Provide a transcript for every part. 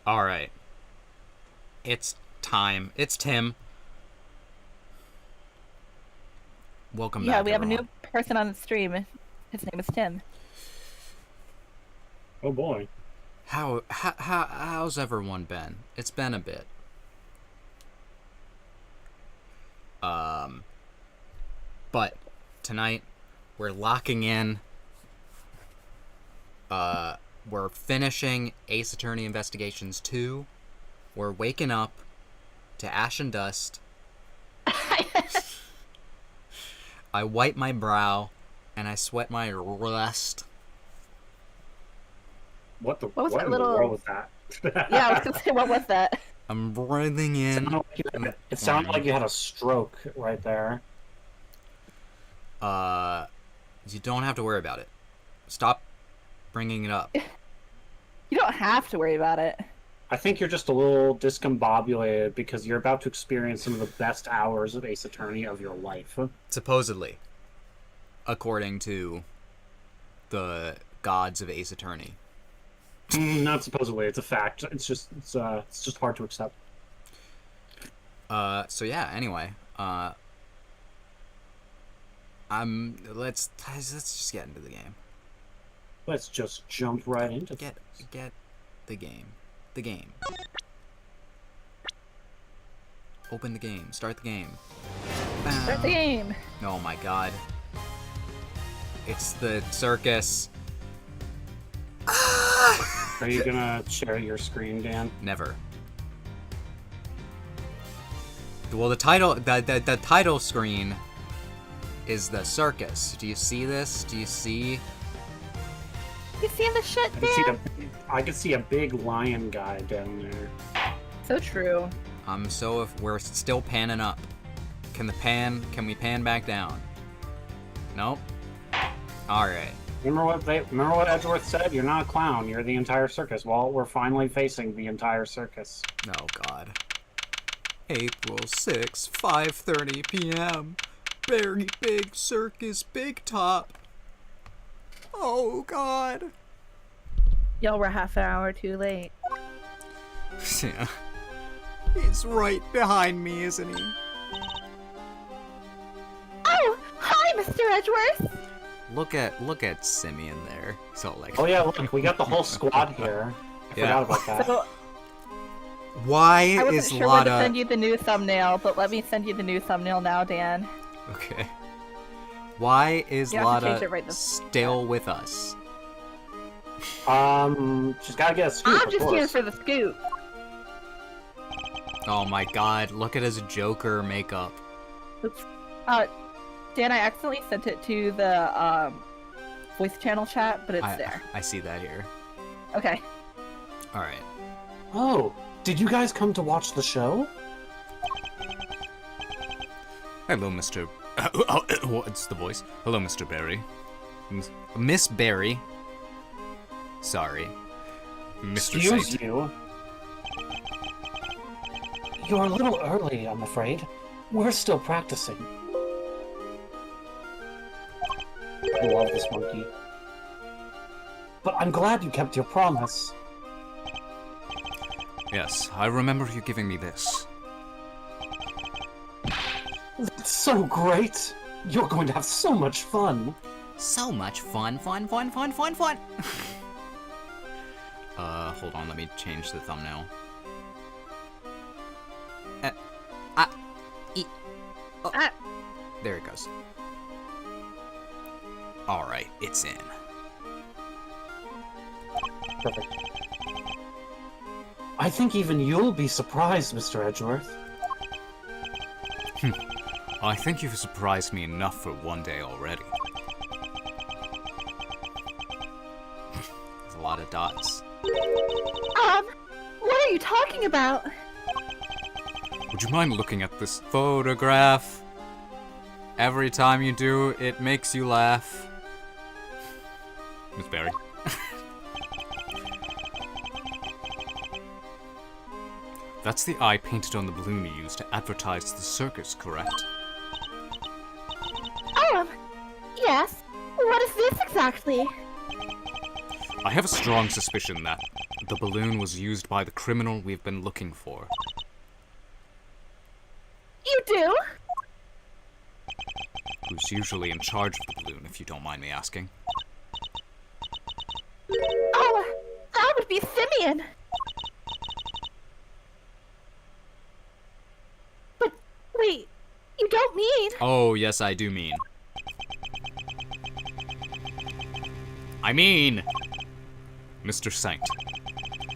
Alright. It's time. It's Tim. Welcome back, Yeah, we have a everyone. new person on the stream. His name is Tim. Oh boy. How's everyone been? It's been a bit. But tonight we're locking in. We're finishing Ace Attorney Investigations 2. We're waking up to ash and dust. I wipe my brow and I sweat my rust. What was that in little- the world was that? Yeah, I was gonna say, what was that? I'm breathing in. It sounded like you had a stroke right there. You don't have to worry about it. Stop bringing it up. You don't have to worry about it. I think you're just a little discombobulated because you're about to experience some of the best hours of Ace Attorney of your life. Supposedly. According to the gods of Ace Attorney. Not supposedly, it's a fact. It's just hard to accept. So yeah, anyway. Let's just get into the game. Let's just jump right into Get the game. The game. Open the game. Start the game. Start the game. Oh my god. It's the circus. Are you gonna share your screen, Dan? Never. Well, the title screen is the circus. Do you see this? Do you see? You seeing the shit, Dan? I can see a big lion guy down there. So true. So if we're still panning up, can we pan back down? Nope. All right. Remember what Edgeworth said? You're not a clown. You're the entire circus. Well, we're finally facing the entire circus. Oh god. April 6, 5:30 p.m. Very big circus, big top. Oh god. Y'all were half an hour too late. Yeah. He's right behind me, isn't he? Oh, hi, Mr. Edgeworth. Look at Simeon there. So like. Oh yeah, look, we got the whole squad here. I forgot about that. So Why I wasn't is sure when to Lada? send you the new thumbnail, but let me send you the new thumbnail now, Dan. Okay. Why is You have to change Lada it right this- still with us? She's gotta get a scoop, I'm of just here course. for the scoop. Oh my god, look at his Joker makeup. Oops. Dan, I accidentally sent it to the voice channel chat, but it's there. I see that here. Okay. Alright. Oh, did you guys come to watch the show? Hello, Mr. What's the voice? Hello, Mr. Barry. Miss Barry. Sorry. Mr. Excuse Satan. you. You're a little early, I'm afraid. We're still practicing. I love this monkey. But I'm glad you kept your promise. Yes, I remember you giving me this. That's so great! You're going to have so much fun! So much fun. Hold on, let me change the thumbnail. There it goes. Alright, it's in. Perfect. I think even you'll be surprised, Mr. Edgeworth. I think you've surprised me enough for one day already. There's a lot of dots. What are you talking about? Would you mind looking at this photograph? Every time you do, it makes you laugh. Miss Barry. That's the eye painted on the balloon you used to advertise the circus, correct? Yes. What is this exactly? I have a strong suspicion that The balloon was used by the criminal we've been looking for. You do? Who's usually in charge of the balloon, if you don't mind me asking. Oh, that would be Simeon. But wait, you don't mean? Oh, yes, I do mean. I mean, Mr. Saint,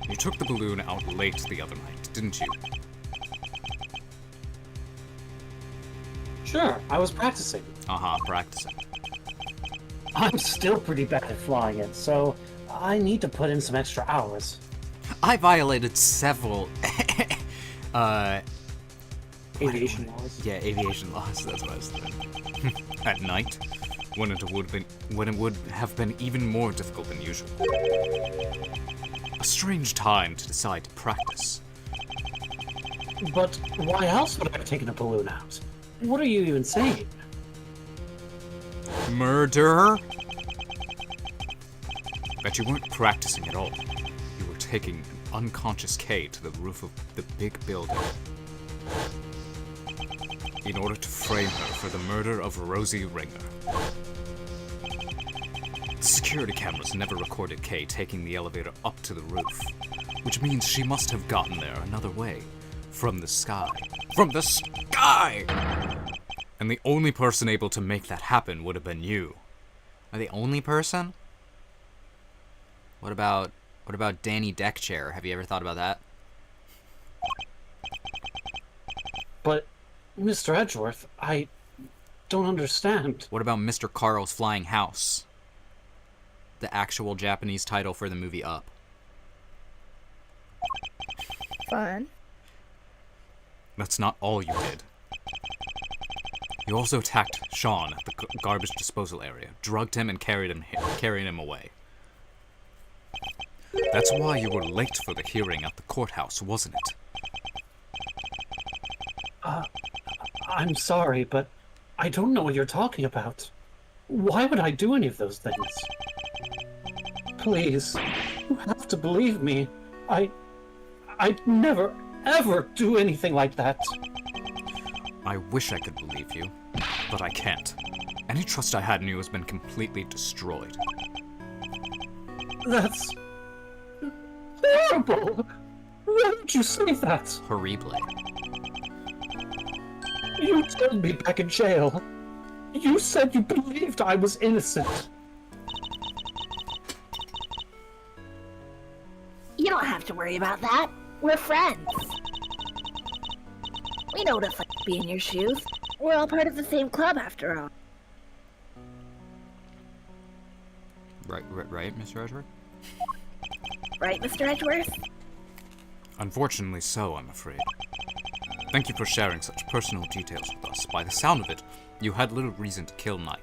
you took the balloon out late the other night, didn't you? Sure, I was practicing. Practicing. I'm still pretty bad at flying it, so I need to put in some extra hours. I violated several, Aviation laws. yeah, aviation laws, that's what I was thinking. At night, when it would have been even more difficult than usual. A strange time to decide to practice. But why else would I have taken a balloon out? What are you even saying? Murder? Bet you weren't practicing at all. You were taking an unconscious Kay to the roof of the big building in order to frame her for the murder of Rosie Ringer. The security cameras never recorded Kay taking the elevator up to the roof, which means she must have gotten there another way. From the sky. From the sky! And the only person able to make that happen would have been you. Are the only person? What about Danny Deckchair? Have you ever thought about that? But, Mr. Edgeworth, I don't understand. What about Mr. Carl's Flying House? The actual Japanese title for the movie Up. Fun. That's not all you did. You also attacked Sean at the garbage disposal area, drugged him, and carried him away. That's why you were late for the hearing at the courthouse, wasn't it? I'm sorry, but I don't know what you're talking about. Why would I do any of those things? Please, you have to believe me. I'd never, ever do anything like that. I wish I could believe you, but I can't. Any trust I had in you has been completely destroyed. That's terrible. Why would you say that? Horrible. You told me back in jail. You said you believed I was innocent. You don't have to worry about that. We're friends. We know what it's like to be in your shoes. We're all part of the same club, after all. Right, Mr. Edgeworth? Right, Mr. Edgeworth? Unfortunately so, I'm afraid. Thank you for sharing such personal details with us. By the sound of it, you had little reason to kill Knight.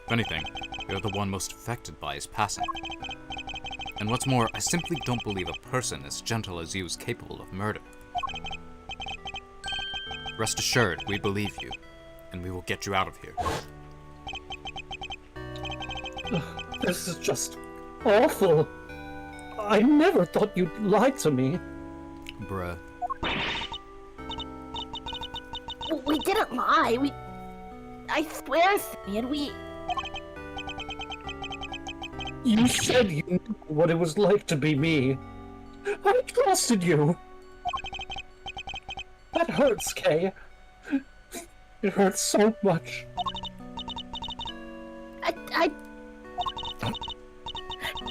If anything, you're the one most affected by his passing. And what's more, I simply don't believe a person as gentle as you is capable of murder. Rest assured, we believe you, and we will get you out of here. This is just awful. I never thought you'd lie to me. Bruh. We didn't lie. I swear, Simeon, You said you knew what it was like to be me. I trusted you. That hurts, Kay. It hurts so much.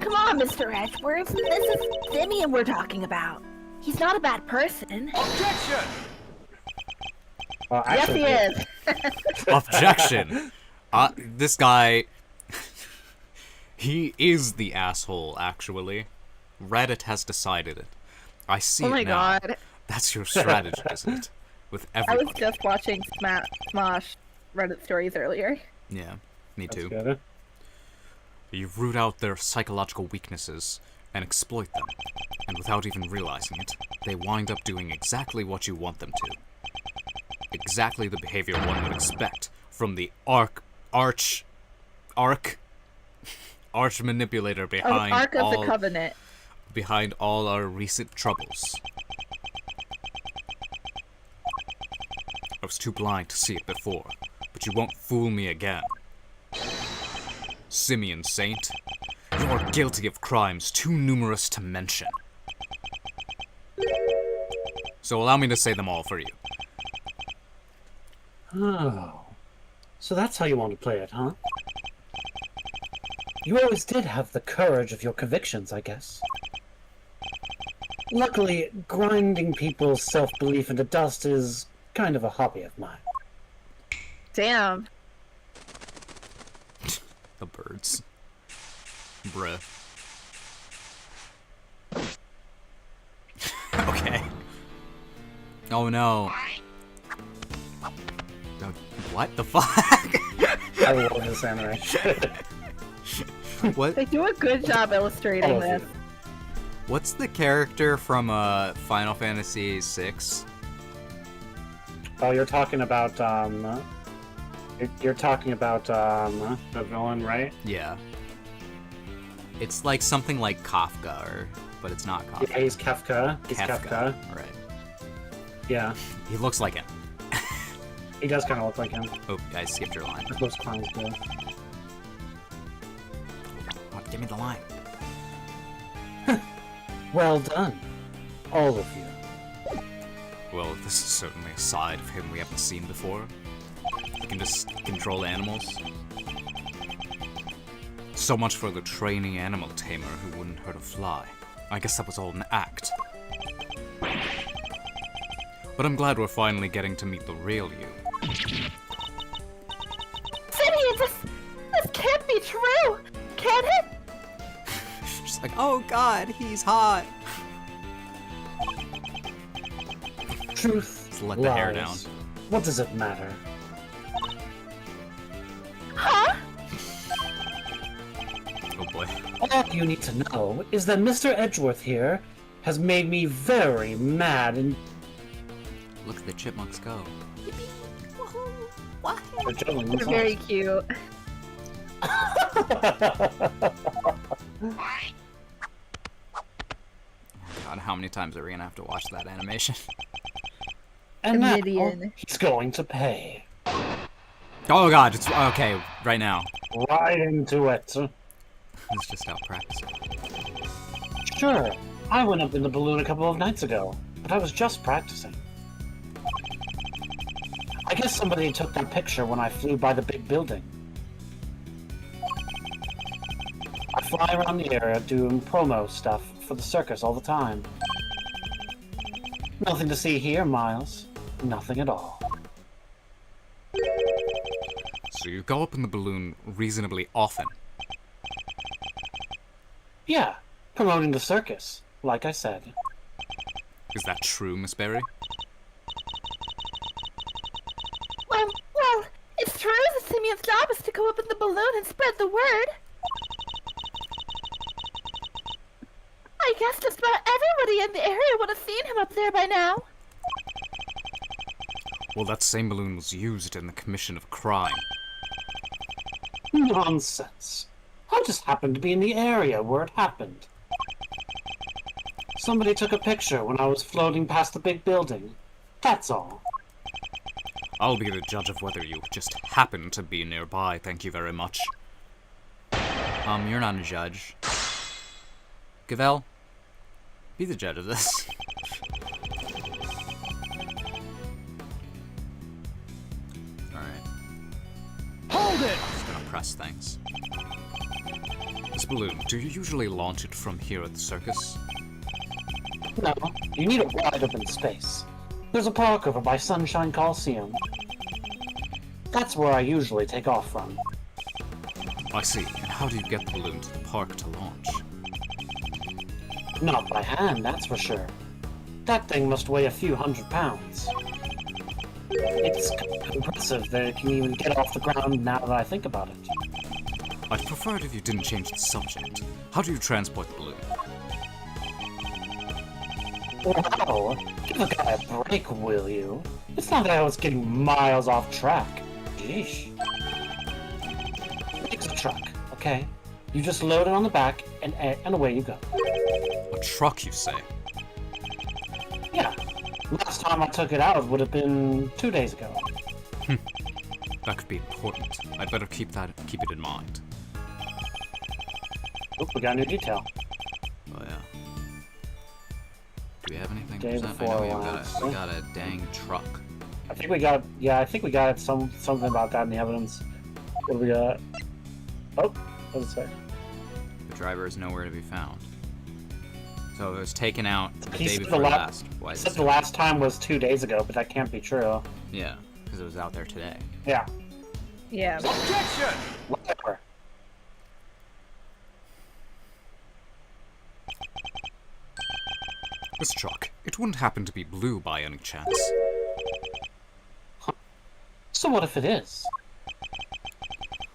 Come on, Mr. Edgeworth. This is Simeon we're talking about. He's not a bad person. Objection! Yes, he is. Objection! This guy... he is the asshole, actually. Reddit has decided it. I see Oh my it now. god. That's your strategy, isn't it? With I everybody. was just watching Smosh Reddit stories earlier. Yeah, me That's too. good. You root out their psychological weaknesses and exploit them. And without even realizing it, they wind up doing exactly what you want them to. Exactly the behavior one would expect from the arch manipulator behind Ark of all... the Covenant. behind all our recent troubles. I was too blind to see it before, but you won't fool me again. Simeon Saint, you are guilty of crimes too numerous to mention. So allow me to say them all for you. Oh. So that's how you want to play it, huh? You always did have the courage of your convictions, I guess. Luckily, grinding people's self-belief into dust is kind of a hobby of mine. Damn. The birds. Bruh. Okay. Oh no. What the fuck? I love this animation. What? They do a good job illustrating All of this. you. What's the character from Final Fantasy VI? Oh, you're talking about, you're talking about, the villain, right? Yeah. It's like something like Kafka, but it's not Kafka. Yeah, he's Kafka. He's Kafka. Right. Yeah, He looks like him. he does kind of look like him. Oh, I skipped your line. As most clowns do. Oh, give me the line. Well done, all of you. Well, this is certainly a side of him we haven't seen before. He can just control animals. So much for the training animal tamer who wouldn't hurt a fly. I guess that was all an act. But I'm glad we're finally getting to meet the real you. Simeon, this can't be true! Can it? She's like, oh god, he's hot. Truth Just let the hair lies. down. What does it matter? Huh? Oh boy. All you need to know is that Mr. Edgeworth here has made me very mad and Look at the chipmunks go. They're juggling They're very cute. God, how many times are we gonna have to watch that animation? And now Comedian. he's going to pay. Oh god, it's okay, right now. Right into it. He's just out practicing. Sure, I went up in the balloon a couple of nights ago, but I was just practicing. I guess somebody took that picture when I flew by the big building. I fly around the area doing promo stuff for the circus all the time. Nothing to see here, Miles. Nothing at all. So you go up in the balloon reasonably often. Yeah, promoting the circus, like I said. Is that true, Miss Berry? Well, it's true that Simeon's job is to go up in the balloon and spread the word. I guess just about everybody in the area would have seen him up there by now. Well, that same balloon was used in the commission of crime. Nonsense. I just happened to be in the area where it happened. Somebody took a picture when I was floating past the big building. That's all. I'll be the judge of whether you just happen to be nearby, thank you very much. You're not a judge. Gavel, be the judge of this. Alright. Hold it! Just gonna press things. This balloon, do you usually launch it from here at the circus? No, you need a wide open space. There's a park over by Sunshine Coliseum. That's where I usually take off from. I see. And how do you get the balloon to the park to launch? Not by hand, that's for sure. That thing must weigh a few hundred pounds. It's impressive that it can even get off the ground now that I think about it. I'd prefer it if you didn't change the subject. How do you transport the balloon? Wow, give a guy a break, will you? It's not that I was getting miles off track. Yeesh. It's a truck, okay? You just load it on the back, and away you go. A truck, you say? Yeah. Last time I took it out would have been 2 days ago. That could be important. I'd better keep it in mind. Oh, we got a new detail. Oh yeah. Do we have anything? Day I before know last. we got a dang truck. I think we got something about that in the evidence. What do we got? Oh, what does it say? The driver is nowhere to be found. So it was taken out the He day said before the last. Why He is said it the last time was 2 days ago, but that can't be true. Yeah, because it was out there today. Yeah. Yeah. Objection! Whatever. This truck, it wouldn't happen to be blue by any chance. So what if it is?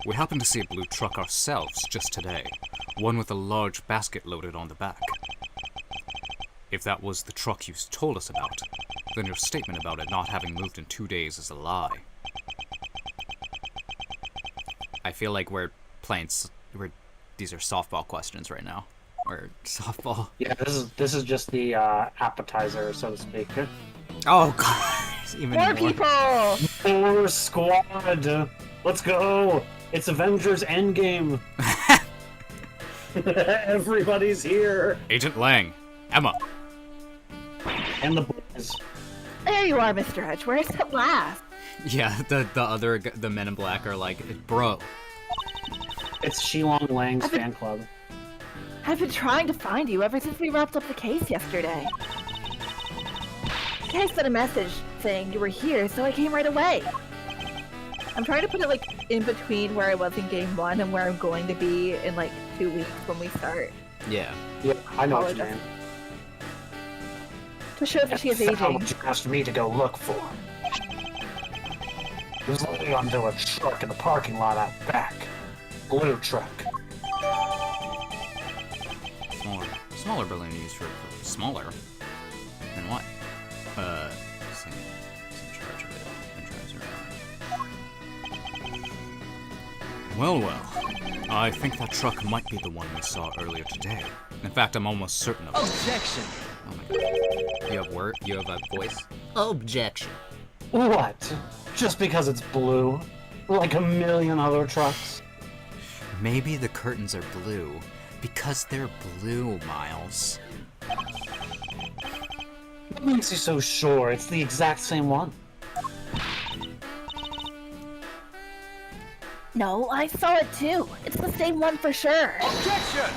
We happened to see a blue truck ourselves just today. One with a large basket loaded on the back. If that was the truck you told us about, then your statement about it not having moved in 2 days is a lie. I feel like we're playing. These are softball questions right now. Or softball. Yeah, this is just the appetizer, so to speak. Oh god, even More people! More squad! Let's go! It's Avengers Endgame! Everybody's here! Agent Lang, Emma. And the boys. There you are, Mr. Edgeworth, at last. Yeah, the men in black are like, bro. It's Shilong Lang's fan club. I've been trying to find you ever since we wrapped up the case yesterday. Kay sent a message saying you were here, so I came right away. I'm trying to put it like in between where I was in game 1 and where I'm going to be in like 2 weeks when we start. Yeah. Yeah, I know what you mean. To show that she is That's aging. what you asked me to go look for. It was looking under a truck in the parking lot out back. Blue truck. Smaller balloon used for smaller. Than what? Same charge of it. Well. I think that truck might be the one we saw earlier today. In fact, I'm almost certain of it. Objection! Oh my god. You have a voice? Objection. What? Just because it's blue? Like a million other trucks? Maybe the curtains are blue because they're blue, Miles. What makes you so sure it's the exact same one? No, I saw it too. It's the same one for sure. Objection!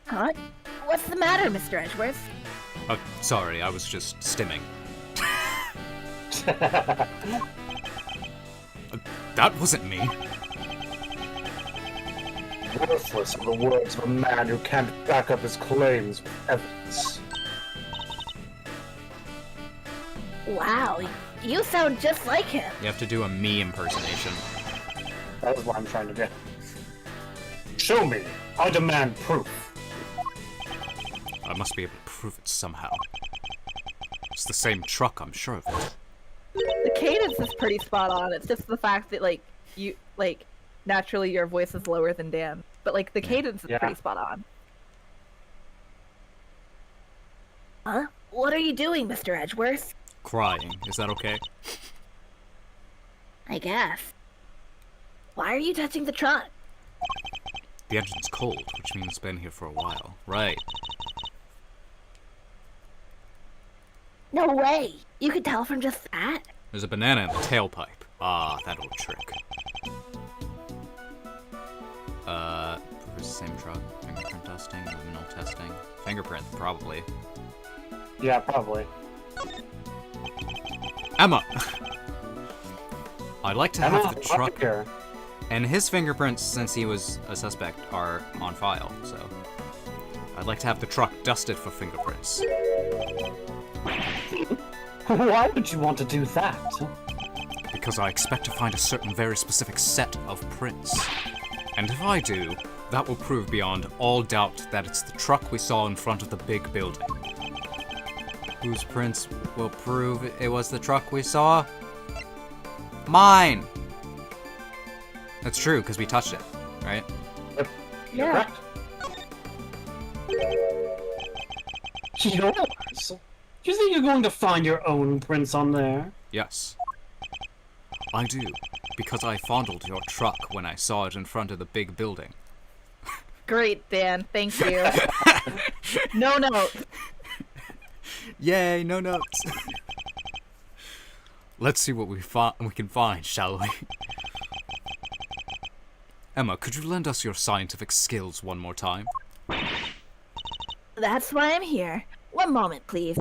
Huh? What's the matter, Mr. Edgeworth? Sorry, I was just stimming. That wasn't me. Worthless are the words of a man who can't back up his claims with evidence. Wow, you sound just like him. You have to do a me impersonation. That is what I'm trying to do. Show me! I demand proof! I must be able to prove it somehow. It's the same truck, I'm sure of it. The cadence is pretty spot on. It's just the fact that naturally your voice is lower than Dan, but like the cadence is pretty spot on. Huh? What are you doing, Mr. Edgeworth? Crying. Is that okay? I guess. Why are you touching the truck? The engine's cold, which means it's been here for a while. Right. No way! You could tell from just that? There's a banana in the tailpipe. Ah, that old trick. Proof is the same truck. Fingerprint testing, luminal testing. Fingerprint, probably. Yeah, probably. Emma! I'd like to have the truck. Here. And his fingerprints, since he was a suspect, are on file, so. I'd like to have the truck dusted for fingerprints. Why would you want to do that? Because I expect to find a certain very specific set of prints. And if I do, that will prove beyond all doubt that it's the truck we saw in front of the big building. Whose prints will prove it was the truck we saw? Mine! That's true, because we touched it, right? Yep. You're Yeah. correct. Yours? Do you think you're going to find your own prints on there? Yes. I do, because I fondled your truck when I saw it in front of the big building. Great, Dan. Thank you. No note. Yay, no notes. Let's see what we can find, shall we? Emma, could you lend us your scientific skills one more time? That's why I'm here. One moment, please.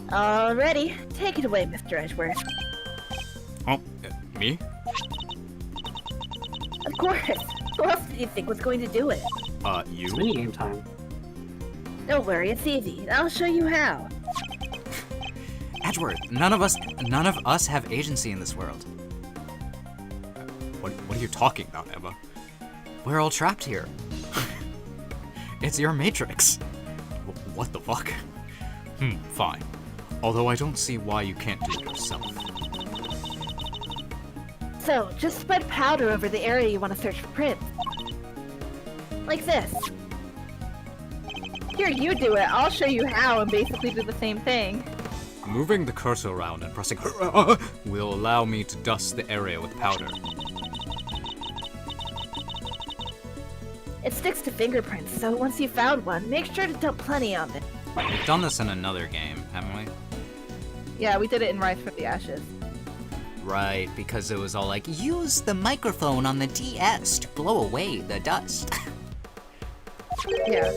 Alrighty. Take it away, Mr. Edgeworth. Oh, me? Of course. Who else did you think was going to do it? You? It's minigame time. Don't worry, it's easy. I'll show you how. Edgeworth, none of us have agency in this world. What are you talking about, Emma? We're all trapped here. It's your matrix. What the fuck? Fine. Although I don't see why you can't do it yourself. So, just spread powder over the area you want to search for prints. Like this. Here, you do it. I'll show you how and basically do the same thing. Moving the cursor around and pressing will allow me to dust the area with powder. It sticks to fingerprints, so once you've found one, make sure to dump plenty on it. We've done this in another game, haven't we? Yeah, we did it in Rise from the Ashes. Right, because it was all like, use the microphone on the DS to blow away the dust. Yeah.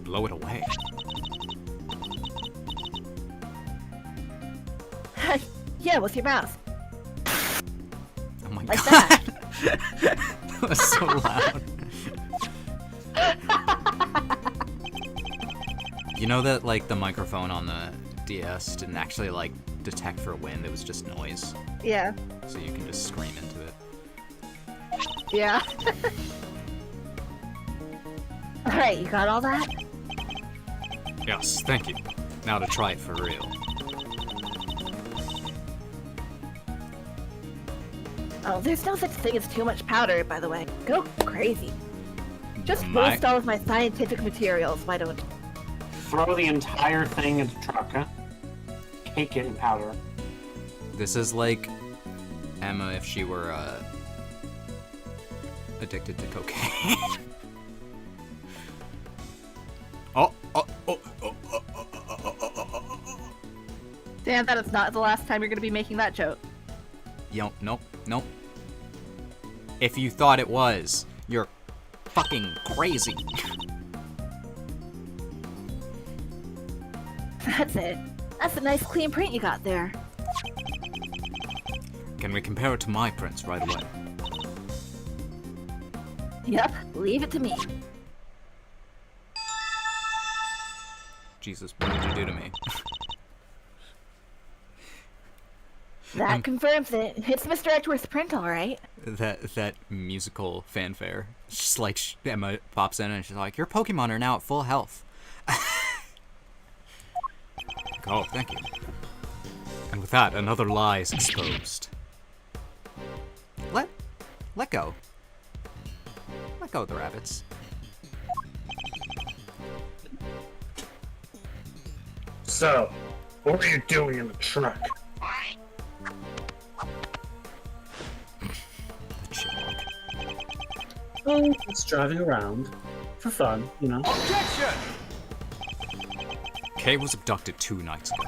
Blow it away. Yeah, with your mouth. Oh my Like god. that. That was so loud. You know that, like, the microphone on the DS didn't actually, like, detect for wind, it was just noise. Yeah. So you can just scream into it. Yeah. Alright, you got all that? Yes, thank you. Now to try it for real. Oh, there's no such thing as too much powder, by the way. Go crazy. Just My- roast all of my scientific materials, why don't you? Throw the entire thing into the truck, huh? Cake it in powder. This is like Emma if she were, addicted to cocaine. Dan, that is not the last time you're gonna be making that joke. Yo, nope. If you thought it was, you're fucking crazy. That's it. That's a nice clean print you got there. Can we compare it to my prints right away? Yep, leave it to me. Jesus, what did you do to me? That confirms it. It's Mr. Edgeworth's print, alright. that musical fanfare. It's just like Emma pops in and she's like, your Pokemon are now at full health. Oh, thank you. And with that, another lie is exposed. Let go. Let go of the rabbits. So, what were you doing in the truck? The chipmunk. Oh, it's driving around. For fun, you know. Objection! Kay was abducted 2 nights ago,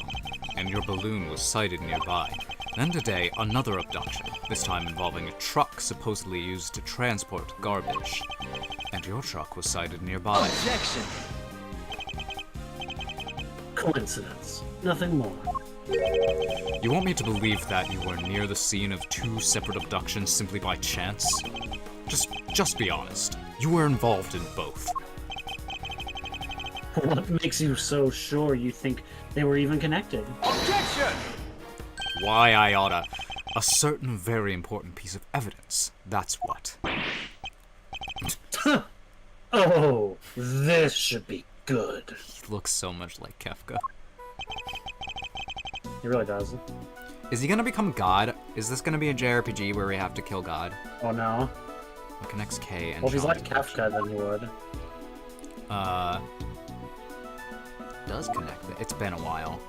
and your balloon was sighted nearby. Then today, another abduction, this time involving a truck supposedly used to transport garbage. And your truck was sighted nearby. Objection! Coincidence. Nothing more. You want me to believe that you were near the scene of 2 separate abductions simply by chance? Just be honest. You were involved in both. What makes you so sure you think they were even connected? Objection! Why, I oughta. A certain very important piece of evidence. That's what. Oh, this should be good. He looks so much like Kefka. He really does. Is he gonna become God? Is this gonna be a JRPG where we have to kill God? Oh no. What connects K and Well, if he's Sean's like Kafka, then he would. Does connect it. It's been a while.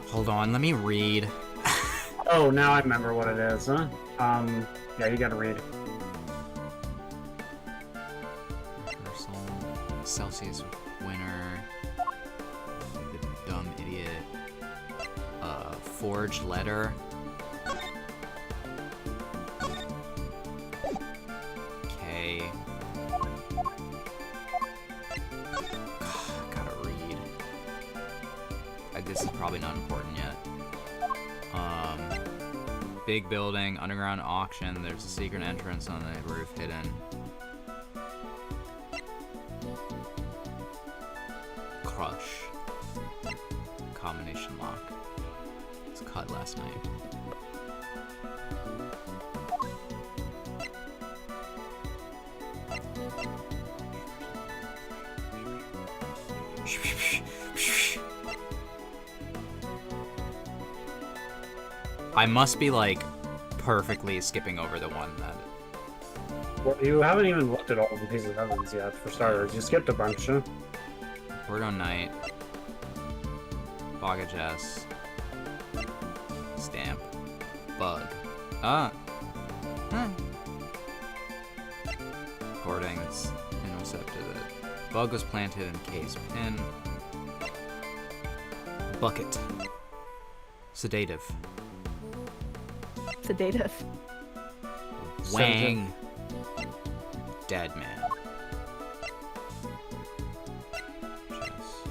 Hold on, let me read. Oh, now I remember what it is, huh? Yeah, you gotta read. Reversal, Celsius winner, the dumb idiot, forged letter. K. Gotta read. This is probably not important yet. Big building, underground auction, there's a secret entrance on the roof hidden. Crush. Combination lock. It's cut last night. I must be like perfectly skipping over the one that. Well, you haven't even looked at all the pieces of evidence yet, for starters. You skipped a bunch, huh? Word on Night. Baggage S. Stamp. Bug. Recording that's intercepted it. Bug was planted in case pin. Bucket. Sedative. Sedative. Wang. Dead man. Chess.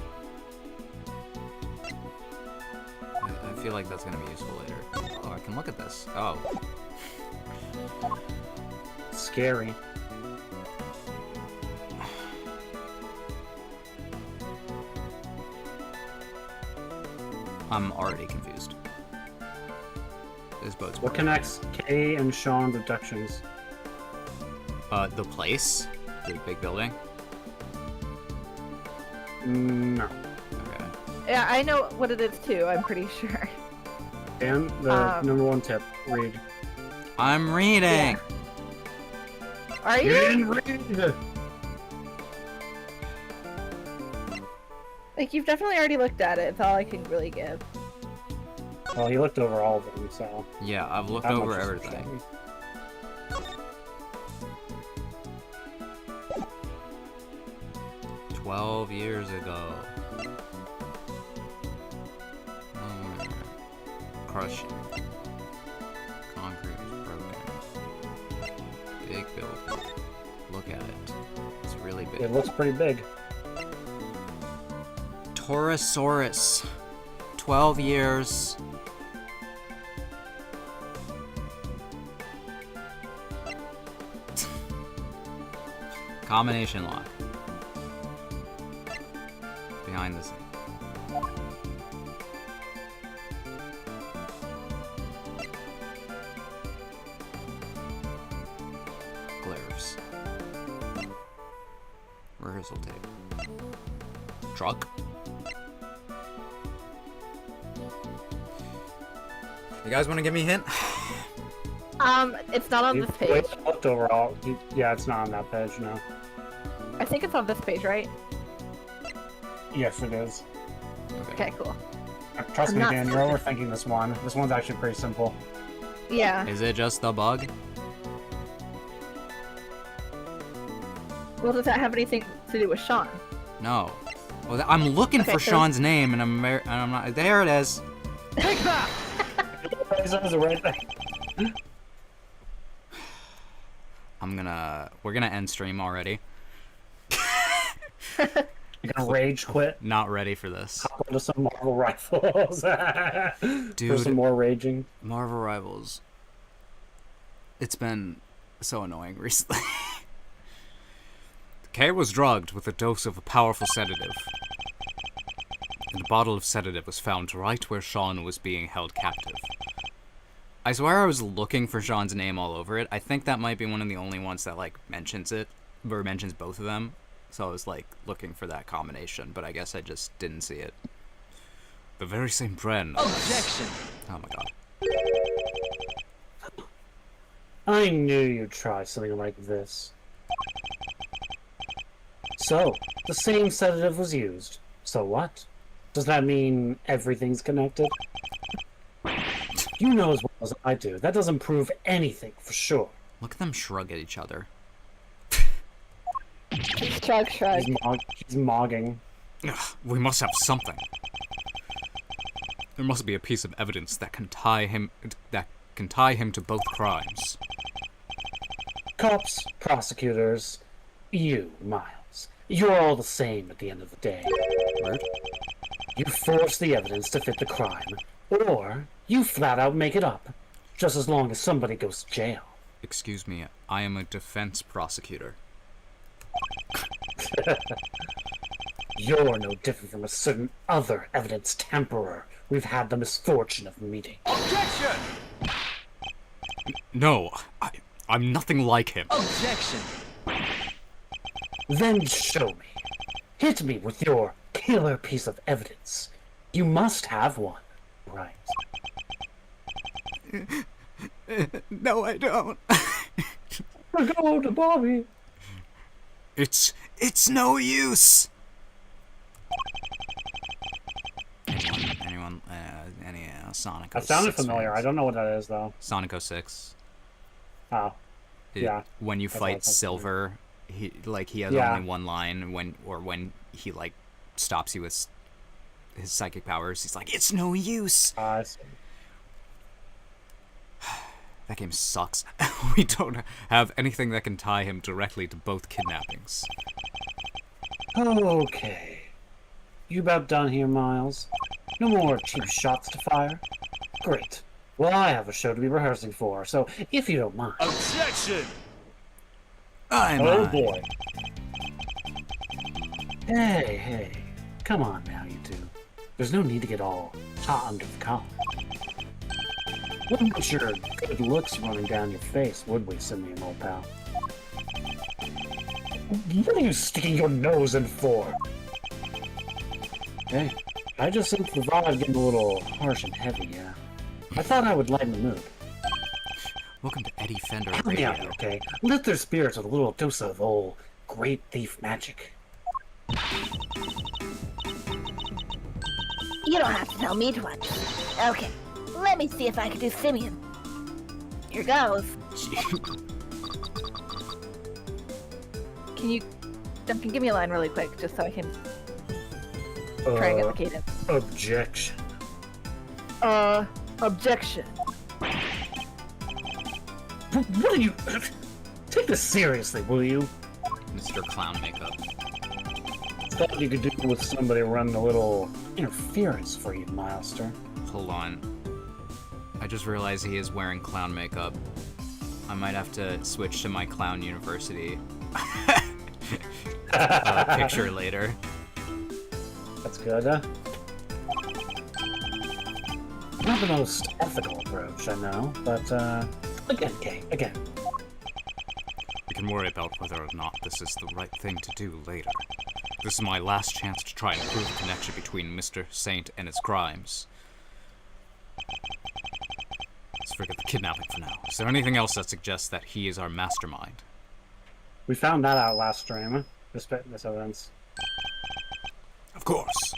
I feel like that's gonna be useful later. Oh, I can look at this. Oh. Scary. I'm already confused. This boat's What connects Kay and Sean's abductions? the place? The big building? No. Okay. Yeah, I know what it is too. I'm pretty sure. And the number one tip: read. I'm reading! Yeah. Are You you? didn't read. Like, you've definitely already looked at it. It's all I can really give. Well, he looked over all of them, so. Yeah, I've looked that over much is everything. shocking. 12 years ago. Oh, crushing. Concrete was broken. Big building. Look at it. It's really big. It looks pretty big. Torosaurus. 12 years. Combination lock. Behind the scene. Glares. Rehearsal tape. Truck. You guys want to give me a hint? It's not on You this page. looked over all. Yeah, it's not on that page, no. I think it's on this page, right? Yes, it is. Okay, cool. Trust I'm me, not Dan, you're stupid. overthinking this one. This one's actually pretty simple. Yeah. Is it just the bug? Well, does that have anything to do with Sean? No. Well, I'm looking Okay, for so- Sean's name, and I'm not. There it is. Take that! It right there. We're gonna end stream already. You're gonna rage quit. Not ready for this. Hop into some Marvel rifles. For Dude, some more raging. Marvel Rivals. It's been so annoying recently. Kay was drugged with a dose of a powerful sedative. And a bottle of sedative was found right where Sean was being held captive. I swear I was looking for Sean's name all over it. I think that might be one of the only ones that, like, mentions it, or mentions both of them. So I was, like, looking for that combination, but I guess I just didn't see it. The very same Bren. Objection! Oh my god. I knew you'd try something like this. So, the same sedative was used. So what? Does that mean everything's connected? You know as well as I do, that doesn't prove anything for sure. Look at them shrug at each other. Shrug, shrug. He's mogging. Ugh, we must have something. There must be a piece of evidence that can tie him to both crimes. Cops, prosecutors, you, Miles. You're all the same at the end of the day. Word? You force the evidence to fit the crime, or you flat out make it up, just as long as somebody goes to jail. Excuse me, I am a defense prosecutor. You're no different from a certain other evidence tamperer we've had the misfortune of meeting. Objection! No, I'm nothing like him. Objection! Then show me. Hit me with your killer piece of evidence. You must have one, right? No, I don't. We're going to Bobby. It's no use. Anyone, any Sonic 06 That sounded familiar. fans? I don't know what that is, though. Sonic 06. Oh. Yeah. When you That's fight what I thought. Silver, he has Yeah. only one line when he like stops you with his psychic powers. He's like, "It's no use." I see. That game sucks. We don't have anything that can tie him directly to both kidnappings. Okay. You about done here, Miles? No more cheap shots to fire? Great. Well, I have a show to be rehearsing for, so if you don't mind. Objection! Oh boy. Hey. Come on now, you two. There's no need to get all hot under the collar. Wouldn't want your good looks running down your face, would we, Simeon, old pal? What are you sticking your nose in for? Hey, I just sense the vibe getting a little harsh and heavy, yeah. I thought I would lighten the mood. Welcome to Eddie Fender Help me out, Radio. okay? Lift their spirits with a little dose of old great thief magic. You don't have to tell me twice. Okay, let me see if I can do Simeon. Here goes. Can you, Duncan, give me a line really quick, just so I can try and get the cadence. Objection. Objection. What are you... Take this seriously, will you? Mr. Clown Makeup. Thought you could do with somebody running a little interference for you, Milester. Hold on. I just realized he is wearing clown makeup. I might have to switch to my Clown University picture later. That's good, huh? Not the most ethical approach, I know, but, again, Kay, again. We can worry about whether or not this is the right thing to do later. This is my last chance to try and prove a connection between Mr. Saint and his crimes. Let's forget the kidnapping for now. Is there anything else that suggests that he is our mastermind? We found that out last stream, this evidence. Of course!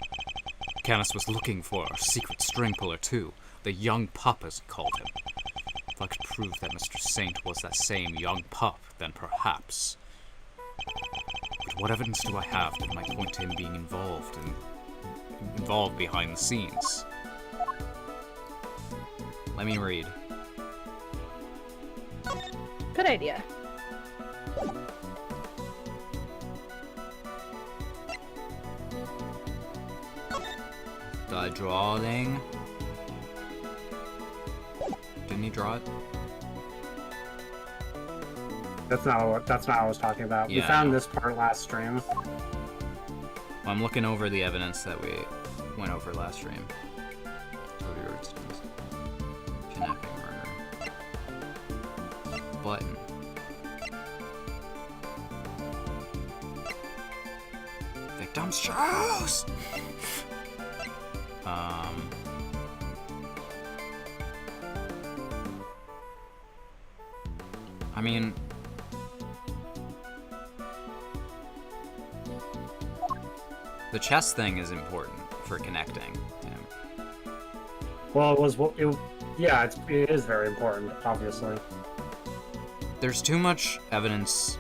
Canis was looking for a secret string puller too, the young pup as he called him. If I could prove that Mr. Saint was that same young pup, then perhaps. But what evidence do I have that might point to him being involved behind the scenes? Let me read. Good idea. Did I draw a thing? Didn't he draw it? That's not what I was talking about. We Yeah, I found know. this part last stream. Well, I'm looking over the evidence that we went over last stream. Toby Roadsters. Kidnapping, murder. Button. Victim's choice! I mean... The chess thing is important for connecting him. Well, it was yeah, it is very important, obviously. There's too much evidence.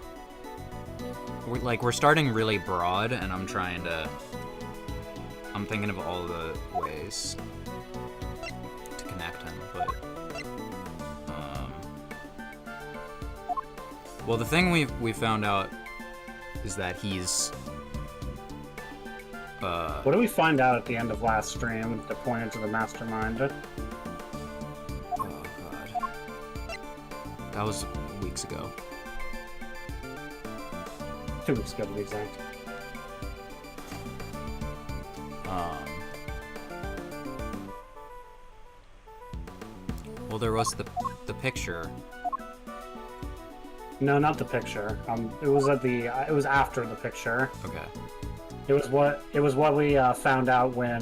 We're starting really broad, and I'm thinking of all the ways to connect him, but... Well, the thing we found out is that he's... What did we find out at the end of last stream that pointed to the mastermind? Oh, God. That was weeks ago. 2 weeks ago, to be exact. Well, there was the picture. No, not the picture. It was it was after the picture. Okay. It was what we found out when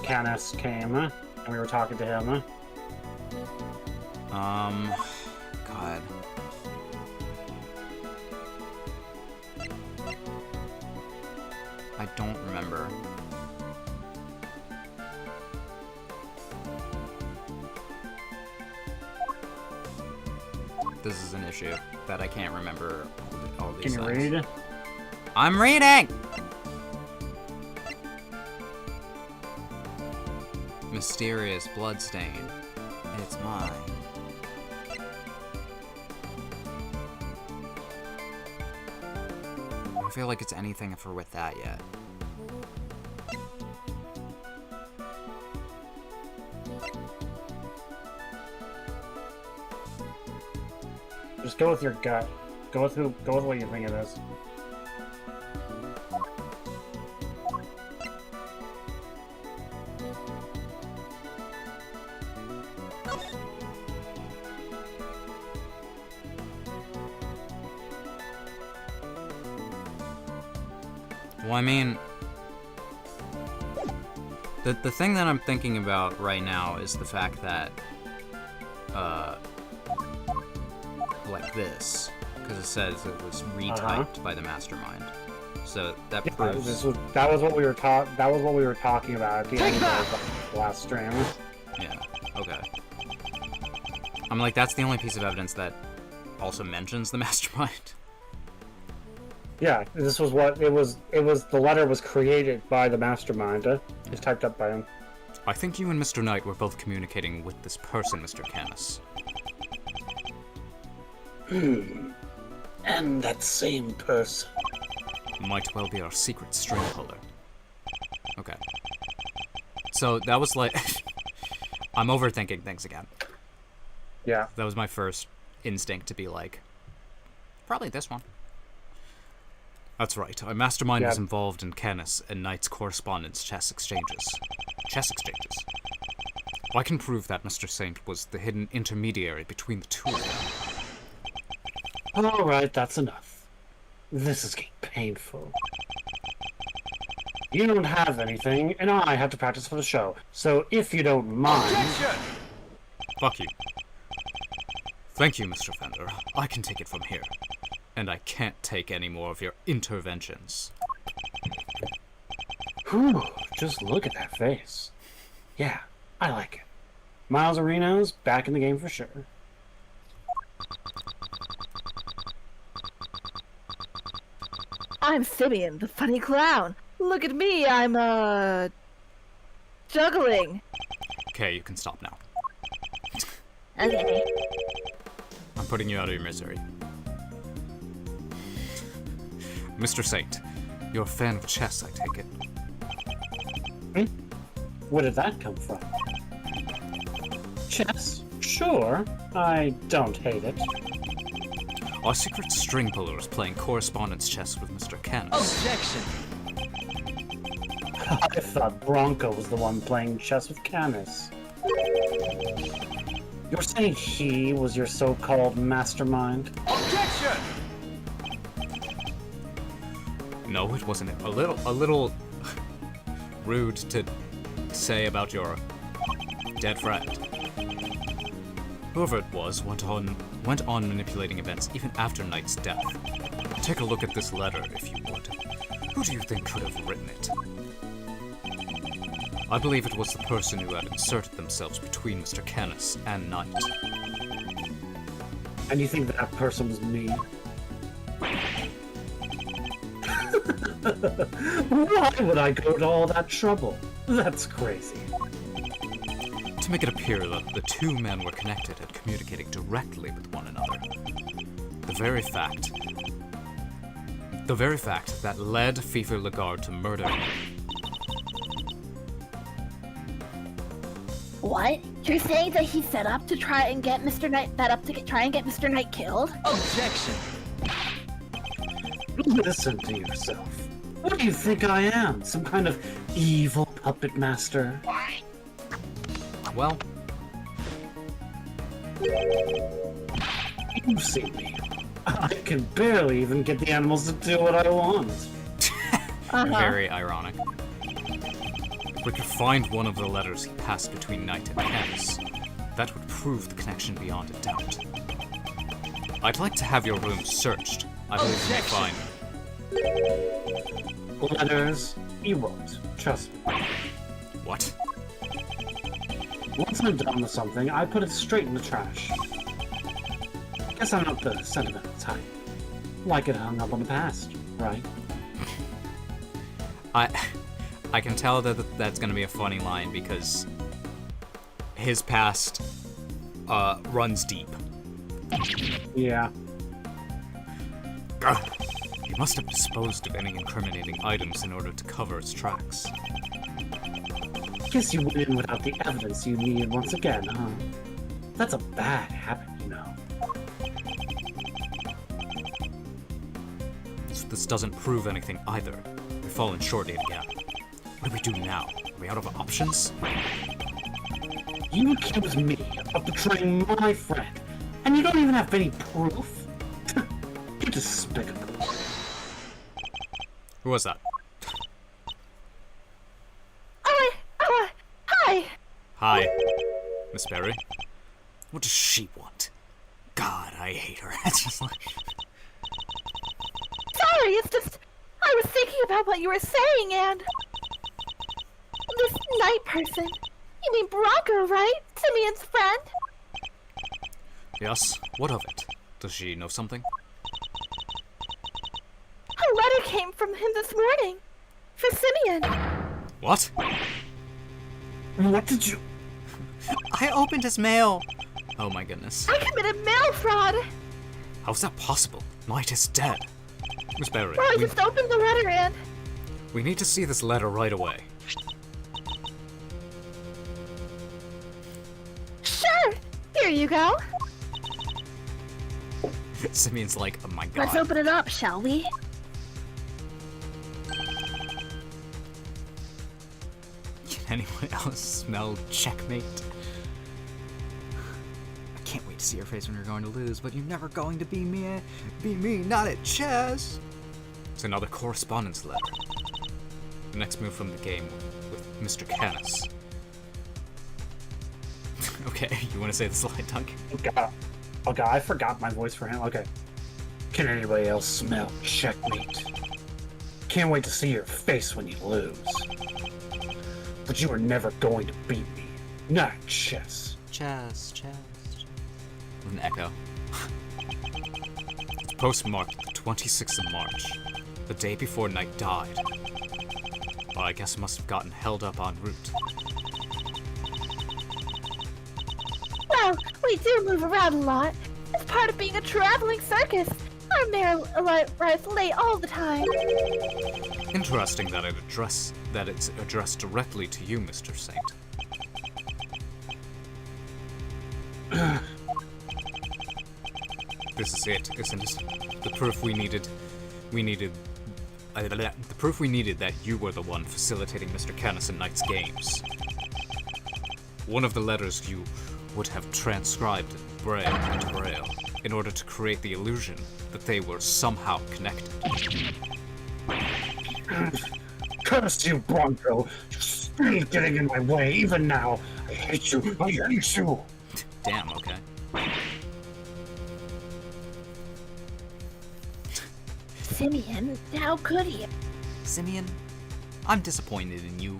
Canis came and we were talking to him. God. I don't remember. This is an issue that I can't remember all these Can you things. read? I'm reading! Mysterious bloodstain. It's mine. I don't feel like it's anything if we're with that yet. Just go with your gut. Go with what you think it is. Well, I mean, the thing that I'm thinking about right now is the fact that, like this, because it says it was retyped by the mastermind. So that proves. That was what we were talking about at the end of the last stream. Yeah. Okay. I'm like, that's the only piece of evidence that also mentions the mastermind. Yeah, this was what it was. It was the letter was created by the mastermind. It was typed up by him. I think you and Mr. Knight were both communicating with this person, Mr. Canis. And that same person. Might well be our secret string puller. Okay. So that was like... I'm overthinking things again. Yeah. That was my first instinct to be like, probably this one. That's right. Our mastermind was involved in Canis and Knight's correspondence chess exchanges. I can prove that Mr. Saint was the hidden intermediary between the two of them. Alright, that's enough. This is getting painful. You don't have anything, and I have to practice for the show. So if you don't mind... Objection! Fuck you. Thank you, Mr. Fender. I can take it from here. And I can't take any more of your interventions. Whew, just look at that face. Yeah, I like it. Miles Arena's back in the game for sure. I'm Simeon, the funny clown. Look at me, I'm, juggling. Okay, you can stop now. Okay. I'm putting you out of your misery. Mr. Saint, you're a fan of chess, I take it. Where did that come from? Chess? Sure. I don't hate it. Our secret string puller is playing correspondence chess with Mr. Canis. Objection! I thought Bronco was the one playing chess with Canis. You're saying he was your so-called mastermind? Objection! No, it wasn't. A little rude to say about your dead friend. Whoever it was went on manipulating events even after Knight's death. Take a look at this letter, if you would. Who do you think could have written it? I believe it was the person who had inserted themselves between Mr. Canis and Knight. And you think that person was me? Why would I go to all that trouble? That's crazy. To make it appear that the two men were connected and communicating directly with one another. The very fact that led Fifi Lagarde to murder him. What? You're saying that he set up to try and get Mr. Knight try and get Mr. Knight killed? Objection! Listen to yourself. What do you think I am? Some kind of evil puppet master? Well, You've seen me. I can barely even get the animals to do what I want. very ironic. If we could find one of the letters he passed between Knight and Canis, that would prove the connection beyond a doubt. I'd like to have your room searched. I believe you may find... Letters? You won't. Trust me. What? Once I'm done with something, I put it straight in the trash. Guess I'm not the sentimental type. Like it hung up on the past, right? I can tell that that's gonna be a funny line because his past runs deep. Yeah. Ugh. He must have disposed of any incriminating items in order to cover its tracks. Guess you went in without the evidence you needed once again, huh? That's a bad habit, you know. So this doesn't prove anything either. We've fallen short yet again. What do we do now? Are we out of options? You accuse me of betraying my friend, and you don't even have any proof? You're despicable. Who was that? Hi! Hi, Miss Berry. What does she want? God, I hate her. It's just like... Sorry, it's just... I was thinking about what you were saying, and... This Knight person. You mean Bronco, right? Simeon's friend? Yes, what of it? Does she know something? A letter came from him this morning. For Simeon. What? What did you... I opened his mail! Oh my goodness. I committed mail fraud. How's that possible? Knight is dead. Miss Berry, Well, I just opened the letter and... we need to see this letter right away. Sure! Here you go. Simeon's like, oh my god. Let's open it up, shall we? Can anyone else smell checkmate? I can't wait to see your face when you're going to lose, but you're never going to be me, not at chess. It's another correspondence letter. The next move from the game with Mr. Canis. Okay, you want to say the slide dunk? Okay, I forgot my voice for him. Okay. Can anybody else smell checkmate? Can't wait to see your face when you lose. But you are never going to beat me. Not at chess. Chess. With an echo. It's postmarked the 26th of March, the day before Knight died. Well, I guess it must have gotten held up en route. Well, we do move around a lot. It's part of being a traveling circus. Our mayor arrives late all the time. Interesting that it's addressed directly to you, Mr. Saint. This is it, isn't it? The proof we needed. The proof we needed that you were the one facilitating Mr. Canis and Knight's games. One of the letters you would have transcribed into Braille in order to create the illusion that they were somehow connected. Curse you, Bronco! You're still getting in my way, even now! I hate you! I hate you! Damn, okay. Simeon, how could he? Simeon, I'm disappointed in you.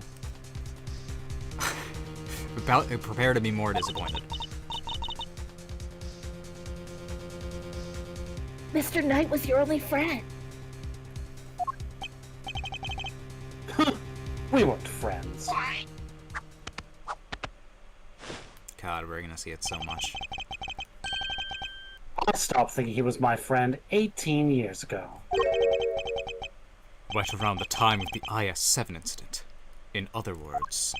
Prepare to be more disappointed. Mr. Knight was your only friend. We weren't friends. God, we're gonna see it so much. I stopped thinking he was my friend 18 years ago. Right around the time of the IS-7 incident. In other words,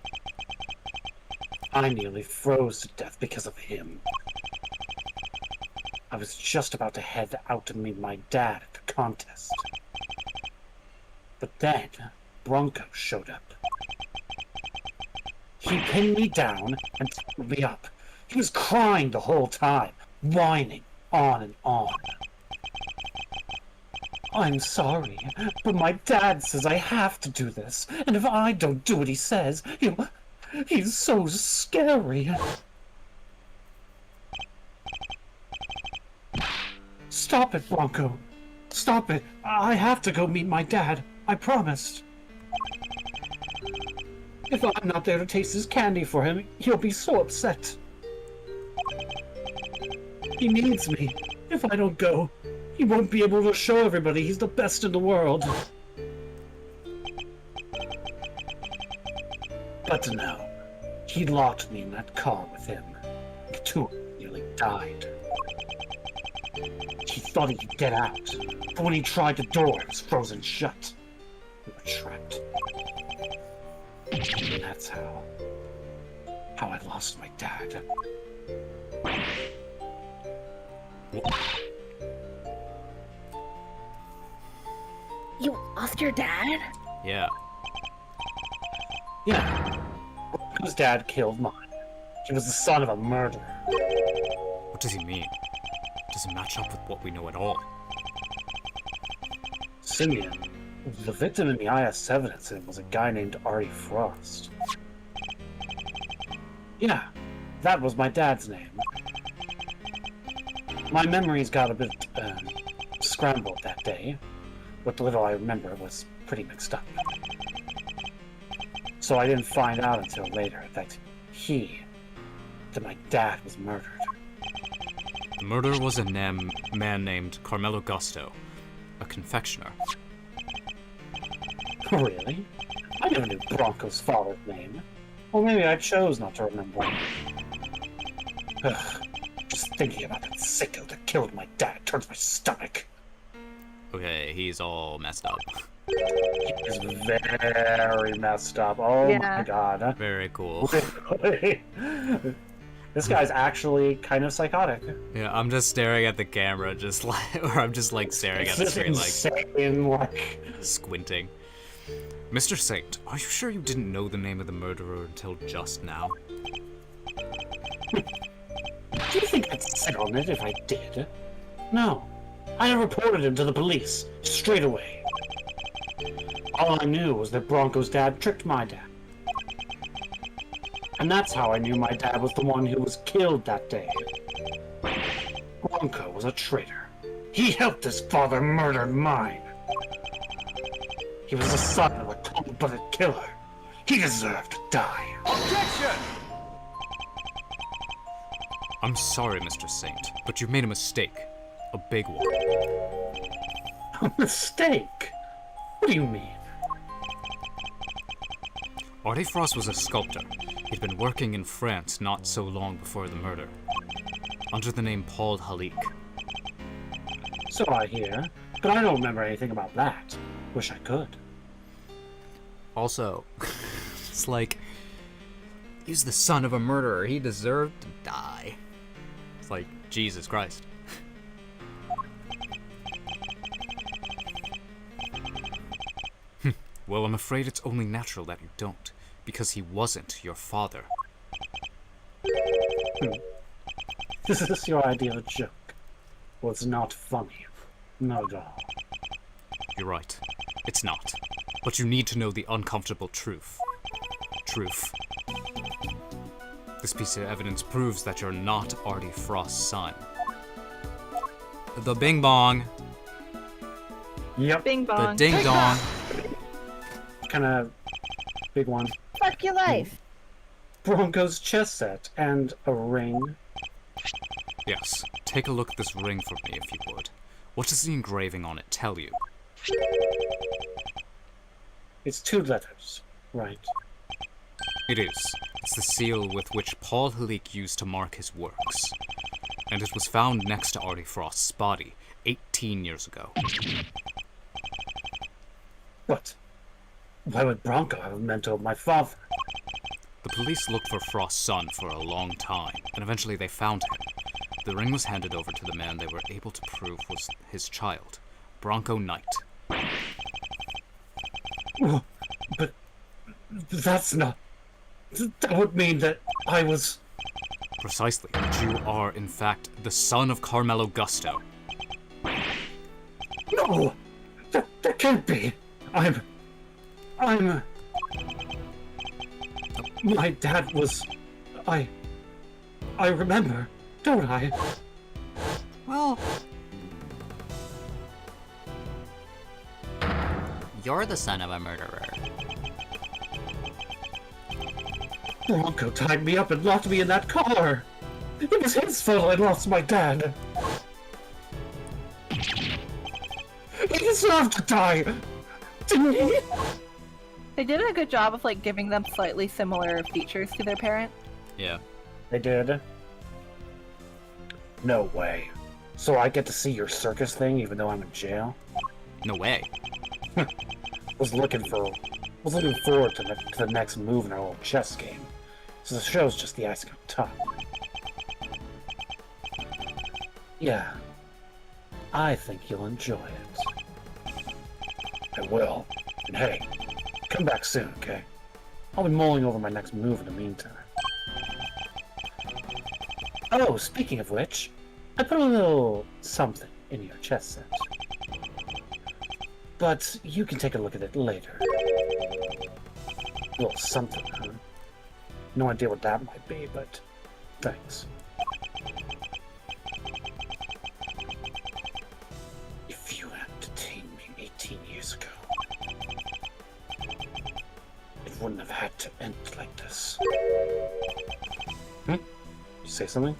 I nearly froze to death because of him. I was just about to head out to meet my dad at the contest. But then, Bronco showed up. He pinned me down and tied me up. He was crying the whole time, whining on and on. I'm sorry, but my dad says I have to do this, and if I don't do what he says, he's so scary. Stop it, Bronco. Stop it. I have to go meet my dad. I promised. If I'm not there to taste his candy for him, he'll be so upset. He needs me. If I don't go, he won't be able to show everybody he's the best in the world. But no, he locked me in that car with him. The two nearly died. He thought he could get out, but when he tried the door, it was frozen shut. We were trapped. And that's how I lost my dad. You lost your dad? yeah. Yeah, Bronco's dad killed mine. He was the son of a murderer. What does he mean? Does it match up with what we know at all? Simeon, the victim in the IS-7 incident was a guy named Artie Frost. Yeah, that was my dad's name. My memories got a bit, scrambled that day. What little I remember was pretty mixed up. So I didn't find out until later that my dad was murdered. The murderer was a man named Carmelo Gusto, a confectioner. Really? I never knew Bronco's father's name. Or maybe I chose not to remember. Ugh, just thinking about that sicko that killed my dad turns my stomach. Okay, he's all messed up. He is very messed up. Oh Yeah. my god. Very cool. This guy's actually kind of psychotic. Yeah, I'm just staring at the camera, just like, or I'm just like staring at the It's screen, like insane, like... squinting. Mr. Saint, are you sure you didn't know the name of the murderer until just now? Do you think I'd sit on it if I did? No. I reported him to the police, straight away. All I knew was that Bronco's dad tricked my dad. And that's how I knew my dad was the one who was killed that day. Bronco was a traitor. He helped his father murder mine. He was the son of a cold-blooded killer. He deserved to die. Objection! I'm sorry, Mr. Saint, but you made a mistake. A big one. A mistake? What do you mean? Artie Frost was a sculptor. He'd been working in France not so long before the murder, under the name Paul Halik. So I hear, but I don't remember anything about that. Wish I could. Also, it's like, he's the son of a murderer. He deserved to die. It's like, Jesus Christ. Well, I'm afraid it's only natural that you don't, because he wasn't your father. Is this your idea of a joke? Well, it's not funny. Not at all. You're right. It's not. But you need to know the uncomfortable truth. Truth. This piece of evidence proves that you're not Artie Frost's son. The bing bong. Yep. Bing The bong. ding dong. Kind of big one. Fuck your life. Bronco's chess set and a ring. Yes, take a look at this ring for me if you would. What does the engraving on it tell you? It's 2 letters, right? It is. It's the seal with which Paul Halik used to mark his works. And it was found next to Artie Frost's body 18 years ago. But why would Bronco have a memento of my father? The police looked for Frost's son for a long time, and eventually they found him. The ring was handed over to the man they were able to prove was his child, Bronco Knight. Oh, but that's not... That would mean that I was... Precisely, but you are, in fact, the son of Carmelo Gusto. No! That can't be! I'm... My dad was... I remember, don't I? Well... You're the son of a murderer. Bronco tied me up and locked me in that car! It was his fault I lost my dad! He deserved to die! Didn't he? They did a good job of like giving them slightly similar features to their parent. Yeah. They did. No way. So I get to see your circus thing even though I'm in jail? No way. Was looking forward to the next move in our little chess game. So the show's just the icing on top. Yeah. I think you'll enjoy it. I will. And hey, come back soon, okay? I'll be mulling over my next move in the meantime. Oh, speaking of which, I put a little something in your chess set. But you can take a look at it later. A little something, huh? No idea what that might be, but thanks. If you had detained me 18 years ago, it wouldn't have had to end like this. You say something?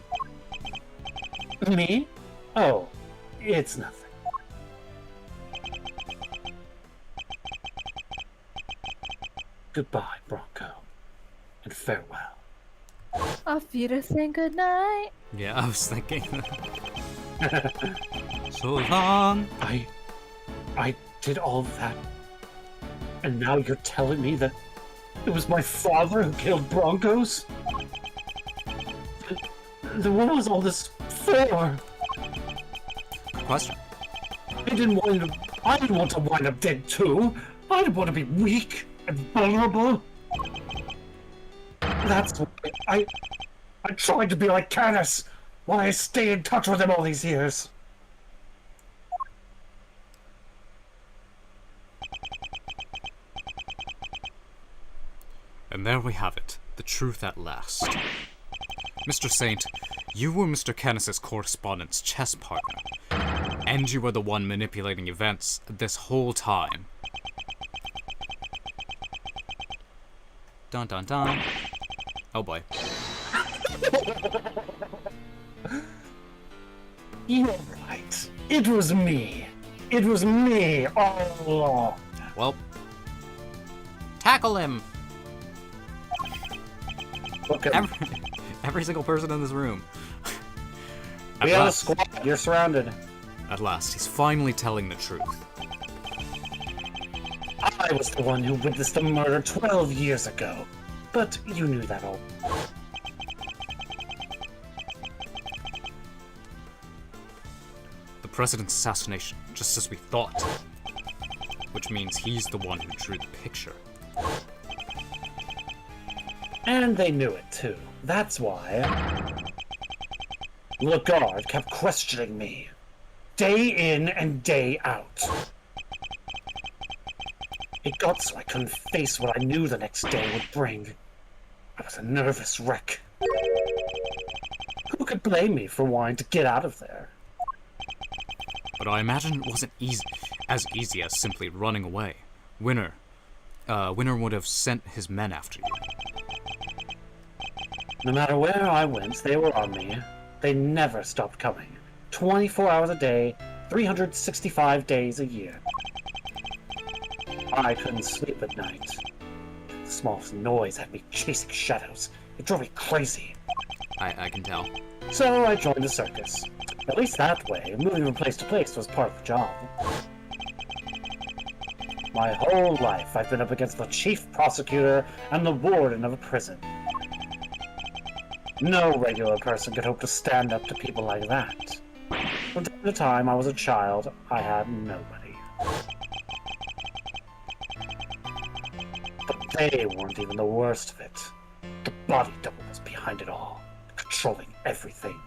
Me? Oh, it's nothing. Goodbye, Bronco, and farewell. Auf Wiedersehen, good night. Yeah, I was thinking. So long. I did all that, and now you're telling me that it was my father who killed Broncos? Then what was all this for? Good question. I didn't want to wind up dead too. I didn't want to be weak and vulnerable. That's why I tried to be like Canis, why I stayed in touch with him all these years. And there we have it, the truth at last. Mr. Saint, you were Mr. Canis's correspondence chess partner, and you were the one manipulating events this whole time. Dun dun dun. Oh boy. You're right. It was me. It was me all along. Well, tackle him! Look at Every single person in this room. we have a squad. You're surrounded. At last, he's finally telling the truth. I was the one who witnessed the murder 12 years ago. But you knew that all. The president's assassination, just as we thought. Which means he's the one who drew the picture. And they knew it too. That's why Lagarde kept questioning me. Day in and day out. It got so I couldn't face what I knew the next day would bring. I was a nervous wreck. could blame me for wanting to get out of there? But I imagine it wasn't as easy as simply running away. Winner would have sent his men after you. No matter where I went, they were on me. They never stopped coming. 24 hours a day, 365 days a year. I couldn't sleep at night. The smallest noise had me chasing shadows. It drove me crazy. I can tell. So I joined the circus. At least that way, moving from place to place was part of the job. My whole life, I've been up against the chief prosecutor and the warden of a prison. No regular person could hope to stand up to people like that. From time to time I was a child, I had nobody. But they weren't even the worst of it. The body double was behind it all, controlling everything.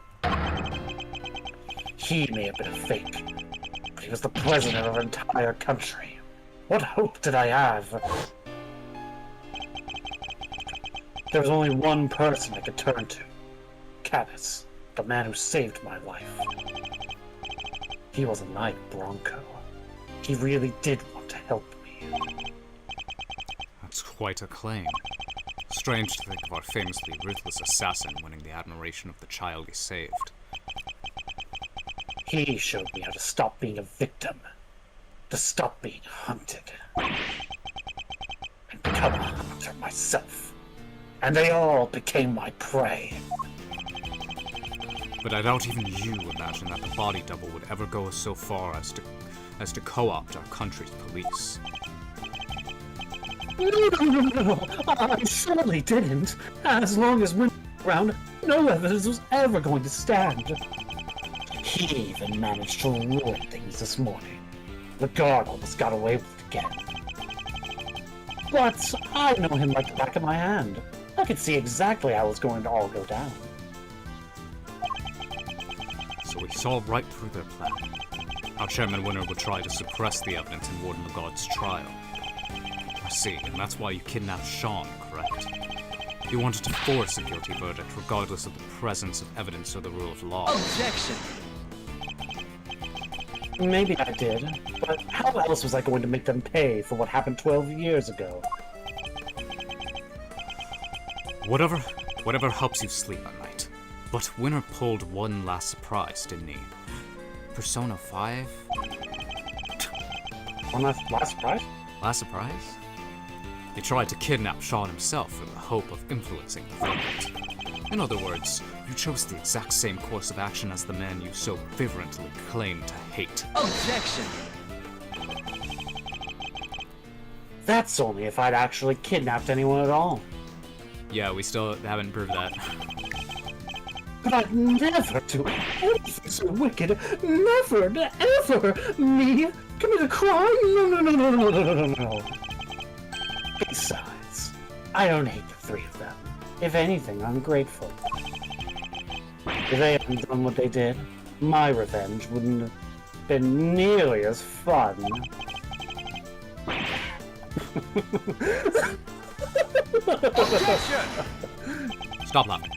He may have been a fake, but he was the president of our entire country. What hope did I have? There was only one person I could turn to. Caddis, the man who saved my life. He wasn't like Bronco. He really did want to help me. That's quite a claim. Strange to think of our famously ruthless assassin winning the admiration of the child he saved. He showed me how to stop being a victim, to stop being hunted, and become a hunter myself. And they all became my prey. But I doubt even you imagine that the body double would ever go so far as to co-opt our country's police. No, I surely didn't. As long as we're around, no evidence was ever going to stand. He even managed to ruin things this morning. The guard almost got away with it again. But I know him like the back of my hand. I could see exactly how it's going to all go down. So we saw right through their plan. Our Chairman Winner would try to suppress the evidence in Warden Lagarde's trial. I see, and that's why you kidnapped Sean, correct? You wanted to force a guilty verdict regardless of the presence of evidence or the rule of law. Objection! Maybe I did, but how else was I going to make them pay for what happened 12 years ago? Whatever helps you sleep at night. But Winner pulled one last surprise, didn't he? Persona 5? One last surprise? Last surprise? He tried to kidnap Sean himself in the hope of influencing the verdict. In other words, you chose the exact same course of action as the man you so vibrantly claimed to hate. Objection! That's only if I'd actually kidnapped anyone at all. Yeah, we still haven't proved that. But I'd never do anything so wicked. Never, ever. Me commit a crime? No. Besides, I don't hate the three of them. If anything, I'm grateful. If they hadn't done what they did, my revenge wouldn't have been nearly as fun. Objection! Stop laughing.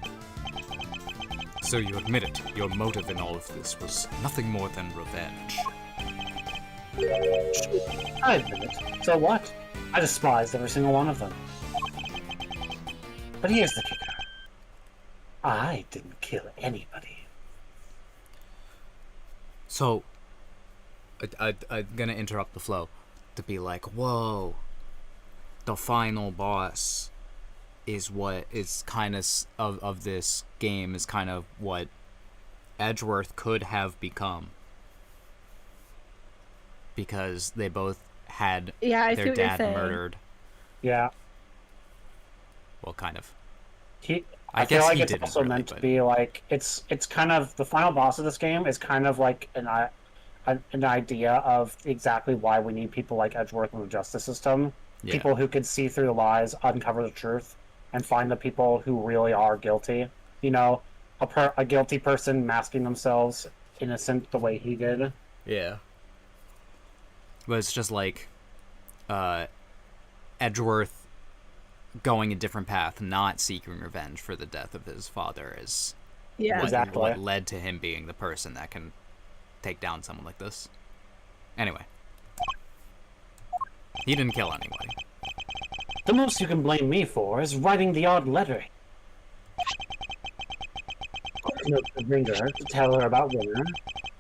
So you admit it, your motive in all of this was nothing more than revenge. I admit it. So what? I despised every single one of them. But here's the kicker. I didn't kill anybody. So, I'm gonna interrupt the flow to be like, whoa, the final boss is what is kind of this game is kind of what Edgeworth could have become. Because they both had I see their what you're dad saying. murdered. Yeah. Well, kind of. I guess feel like he it's didn't also really, meant but- to be like it's kind of the final boss of this game is kind of like an idea of exactly why we need people like Edgeworth in the justice system. Yeah. People who could see through the lies, uncover the truth, and find the people who really are guilty. You know, a guilty person masking themselves innocent the way he did. Yeah. But it's just like Edgeworth going a different path, not seeking revenge for the death of his father, is Yeah. Exactly. what led to him being the person that can take down someone like this. Anyway. He didn't kill anybody. The most you can blame me for is writing the odd lettering. One note to Ringer to tell her about Winner,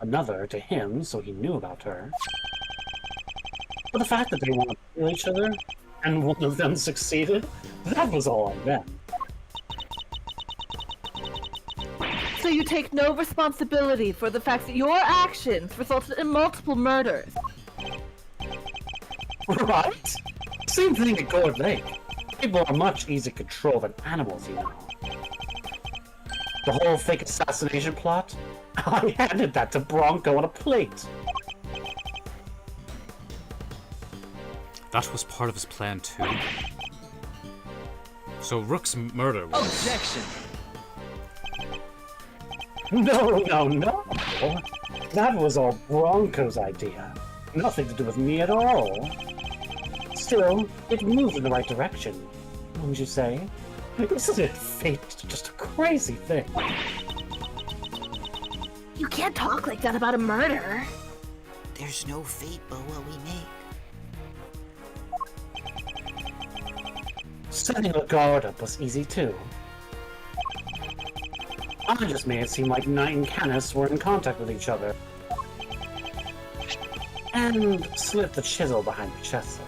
another to him so he knew about her. But the fact that they want to kill each other, and one of them succeeded, that was all on them. So you take no responsibility for the fact that your actions resulted in multiple murders. Right? Same thing at Gourd Lake. People are much easier to control than animals, you know. The whole fake assassination plot? I handed that to Bronco on a plate. That was part of his plan too. So Rook's murder was... Objection! No. That was all Bronco's idea. Nothing to do with me at all. Still, it moved in the right direction, wouldn't you say? Isn't it fate? Just a crazy thing. You can't talk like that about a murder. There's no fate but what we make. Setting a guard up was easy too. I just made it seem like Knight and Canis were in contact with each other. And slipped the chisel behind the chest.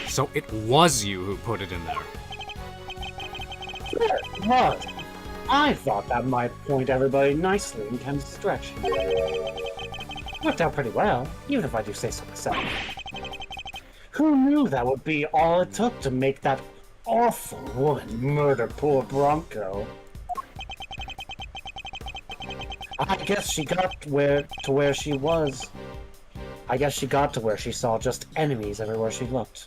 So it was you who put it in there. There it was. I thought that might point everybody nicely in Ken's direction. Worked out pretty well, even if I do say so myself. Who knew that would be all it took to make that awful woman murder poor Bronco? I guess she got to where she was. I guess she got to where she saw just enemies everywhere she looked.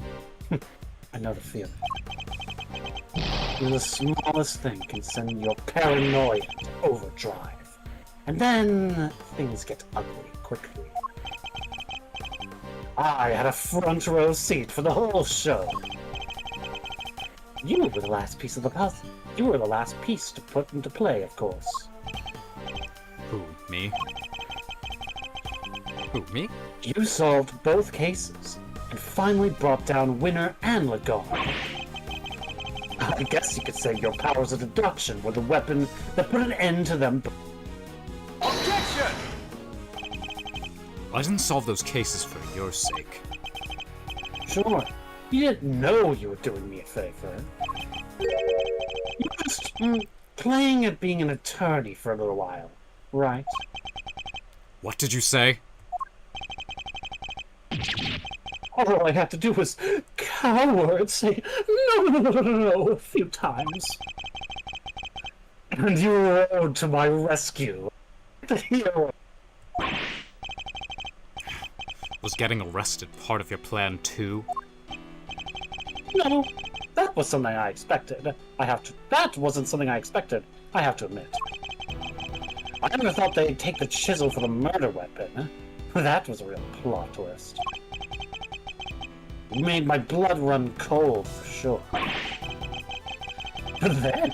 I know the feeling. Even the smallest thing can send your paranoia into overdrive. And then things get ugly quickly. I had a front row seat for the whole show. You were the last piece of the puzzle. You were the last piece to put into play, of course. Who, me? Who, me? You solved both cases, and finally brought down Winner and Lagarde. I guess you could say your powers of deduction were the weapon that put an end to them. Objection! I didn't solve those cases for your sake. Sure, you didn't know you were doing me a favor. You were just playing at being an attorney for a little while, right? What did you say? All I had to do was cower and say no a few times. And you rode to my rescue. The hero. Was getting arrested part of your plan too? No, that was something I expected. That wasn't something I expected, I have to admit. I never thought they'd take the chisel for the murder weapon. That was a real plot twist. It made my blood run cold, for sure. But then,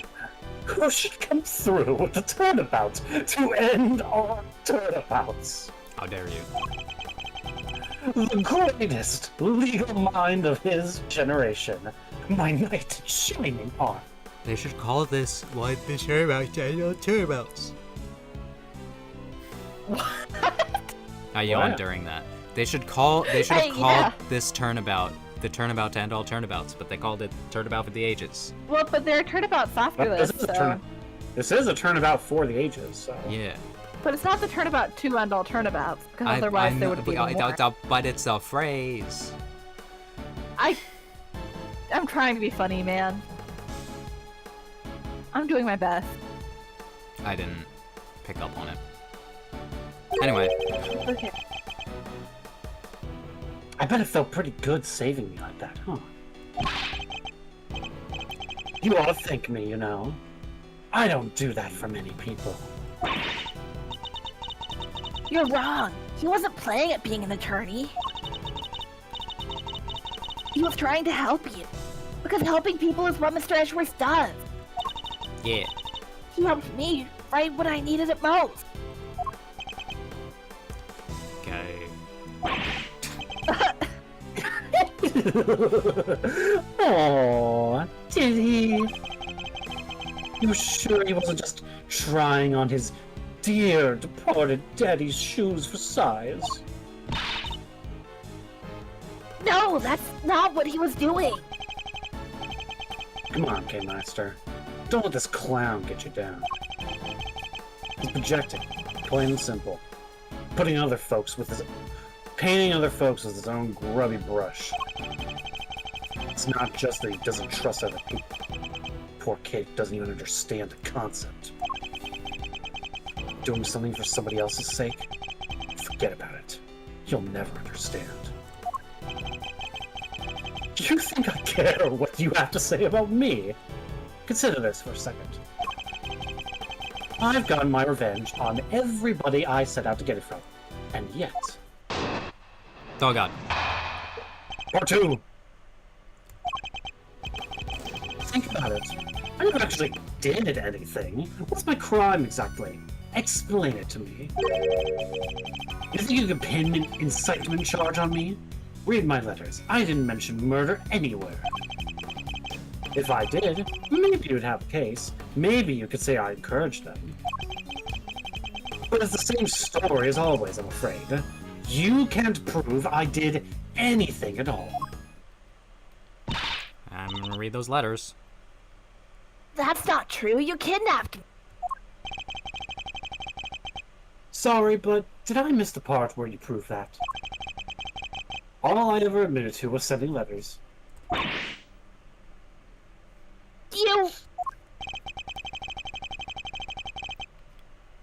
who should come through with the turnabout to end all turnabouts? How dare you? The greatest legal mind of his generation, my knight in shining armor. They should call this what the Turnabout and Turnabouts. I yawned during that. They should have called this turnabout the Turnabout to end all turnabouts, but they called it Turnabout for the Ages. Well, but there are turnabouts after But this, this is a turnabout for the ages, so... Yeah. But it's not the turnabout to end all turnabouts, because otherwise there would be more. But it's a phrase. I'm trying to be funny, man. I'm doing my best. I didn't pick up on it. Anyway, Okay. I bet it felt pretty good saving me like that, huh? You ought to thank me, you know. I don't do that for many people. You're wrong. He wasn't playing at being an attorney. He was trying to help you. Because helping people is what Mr. Edgeworth does. yeah. He helped me right when I needed it most. Okay. Aww, did he? You sure he wasn't just trying on his dear departed daddy's shoes for size? No, that's not what he was doing. Come on, K-Master. Don't let this clown get you down. He's projecting, plain and simple. Painting other folks with his own grubby brush. It's not just that he doesn't trust other people. Poor kid doesn't even understand the concept. Doing something for somebody else's sake? Forget about it. You'll never understand. Do you think I care what you have to say about me? Consider this for a second. I've gotten my revenge on everybody I set out to get it from. And yet... Oh god. Part 2! Think about it. I never actually did anything. What's my crime exactly? Explain it to me. You think you could pin an incitement charge on me? Read my letters. I didn't mention murder anywhere. If I did, maybe you'd have a case. Maybe you could say I encouraged them. But it's the same story as always, I'm afraid. You can't prove I did anything at all. I'm gonna read those letters. That's not true. You kidnapped me. Sorry, but did I miss the part where you proved that? All I ever admitted to was sending letters. You...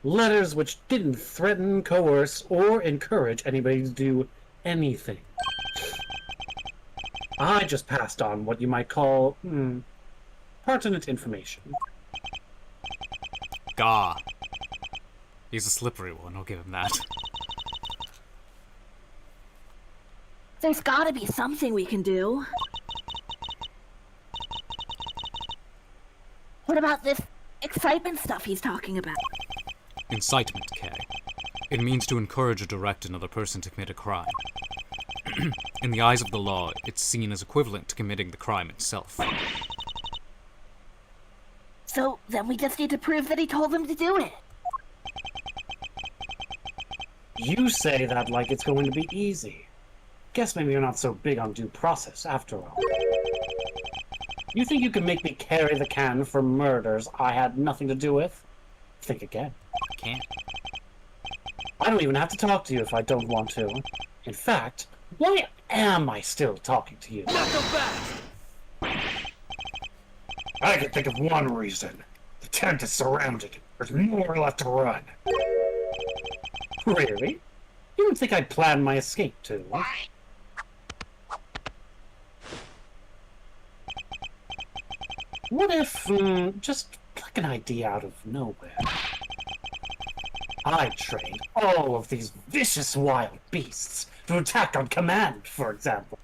Letters which didn't threaten, coerce, or encourage anybody to do anything. I just passed on what you might call, pertinent information. Gah. He's a slippery one, I'll give him that. There's gotta be something we can do. What about this excitement stuff he's talking about? Incitement, Kay. It means to encourage or direct another person to commit a crime. In the eyes of the law, it's seen as equivalent to committing the crime itself. So then we just need to prove that he told them to do it. You say that like it's going to be easy. Guess maybe you're not so big on due process, after all. You think you can make me carry the can for murders I had nothing to do with? Think again. Can't. I don't even have to talk to you if I don't want to. In fact, why am I still talking to you? Not so fast! I can think of one reason. The tent is surrounded. There's more left to run. Really? You don't think I'd plan my escape, too? What if, just pluck an idea out of nowhere? I trained all of these vicious wild beasts to attack on command, for example.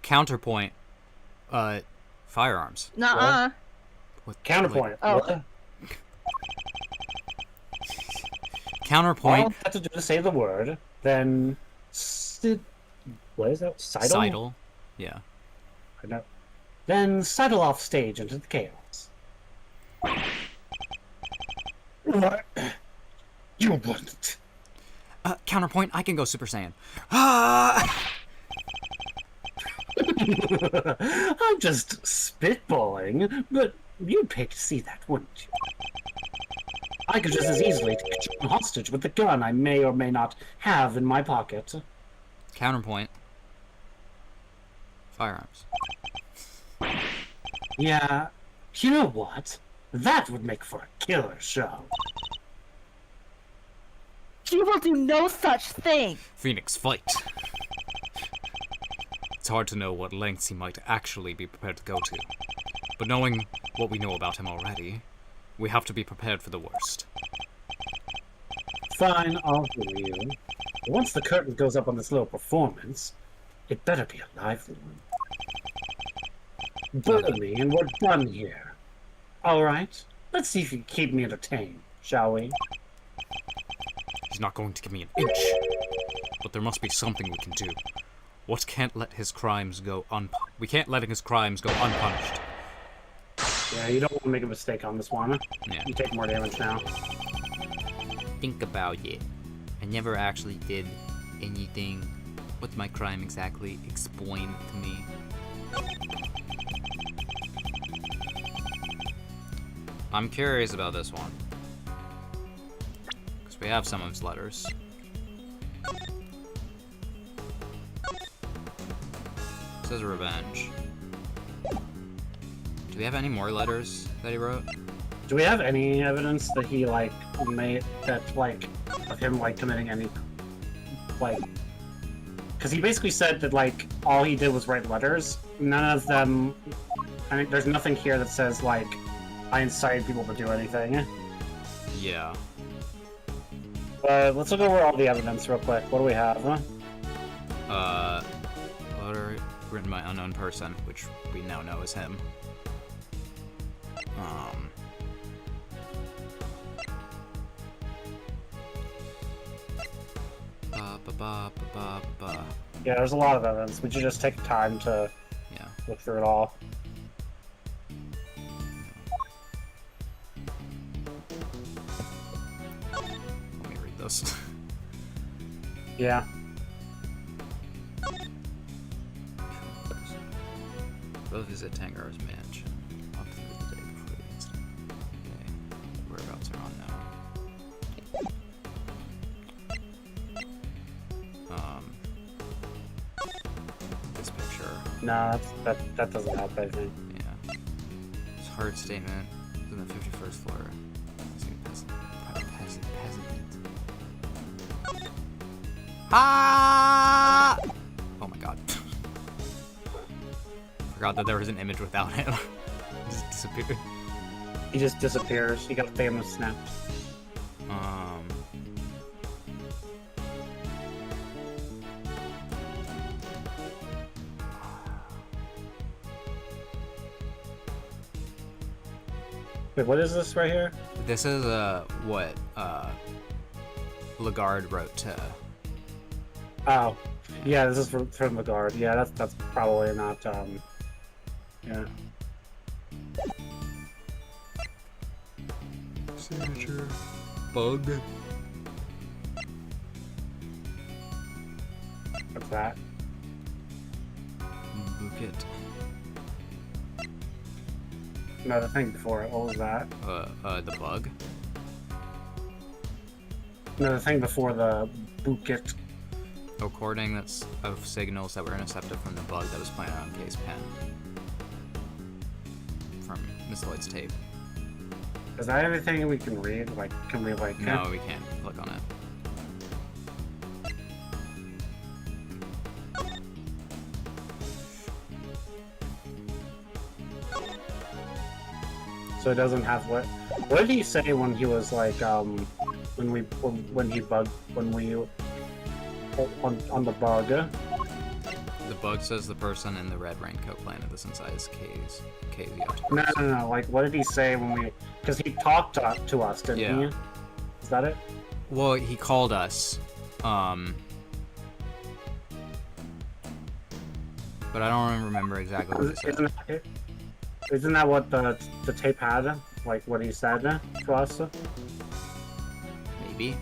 Counterpoint. Firearms. Nuh-uh. What, Counterpoint. Oh. What? All Counterpoint. I have to do to say the word, then... What is that? Sidle? Sidle. Yeah. I know. Then sidle off stage into the chaos. What? You wouldn't. Counterpoint. I can go Super Saiyan. Ah! I'm just spitballing, but you'd pay to see that, wouldn't you? I could just as easily take you hostage with the gun I may or may not have in my pocket. Counterpoint. Firearms. Yeah, you know what? That would make for a killer show. He will do no such thing. Phoenix, fight. It's hard to know what lengths he might actually be prepared to go to. But knowing what we know about him already, we have to be prepared for the worst. Fine, I'll hear you. Once the curtain goes up on this little performance, it better be a lively one. Burn me and we're done here. Alright. Let's see if you can keep me entertained, shall we? He's not going to give me an inch. But there must be something we can do. What can't let his crimes go We can't let his crimes go unpunished. Yeah, you don't want to make a mistake on this one. Yeah. You take more damage now. Think about it. I never actually did anything. What's my crime exactly? Explain it to me. I'm curious about this one. Because we have some of his letters. It says revenge. Do we have any more letters that he wrote? Do we have any evidence that he, like, made that, like, of him, like, committing any, like... Because he basically said that, like, all he did was write letters. None of them... I mean, there's nothing here that says, like, I incited people to do anything. Yeah. But let's look over all the evidence real quick. What do we have? Letter written by unknown person, which we now know is him. Yeah, there's a lot of evidence. Would you just take time to look through it all? Let me read this. Yeah. Go visit Tangar's mansion. Up through the day before the incident. Okay. Whereabouts are on now. This picture. No, that doesn't help, I think. Yeah. It's a hard statement. It's on the 51st floor. Peasant. Ah! Oh my god. Forgot that there was an image without him. He just disappeared. He just disappears. He got famous snapped. Wait, what is this right here? This is what Lagarde wrote to. Oh, yeah, this is from the guard. Yeah, that's probably not. Yeah. Signature. Bug. What's that? Bouquet. No, the thing before it. What was that? The bug. No, the thing before the bouquet. Recording of signals that were intercepted from the bug that was planted on Kay's pen. From Miss Lloyd's tape. Is that anything we can read? Like, can we, like... No, we can't click on it. So it doesn't have what did he say when he was like when he bugged on the bug? The bug says the person in the red raincoat planted this inside his case. No. Like, what did he say when we? Because he talked to us, didn't he? Is that it? Well, he called us. But I don't remember exactly what he said. Isn't that what the tape had? Like what he said to us? Maybe.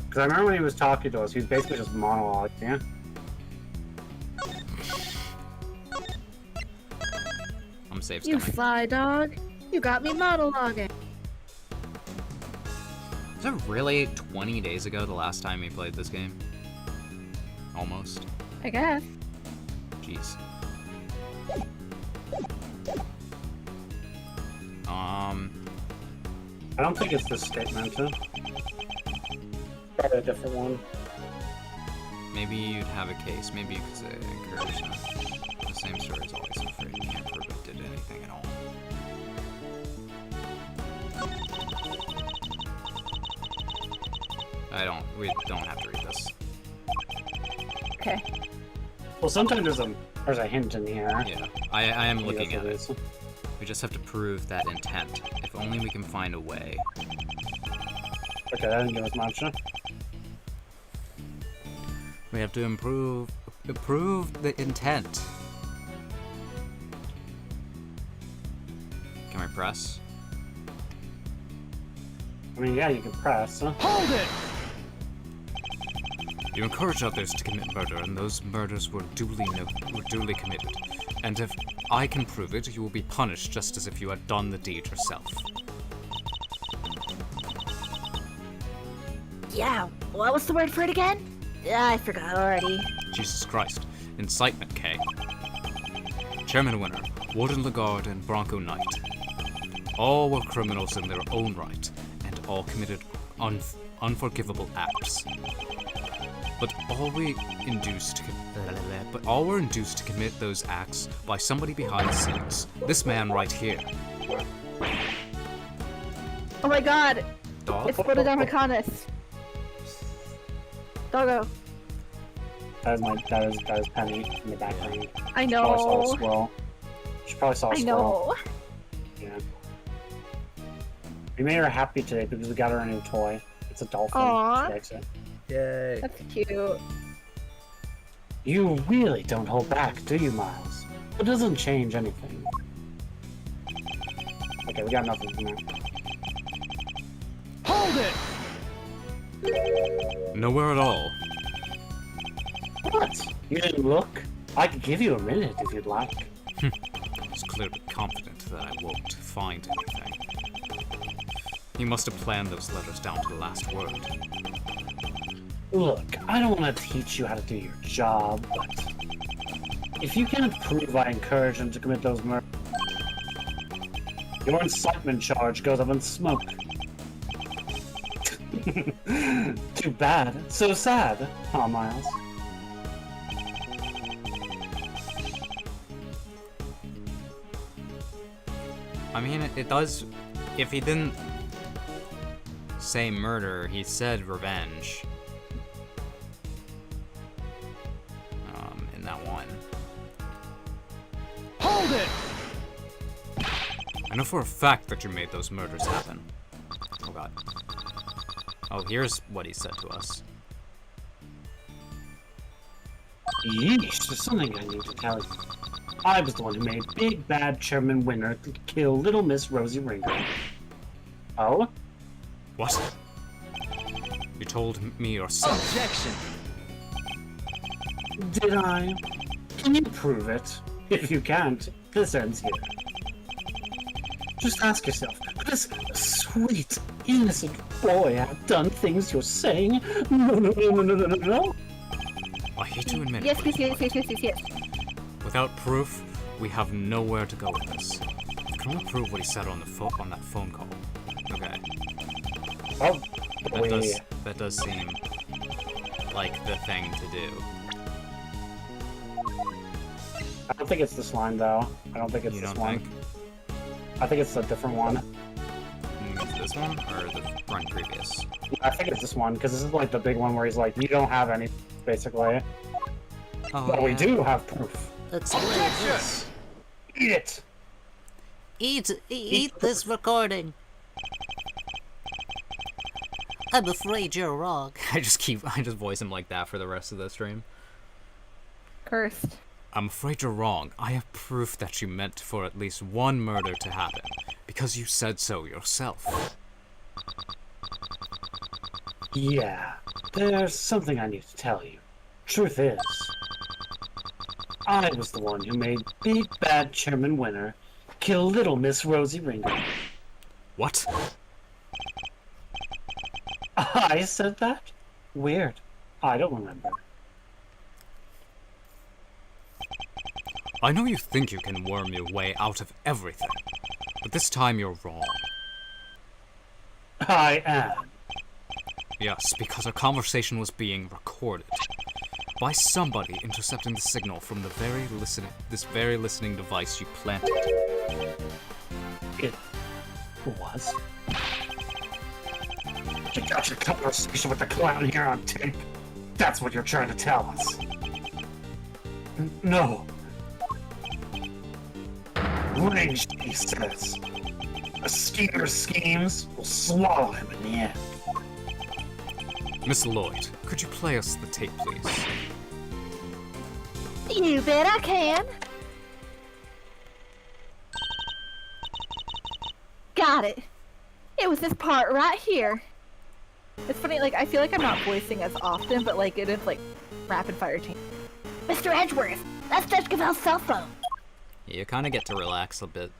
Because I remember when he was talking to us, he was basically just monologuing. Yeah. I'm safe. You fly dog. You got me monologuing. Was it really 20 days ago the last time we played this game? Almost. I guess. Jeez. I don't think it's this statement. Probably a different one. Maybe you'd have a case. Maybe you could say encouragement. The same story is always afraid you can't prove it did anything at all. We don't have to read this. Okay. Well, sometimes there's a hint in here. Yeah, I am Maybe looking that's at what it. is. We just have to prove that intent. If only we can find a way. Okay, that didn't give us much. Huh? We have to improve the intent. Can we press? I mean, yeah, you can press. Huh? Hold it! You encourage others to commit murder, and those murders were duly committed. And if I can prove it, you will be punished just as if you had done the deed yourself. Yeah, what was the word for it again? I forgot already. Jesus Christ. Incitement, K. Chairman Winner, Warden Lagarde, and Bronco Knight. All were criminals in their own right, and all committed unforgivable acts. But all were induced to commit those acts by somebody behind the scenes. This man right here. Oh my god! Dog? It's Botodermicanus. Doggo. That is Penny in the background. I Probably saw a know. squirrel. She probably saw a I squirrel. know. Yeah. We made her happy today because we got her a new toy. It's a dolphin. Aw. She likes it. Yay. That's cute. You really don't hold back, do you, Miles? It doesn't change anything. Okay, we got nothing from that. Hold it! Nowhere at all. What? You didn't look? I could give you a minute if you'd like. I was clearly confident that I won't find anything. He must have planned those letters down to the last word. Look, I don't want to teach you how to do your job, but if you can't prove I encouraged him to commit those murders, your incitement charge goes up in smoke. Too bad. So sad. Huh, Miles? I mean, it does... If he didn't say murder, he said revenge. In that one. Hold it! I know for a fact that you made those murders happen. Oh god. Oh, here's what he said to us. Yeesh, there's something I need to tell you. I was the one who made Big Bad Chairman Winner to kill Little Miss Rosie Ringo. Oh? What? You told me yourself. Objection! Did I? Can you prove it? If you can't, this ends here. Just ask yourself, could this sweet, innocent boy have done things you're saying? No. I hate to admit Yes, it, yes. without proof, we have nowhere to go with this. I can only prove what he said on the on that phone call. Okay, Oh, that does seem like the thing to do. I don't think it's this line, though. I don't think it's You this don't one. think? I think it's a different one. It's this one or the one previous? I think it's this one, because this is like the big one where he's like, you don't have any, basically. Oh, But we yeah. do have proof. Explain Objection! this. Eat it! Eat this recording. I'm afraid you're wrong. I just voice him like that for the rest of the stream. Cursed. I'm afraid you're wrong. I have proof that you meant for at least one murder to happen, because you said so yourself. Yeah, there's something I need to tell you. Truth is, I was the one who made Big Bad Chairman Winner kill Little Miss Rosie Ringo. What? I said that? Weird. I don't remember. I know you think you can worm your way out of everything, but this time you're wrong. I am. Yes, because our conversation was being recorded by somebody intercepting the signal from the this very listening device you planted. It was. You got your conversation with the clown here on tape. That's what you're trying to tell us. No. Range, he says. A schemer's schemes will swallow him in the end. Miss Lloyd, could you play us the tape, please? You bet I can. Got it. It was this part right here. It's funny, like, I feel like I'm not voicing as often, but, like, it is, like, rapid fire change. Mr. Edgeworth, that's Judge Cavell's cell phone. You kind of get to relax a bit,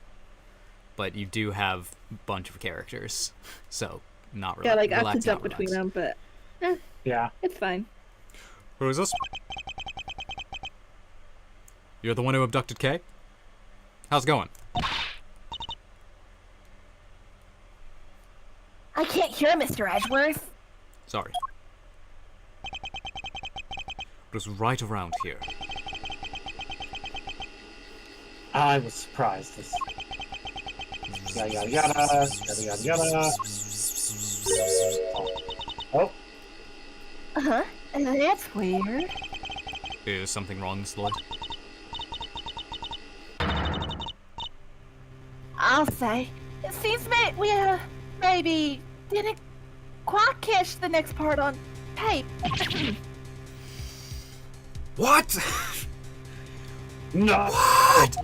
but you do have a bunch of characters, so not really. Yeah, like, I have to relax, jump not between relax. them, but Yeah. it's fine. Who is this? You're the one who abducted Kay? How's it going? I can't hear Mr. Edgeworth. Sorry. It was right around here. I was surprised. This. Yada yada yada yada yada yada. Oh. Uh-huh. That's weird. Is something wrong, Miss Lloyd? I'll say. It seems we maybe didn't quite catch the next part on tape. What? No. What?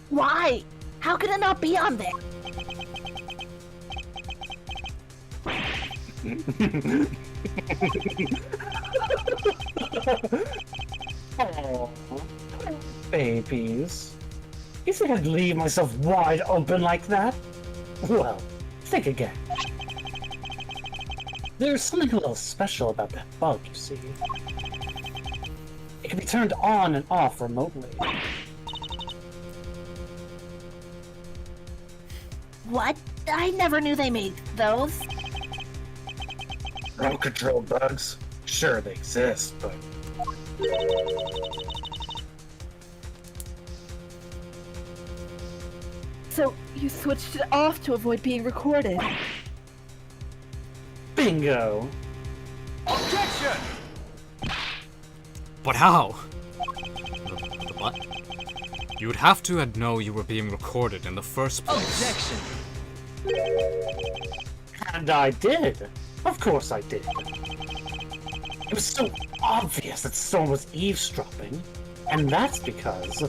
Why? How could it not be on there? Oh, babies. You think I'd leave myself wide open like that? Well, think again. There's something a little special about that bug, you see. It can be turned on and off remotely. What? I never knew they made those. Remote control bugs? Sure, they exist, but... So you switched it off to avoid being recorded. Bingo! Objection! But how? The what? You would have to know you were being recorded in the first place. Objection! And I did. Of course I did. It was so obvious that someone was eavesdropping. And that's because...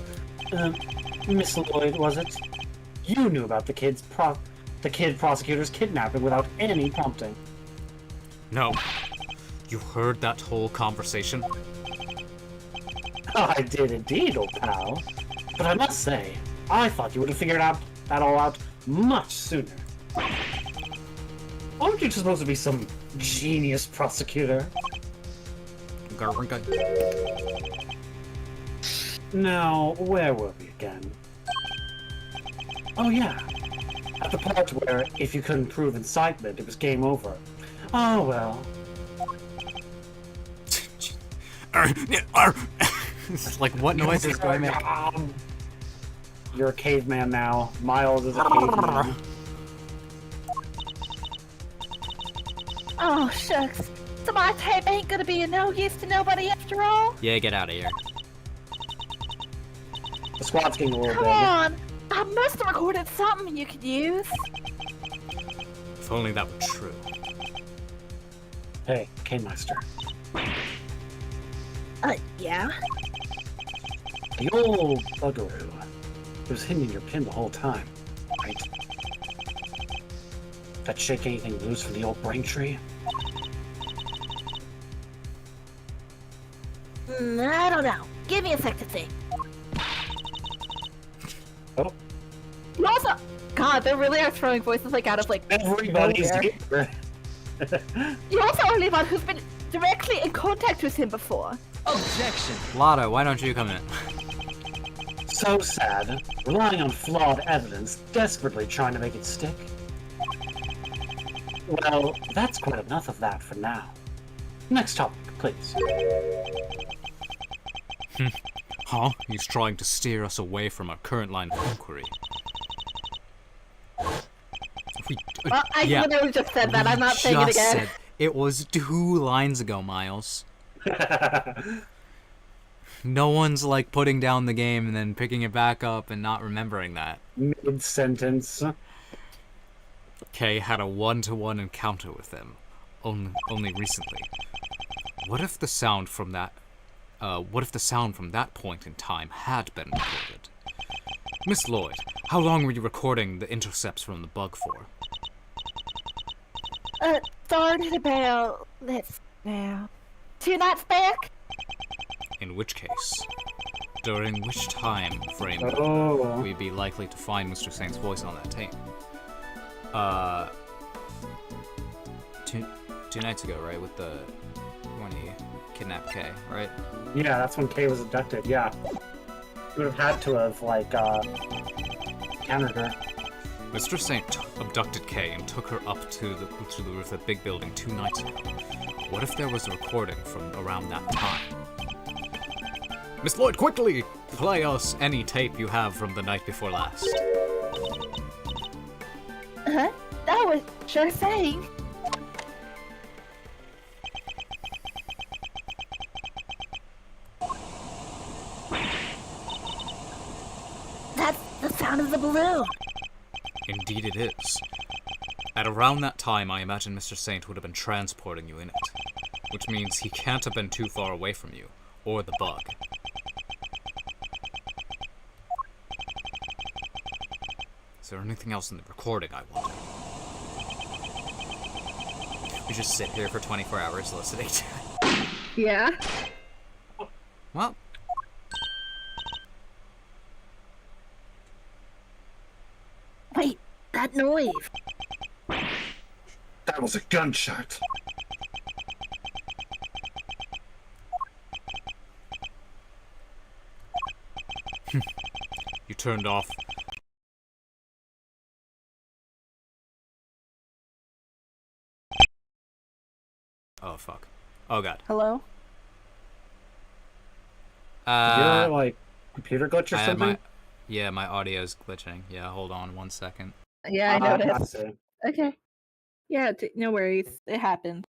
Miss Lloyd, was it? You knew about the kid prosecutor's kidnapping without any prompting. No. You heard that whole conversation? I did indeed, old pal. But I must say, I thought you would have figured that all out much sooner. Aren't you supposed to be some genius prosecutor? Now, where were we again? Oh yeah, at the part where if you couldn't prove incitement, it was game over. Oh well. It's like, what noises do I make? You're a caveman now. Miles is a caveman. Oh, shucks. So my tape ain't gonna be of no use to nobody after all? Yeah, get out of here. The squad's getting a little Come big. on! I must have recorded something you could use. If only that were true. Hey, K-Meister. Yeah? The old buggeroo. It was hidden in your pin the whole time, right? That shake anything loose from the old Braintree? I don't know. Give me a sec to think. Oh, You also... God, they really are throwing voices like out of like everybody's nowhere. here. You're also only one who's been directly in contact with him before. Objection! Lotto, why don't you come in? So sad. Relying on flawed evidence, desperately trying to make it stick. Well, that's quite enough of that for now. Next topic, please. Huh? He's trying to steer us away from our current line of inquiry. We, I yeah, literally just said that. I'm not we saying it just again. said- it was 2 lines ago, Miles. No one's like putting down the game and then picking it back up and not remembering that. Mid-sentence. Kay had a one-to-one encounter with him, only recently. What if the sound from that point in time had been recorded? Miss Lloyd, how long were you recording the intercepts from the bug for? Started about, let's now, 2 nights back? In which case, during which time frame Oh. would we be likely to find Mr. Saint's voice on that tape? Two nights ago, right? With when he kidnapped Kay, right? Yeah, that's when Kay was abducted, yeah. You would have had to have, like, countered her. Mr. Saint abducted Kay and took her up to the roof of the big building 2 nights ago. What if there was a recording from around that time? Miss Lloyd, quickly play us any tape you have from the night before last. That was sure thing. That's the sound of the balloon. Indeed it is. At around that time, I imagine Mr. Saint would have been transporting you in it, which means he can't have been too far away from you, or the bug. Is there anything else in the recording, I wonder? We just sit here for 24 hours listening to it. Yeah. Well, Wait, that noise. That was a gunshot. you turned off. Oh, fuck. Oh, God. Hello? Your, like, computer glitch or something? My audio is glitching. Yeah, hold on 1 second. Yeah, I noticed. see. Okay. Yeah, no worries. It happens.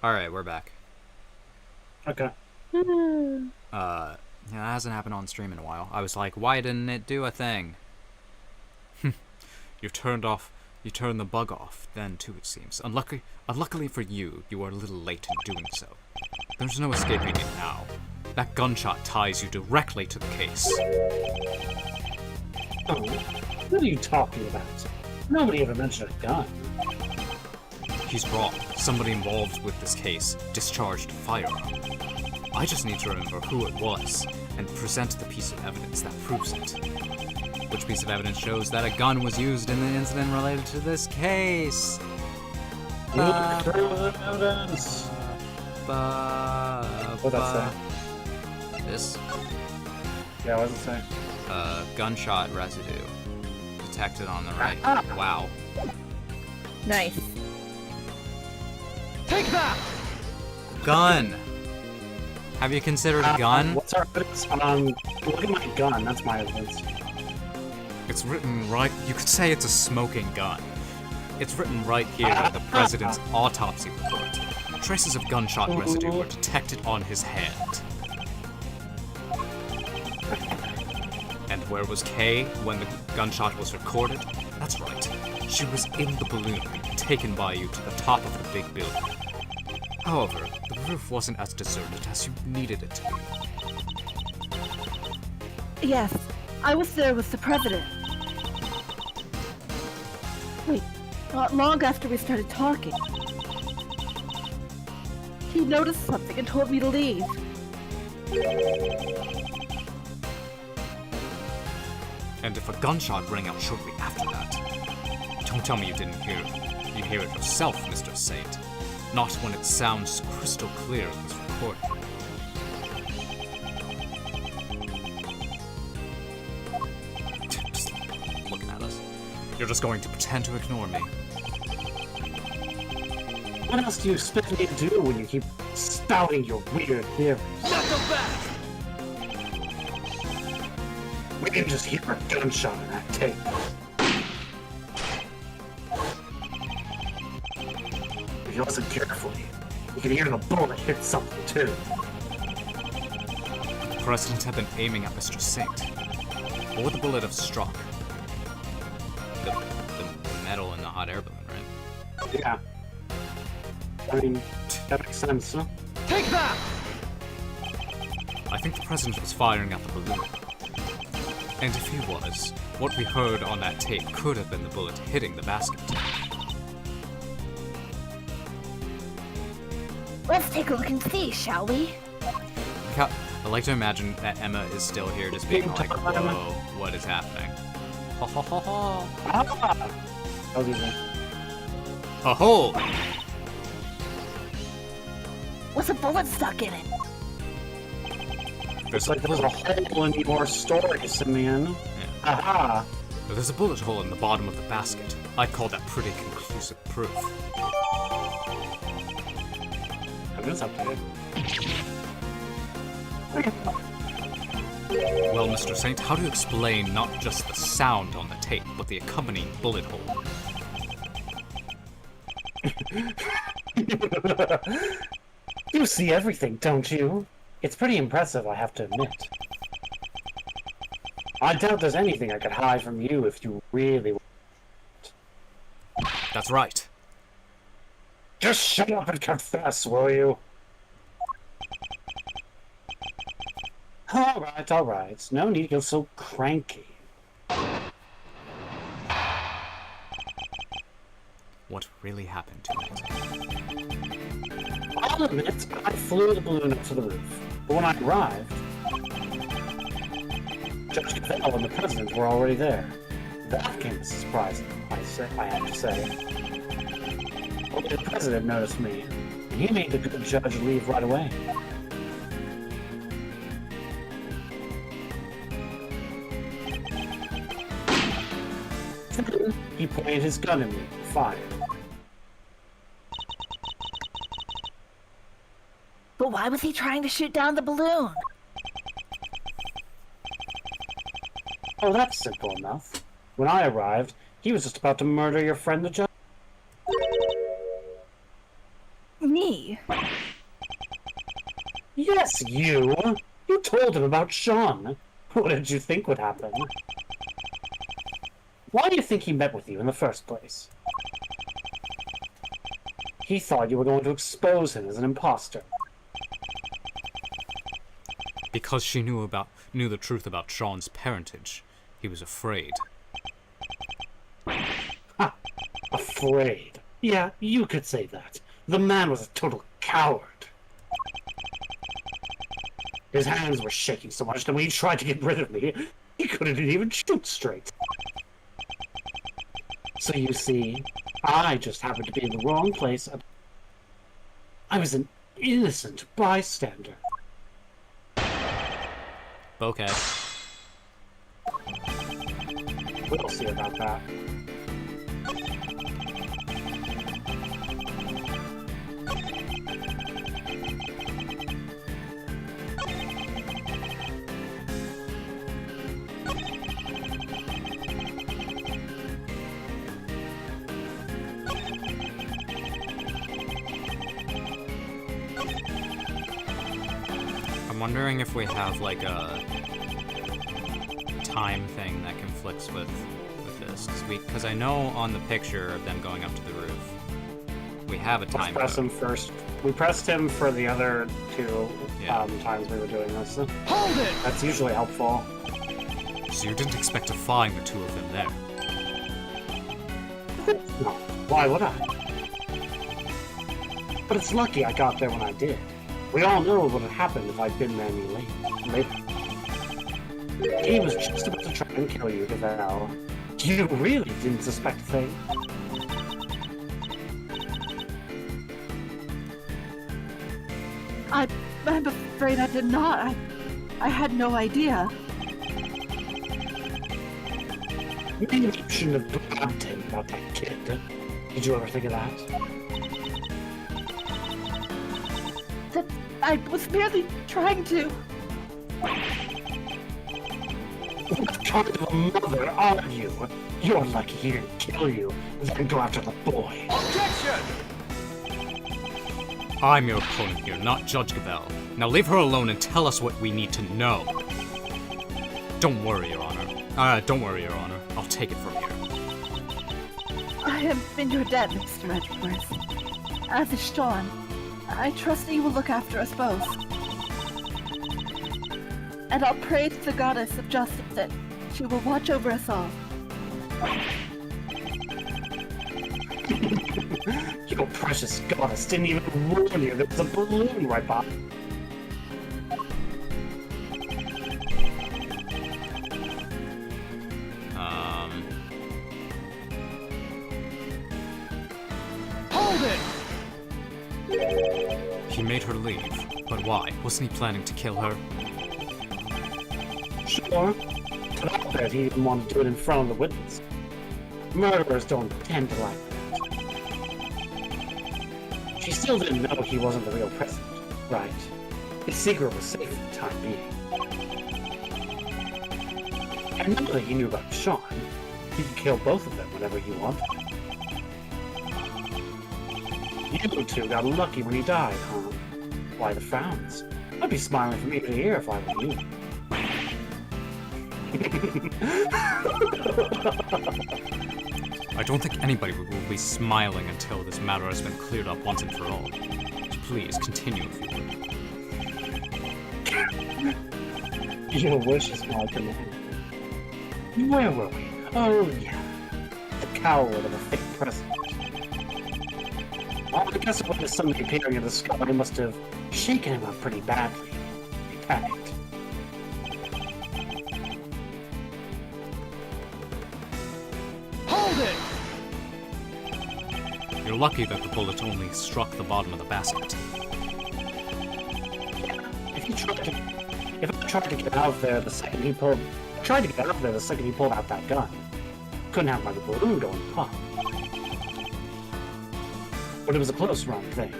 Alright, we're back. Okay. Yeah, that hasn't happened on stream in a while. I was like, why didn't it do a thing? You turned the bug off then too, it seems. Unluckily for you, you are a little late in doing so. There's no escaping it now. That gunshot ties you directly to the case. Oh, what are you talking about? Nobody ever mentioned a gun. He's wrong. Somebody involved with this case discharged a firearm. I just need to remember who it was and present the piece of evidence that proves it. Which piece of evidence shows that a gun was used in the incident related to this case? Evidence. What'd that say? This? Yeah, what does it say? Gunshot residue detected on the right. Wow. Nice. Take that! Gun! Have you considered a gun? What's our evidence? Look at my gun. That's my evidence. It's written right. You could say it's a smoking gun. It's written right here in the president's autopsy report. Traces of gunshot residue were detected on his hand. And where was Kay when the gunshot was recorded? That's right. She was in the balloon, taken by you to the top of the big building. However, the roof wasn't as deserted as you needed it to be. Yes, I was there with the president. Wait, not long after we started talking. He noticed something and told me to leave. And if a gunshot rang out shortly after that, don't tell me you didn't hear it. You hear it yourself, Mr. Saint. Not when it sounds crystal clear in this recording. Just looking at us. You're just going to pretend to ignore me. What else do you expect me to do when you keep spouting your weird theories? Not so fast! We can just hear a gunshot in that tape. If you listen carefully, you can hear the bullet hit something too. The President had been aiming at Mr. Saint. What would the bullet have struck? The metal in the hot air balloon, right? Yeah. I mean, that makes sense, huh? Take that! I think the President was firing at the balloon. And if he was, what we heard on that tape could have been the bullet hitting the basket. Let's take a look and see, shall we? I like to imagine that Emma is still here, just being like, whoa, what is happening? Ho ho ho ho! Ah! That was easy. Ho ho! What's a bullet stuck in it? It's like there was a hole in your story, Simeon. Aha! There's a bullet hole in the bottom of the basket. I'd call that pretty conclusive proof. I'm gonna update Well, Mr. Saint, how do you explain not just the sound on the tape, but the accompanying bullet hole? You see everything, don't you? It's pretty impressive, I have to admit. I doubt there's anything I could hide from you if you really want. That's right. Just shut up and confess, will you? Alright. No need to go so cranky. What really happened tonight? I'll admit, I flew the balloon up to the roof. But when I arrived, Judge Cavell and the President were already there. That came as a surprise, I have to say. Only the President noticed me, and he made the good judge leave right away. Then he pointed his gun at me and fired. But why was he trying to shoot down the balloon? Oh, that's simple enough. When I arrived, he was just about to murder your friend the judge. Me? Yes, you! You told him about Sean. What did you think would happen? Why do you think he met with you in the first place? He thought you were going to expose him as an imposter. Because she knew the truth about Sean's parentage, he was afraid. Ha! Afraid. Yeah, you could say that. The man was a total coward. His hands were shaking so much that when he tried to get rid of me, he couldn't even shoot straight. So you see, I just happened to be in the wrong place. I was an innocent bystander. Okay. We'll see about that. I'm wondering if we have like a time thing that conflicts with this, because I know on the picture of them going up to the roof, we have a time Let's press code. him first. We pressed him for the other two Yeah. times we were doing this. Hold it! That's usually helpful. So you didn't expect to find the two of them there. No, why would I? But it's lucky I got there when I did. We all know what would have happened if I'd been there any later. He was just about to try and kill you, Cavell. You really didn't suspect a thing. I'm afraid I did not. I had no idea. Maybe you shouldn't have blabbed him about that kid. Did you ever think of that? I was merely trying to. What kind of a mother are you? You're lucky he didn't kill you and then go after the boy. Objection! I'm your opponent here, not Judge Gabelle. Now leave her alone and tell us what we need to know. Don't worry, Your Honor. Don't worry, Your Honor. I'll take it from here. I am in your debt, Mr. Edgeworth. As is Sean, I trust that you will look after us both. And I'll pray to the goddess of justice that she will watch over us all. Your precious goddess didn't even warn you there was a balloon right by. Hold it! He made her leave. But why? Wasn't he planning to kill her? Sure. But I bet he didn't want to do it in front of the witness. Murderers don't tend to like that. She still didn't know he wasn't the real president, right? His secret was safe for the time being. And now that he knew about Sean, he could kill both of them whenever he wanted. You two got lucky when he died, huh? Why the frowns? I'd be smiling from ear to ear if I were you. I don't think anybody will be smiling until this matter has been cleared up once and for all. So please, continue if you would. Your wish is my command. Where were we? Oh, yeah. The coward of a fake president. Well, I guess when the sun appearing in the sky must have shaken him up pretty badly. He panicked. Hold it! You're lucky that the bullet only struck the bottom of the basket. If I tried to get out of there the second he pulled out that gun, couldn't have my balloon going pop. But it was a close run thing.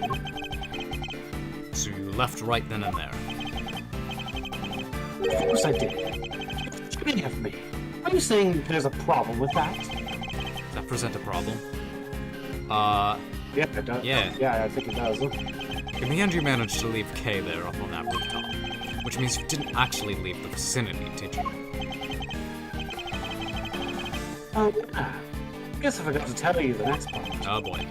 So you left right then and there. Of course I did. What do you have me? Are you saying there's a problem with that? Does that present a problem? Yeah, it does. Yeah. Yeah, I think it does. In the end, you managed to leave Kay there up on that rooftop. Which means you didn't actually leave the vicinity, did you? Oh, yeah. Guess I forgot to tell you the next part. Oh boy.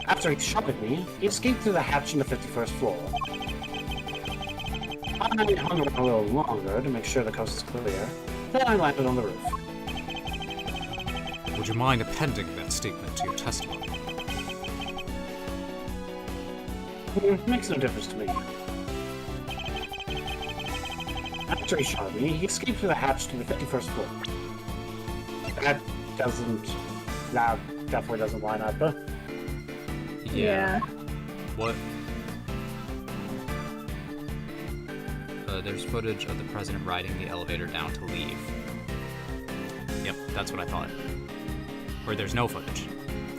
After he shot at me, he escaped through the hatch on the 51st floor. I hung around a little longer to make sure the coast is clear. Then I landed on the roof. Would you mind appending that statement to your testimony? Makes no difference to me. After he shot me, he escaped through the hatch to the 51st floor. That definitely doesn't line up, huh? Yeah. What? There's footage of the president riding the elevator down to leave. Yep, that's what I thought. Or there's no footage.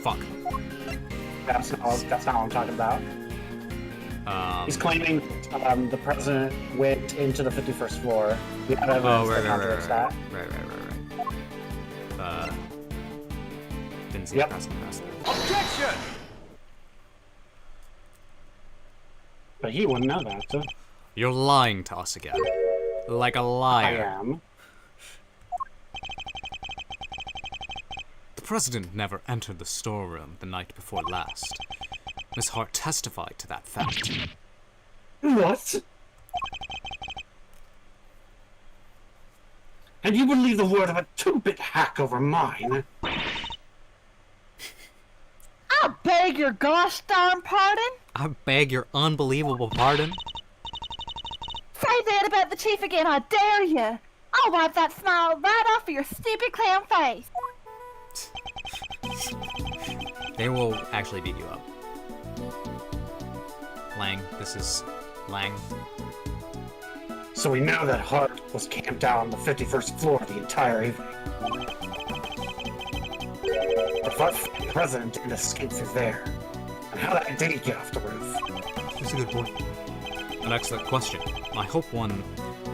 Fuck. That's not what I'm talking about. He's claiming the president went into the 51st floor. We have evidence that contradicts that. Right. Didn't see Yep. the president rest there. Objection! But he wouldn't know that, so You're lying to us again. Like a I liar. am. The president never entered the storeroom the night before last. Miss Hart testified to that fact. What? And you would leave the word of a two-bit hack over mine? I beg your gosh darn pardon? I beg your unbelievable pardon? Say that about the chief again, I dare you! I'll wipe that smile right off of your stupid clown face! They will actually beat you up. Lang, this is Lang. So we know that Hart was camped out on the 51st floor the entire evening. But what if the president didn't escape through there? And how did he get off the roof? That's a good point. An excellent question. I hope one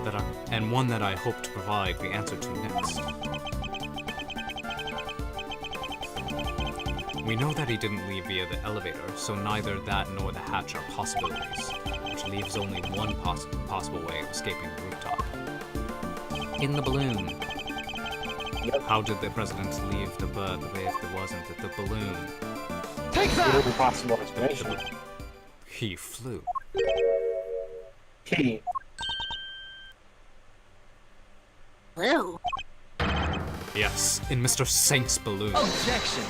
that I hope to provide the answer to next. We know that he didn't leave via the elevator, so neither that nor the hatch are possibilities, which leaves only one possible way of escaping the rooftop. In the balloon. Yep. How did the president leave the bird if there wasn't the balloon? Take The that! only possible explanation. He flew. He. Blue. Yes, in Mr. Saint's balloon. Objection!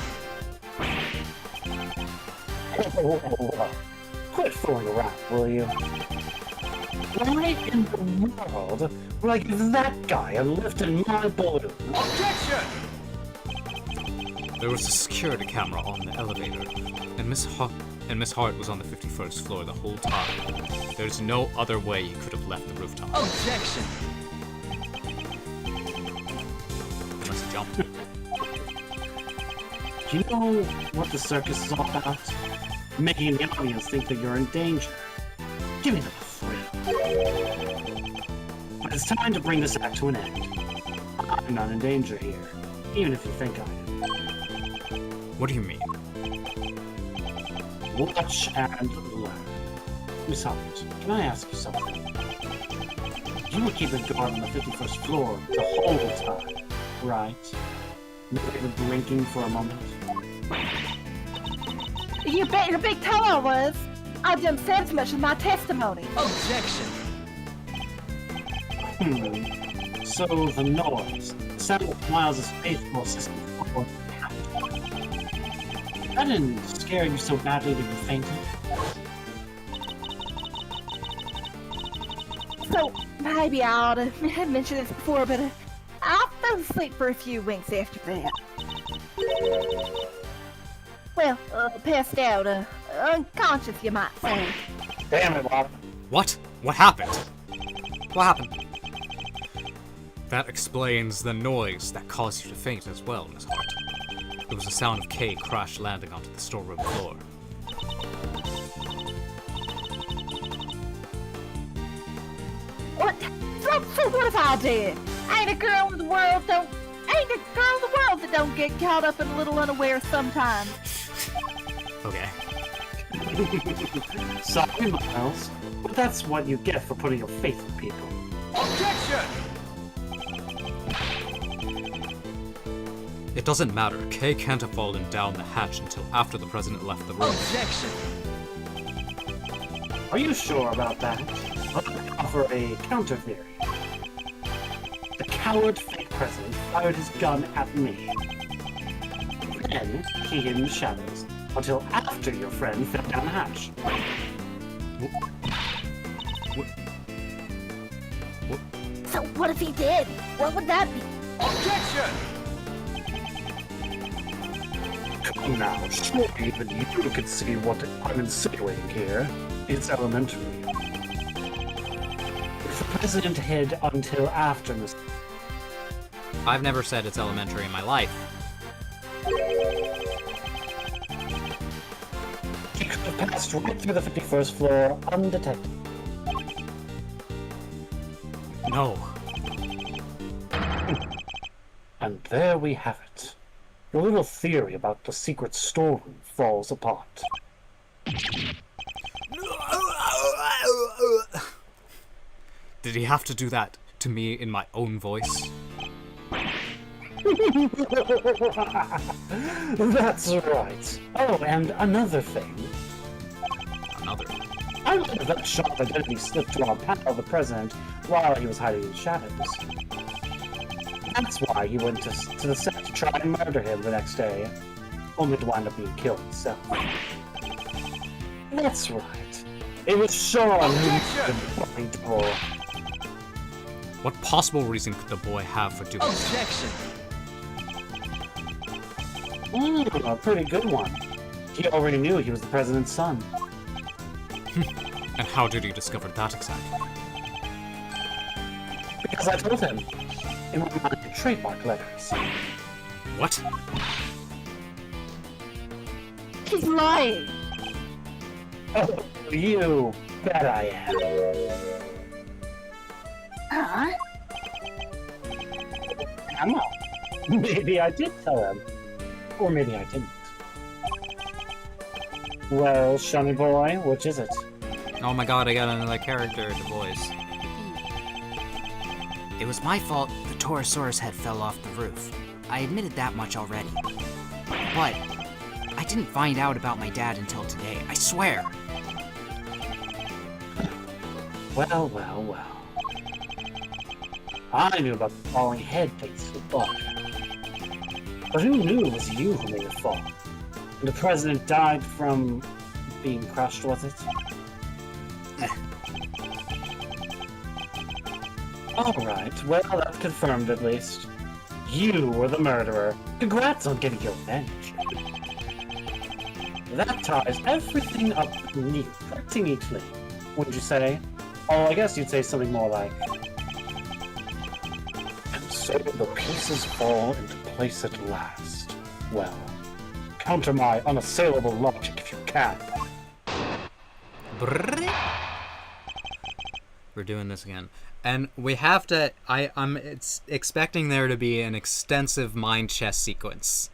Quit fooling around, will you? Why in the world would I give that guy a lift in my balloon? Objection! There was a security camera on the elevator, and Miss Hart was on the 51st floor the whole time. There's no other way he could have left the rooftop. Objection! Unless he jumped. Do you know what the circus is all about? Making the audience think that you're in danger. Giving them a thrill. But it's time to bring this act to an end. I'm not in danger here, even if you think I am. What do you mean? Watch and learn. Miss Hart, can I ask you something? You were keeping guard on the 51st floor the whole time, right? Never even blinking for a moment? You bet your big toe I was. I didn't say as much as my testimony. Objection! So the noise, the sound of Miles' faithful assistant, that didn't scare you so badly that you fainted? So, maybe I ought to have mentioned this before, but I fell asleep for a few winks after that. Well, passed out, unconscious, you might say. Damn it, Bob. What? What happened? What happened? That explains the noise that caused you to faint as well, Miss Hart. It was the sound of Kay crash landing onto the storeroom floor. What? So what if I did? Ain't a girl in the world that don't get caught up in a little unaware sometimes. Okay. Sorry, Miles, but that's what you get for putting your faith in people. Objection! It doesn't matter. Kay can't have fallen down the hatch until after the president left the room. Objection! Are you sure about that? Let me offer a counter theory. The coward fake president fired his gun at me. Then he hid in the shadows until after your friend fell down the hatch. So what if he did? What would that be? Objection! Come now, surely even you can see what I'm insinuating here. It's elementary. If the president hid until after Miss... I've never said it's elementary in my life. He could have passed right through the 51st floor undetected. No. And there we have it. Your little theory about the secret storeroom falls apart. Did he have to do that to me in my own voice? That's right. Oh, and another thing. Another. I believe that sharp identity slipped around Pat of the president while he was hiding in the shadows. That's why he went to the set to try and murder him the next day, only to wind up being killed himself. That's right. It was Sean who made the point for. What possible reason could the boy have for doing so? Objection! A pretty good one. He already knew he was the president's son. And how did he discover that exactly? Because I told him in one of my trademark letters. What? He's lying. Oh, you bet I am. Huh? I don't know. Maybe I did tell him. Or maybe I didn't. Well, Shunny Boy, which is it? Oh my god, I got another character to voice. It was my fault the Torosaurus head fell off the roof. I admitted that much already. But I didn't find out about my dad until today, I swear. Well, well, well. I knew about the falling head thanks to the bug. But who knew it was you who made it fall? And the president died from being crushed, was it? Alright, well, that's confirmed at least. You were the murderer. Congrats on getting your revenge. That ties everything up neat, pretty neatly, wouldn't you say? Oh, I guess you'd say something more like... And so the pieces fall into place at last. Well, counter my unassailable logic if you can. Brrrr. We're doing this again. And we have to... I'm expecting there to be an extensive mind chess sequence.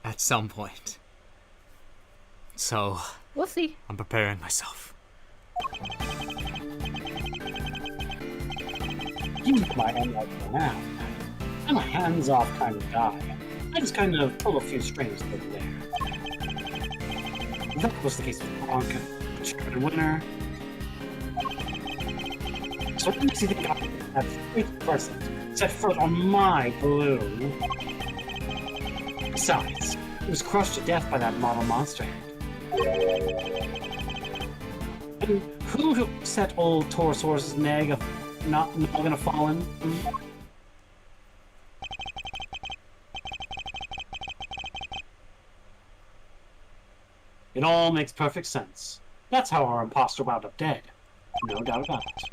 At some point. So... We'll see. I'm preparing myself. You might end like now. I'm a hands-off kind of guy. I just kind of pull a few strings over there. That was the case with Bronca, the champion winner. So what makes you think I that fifth person set foot on my balloon? Besides, he was crushed to death by that model monster head. And who set old Torosaurus' nag not gonna fall in? It all makes perfect sense. That's how our imposter wound up dead. No doubt about it.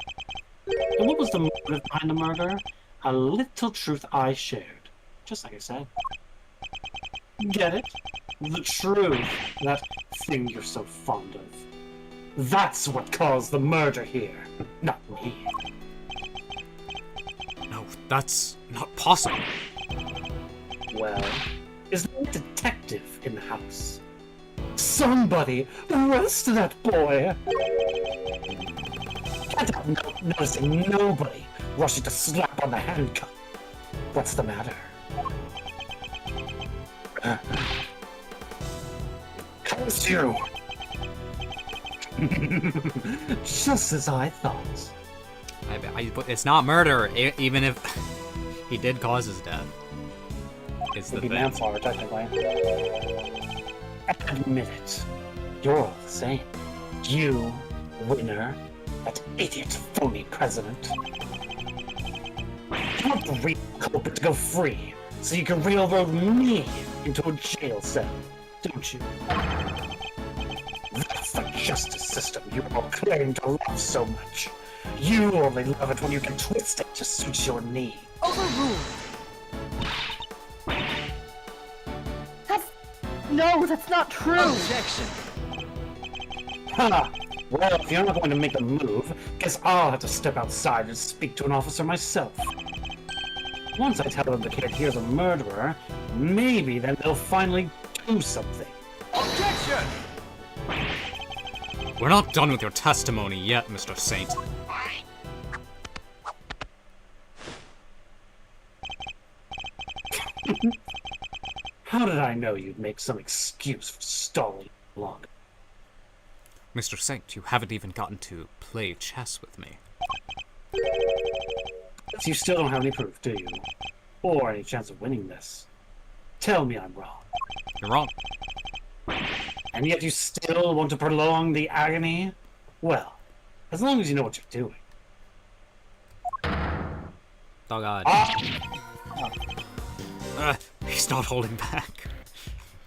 And what was the motive behind the murder? A little truth I shared. Just like I said. Get it? The truth. That thing you're so fond of. That's what caused the murder here. Not me. No, that's not possible. Well, is there a detective in the house? Somebody arrest that boy! Can't help noticing nobody rushing to slap on the handcuff. What's the matter? Curse you! Just as I thought. It's not murder, even if he did cause his death. It's the It'd be thing. manslaughter, technically. Admit it. You're all the same. You, winner, that idiot phony president. You want the real culprit to go free, so you can railroad me into a jail cell, don't you? That's the justice system you all claim to love so much. You only love it when you can twist it to suit your needs. Overruled. No, that's not true. Objection. Ha! Well, if you're not going to make a move, guess I'll have to step outside and speak to an officer myself. Once I tell them the kid here's a murderer, maybe then they'll finally do something. Objection. We're not done with your testimony yet, Mr. Saint. How did I know you'd make some excuse for stalling longer? Mr. Saint, you haven't even gotten to play chess with me. You still don't have any proof, do you? Or any chance of winning this? Tell me I'm wrong. You're wrong. And yet you still want to prolong the agony? Well, as long as you know what you're doing. Oh god. Ah! He's not holding back.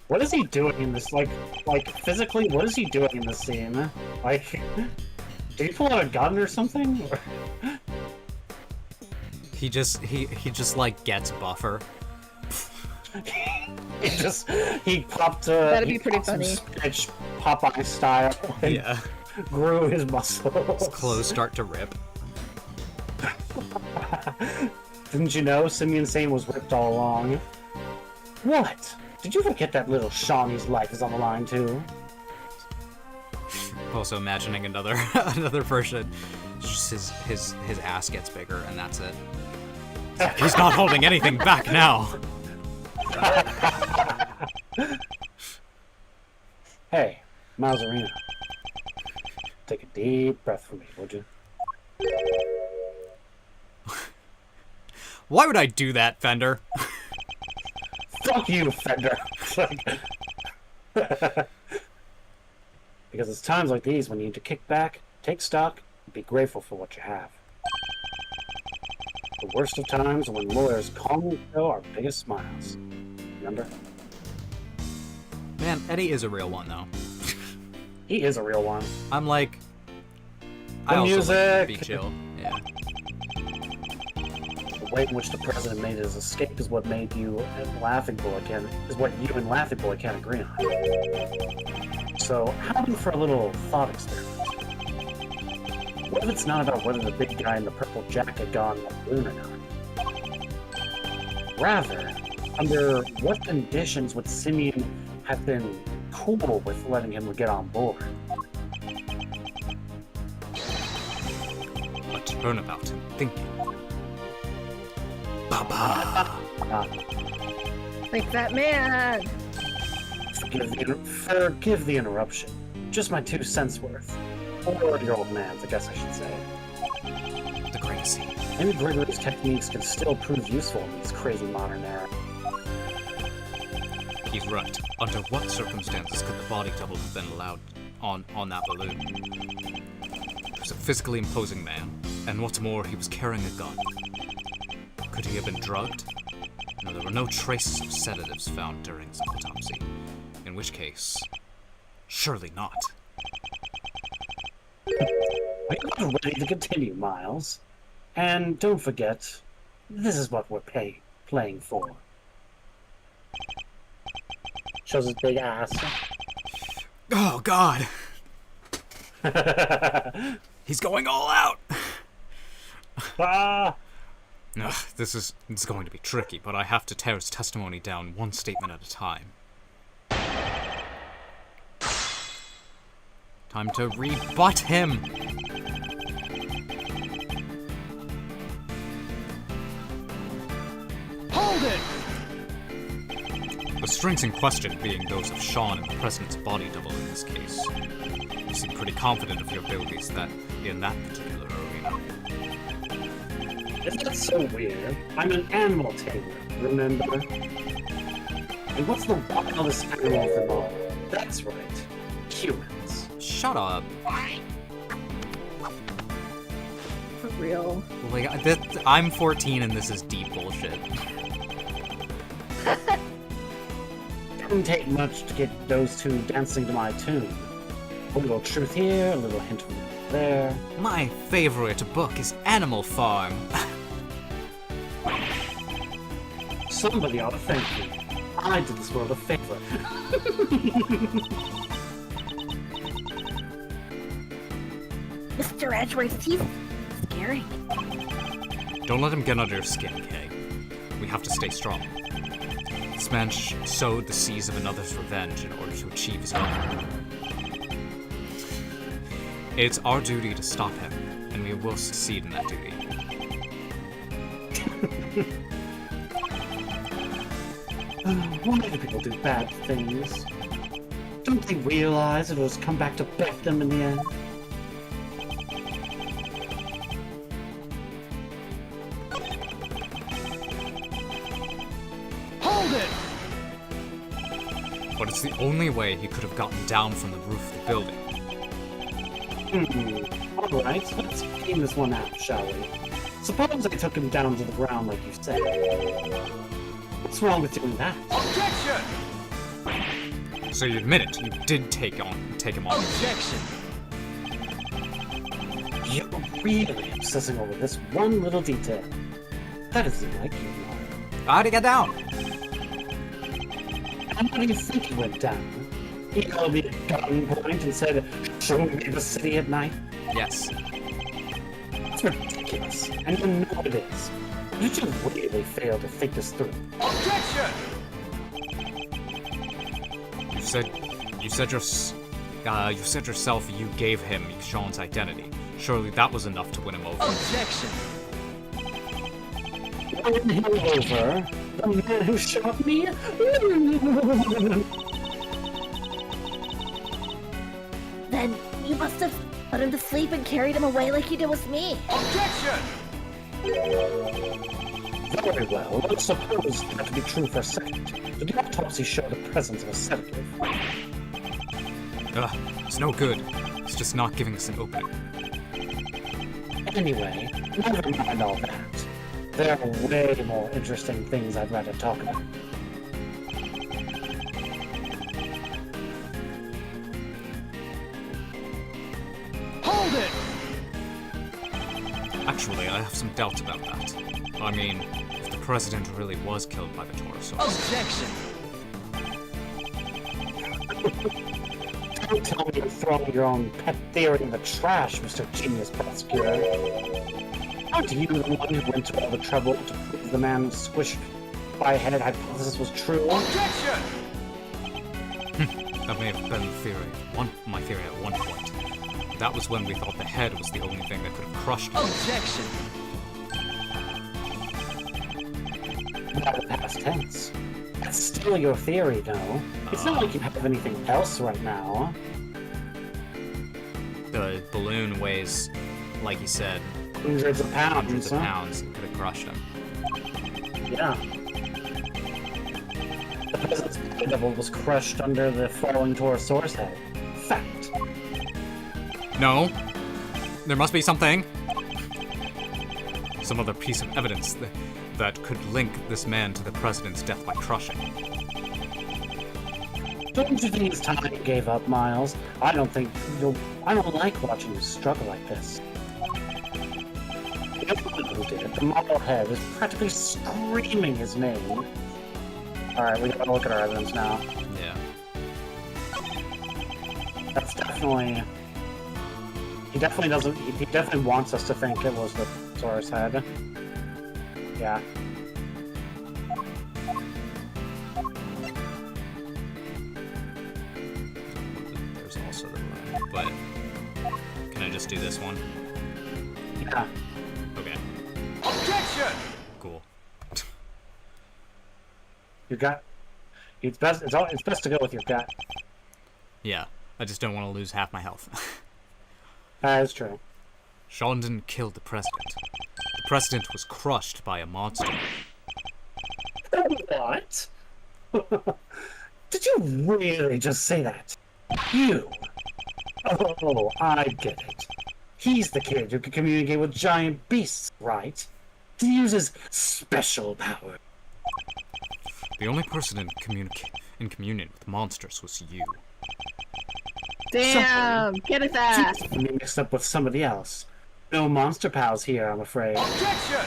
What is he doing in this, like physically, what is he doing in this scene? Like, did he pull out a gun or something? Or... He just like gets buffer. he popped. That'd be he pretty popped some funny. spinach Popeye style. And Yeah. grew his muscles. His clothes start to rip. Didn't you know Simeon Sane was ripped all along? What? Did you forget that little Shawnee's life is on the line too? Also imagining another another person, just his ass gets bigger and that's it. He's not holding anything back now. Hey, Mazzarino. Take a deep breath for me, would you? Why would I do that, Fender? Fuck you, Fender. Because it's times like these when you need to kick back, take stock, and be grateful for what you have. The worst of times are when lawyers calmly show our biggest smiles. Remember? Man, Eddie is a real one though. He is a real one. I'm like, The I also like to music. be chill. Yeah. The way in which the president made his escape is what made you and Laughing Boy can agree on. So, how about for a little thought experiment? What if it's not about whether the big guy in the purple jacket got on the balloon or not? Rather, under what conditions would Simeon have been cool with letting him get on board? A turnabout in thinking. Baba. Like that man. Forgive the interruption. Just my 2 cents worth. Or your old man's, I guess I should say. The crazy. Maybe Gregory's techniques can still prove useful in this crazy modern era. He's right. Under what circumstances could the body double have been allowed on that balloon? He was a physically imposing man, and what's more, he was carrying a gun. Could he have been drugged? No, there were no traces of sedatives found during his autopsy. In which case, surely not. Are you ready to continue, Miles? And don't forget, this is what we're playing for. Shows his big ass. Oh, God! He's going all out! Ah! Ugh, this is going to be tricky, but I have to tear his testimony down one statement at a time. Time to rebut him! Hold it! The strings in question being those of Sean and the President's body double in this case. You seem pretty confident of your abilities in that particular arena. Isn't that so weird? I'm an animal tamer, remember? And what's the wildest animal of them all? That's right, humans. Shut up. For real. Like, I'm 14 and this is deep bullshit. Didn't take much to get those two dancing to my tune. A little truth here, a little hint there. My favorite book is Animal Farm. Somebody ought to thank me. I did this world a favor. Mr. Edgeworth, he's scary. Don't let him get under your skin, Kay. We have to stay strong. This man sowed the seeds of another's revenge in order to achieve his own. It's our duty to stop him, and we will succeed in that duty. Why do people do bad things? Don't they realize it'll just come back to bite them in the end? Hold it! But it's the only way he could have gotten down from the roof of the building. Alright, let's game this one out, shall we? Suppose I took him down to the ground like you said. What's wrong with doing that? Objection! So you admit it, you did take him on. Objection! You're really obsessing over this one little detail. That isn't like you, Mark. How'd he get down? And how do you think he went down? He held me at gunpoint and said, "Show me the city at night." Yes. It's ridiculous, and you know it is. You just really failed to think this through. Objection! You said yourself you gave him Sean's identity. Surely that was enough to win him over. Objection! Win him over? The man who shot me? Then you must have put him to sleep and carried him away like you did with me. Objection! Very well, let's suppose that to be true for a second. Did the autopsy show the presence of a sedative? It's no good. It's just not giving us an opening. Anyway, never mind all that. There are way more interesting things I'd rather talk about. Hold it! Actually, I have some doubts about that. I mean, if the president really was killed by the Taurosaurus. Objection! Don't tell me you're throwing your own pet theory in the trash, Mr. Genius Prosecutor. Aren't you the one who went to all the trouble to prove the man's squish-by-head hypothesis was true? Objection! That may have been the theory. My theory at one point. That was when we thought the head was the only thing that could have crushed him. Objection! Not the past tense. That's still your theory, though. It's not like you have anything else right now. The balloon weighs, like you said, Hundreds of pounds. hundreds of huh? pounds. It could have crushed him. Yeah. The president's devil was crushed under the falling Taurosaurus head. Fact. No. There must be something. Some other piece of evidence that could link this man to the president's death by crushing. Don't you think it's time you gave up, Miles? I don't like watching you struggle like this. The other who did it, the model head, is practically screaming his name. Alright, we gotta look at our evidence now. Yeah. That's definitely... He definitely wants us to think it was the Taurus head. Yeah. There's also the balloon, but can I just do this one? Yeah. Okay. Objection! Cool. Your gut. It's best to go with your gut. Yeah. I just don't want to lose half my health. That is true. Sean didn't kill the president. The president was crushed by a monster. What? Did you really just say that? You? Oh, I get it. He's the kid who can communicate with giant beasts, right? He uses special power. The only person in communion with monsters was you. Damn! Get his ass! Seems to be mixed up with somebody else. No monster pals here, I'm afraid. Objection!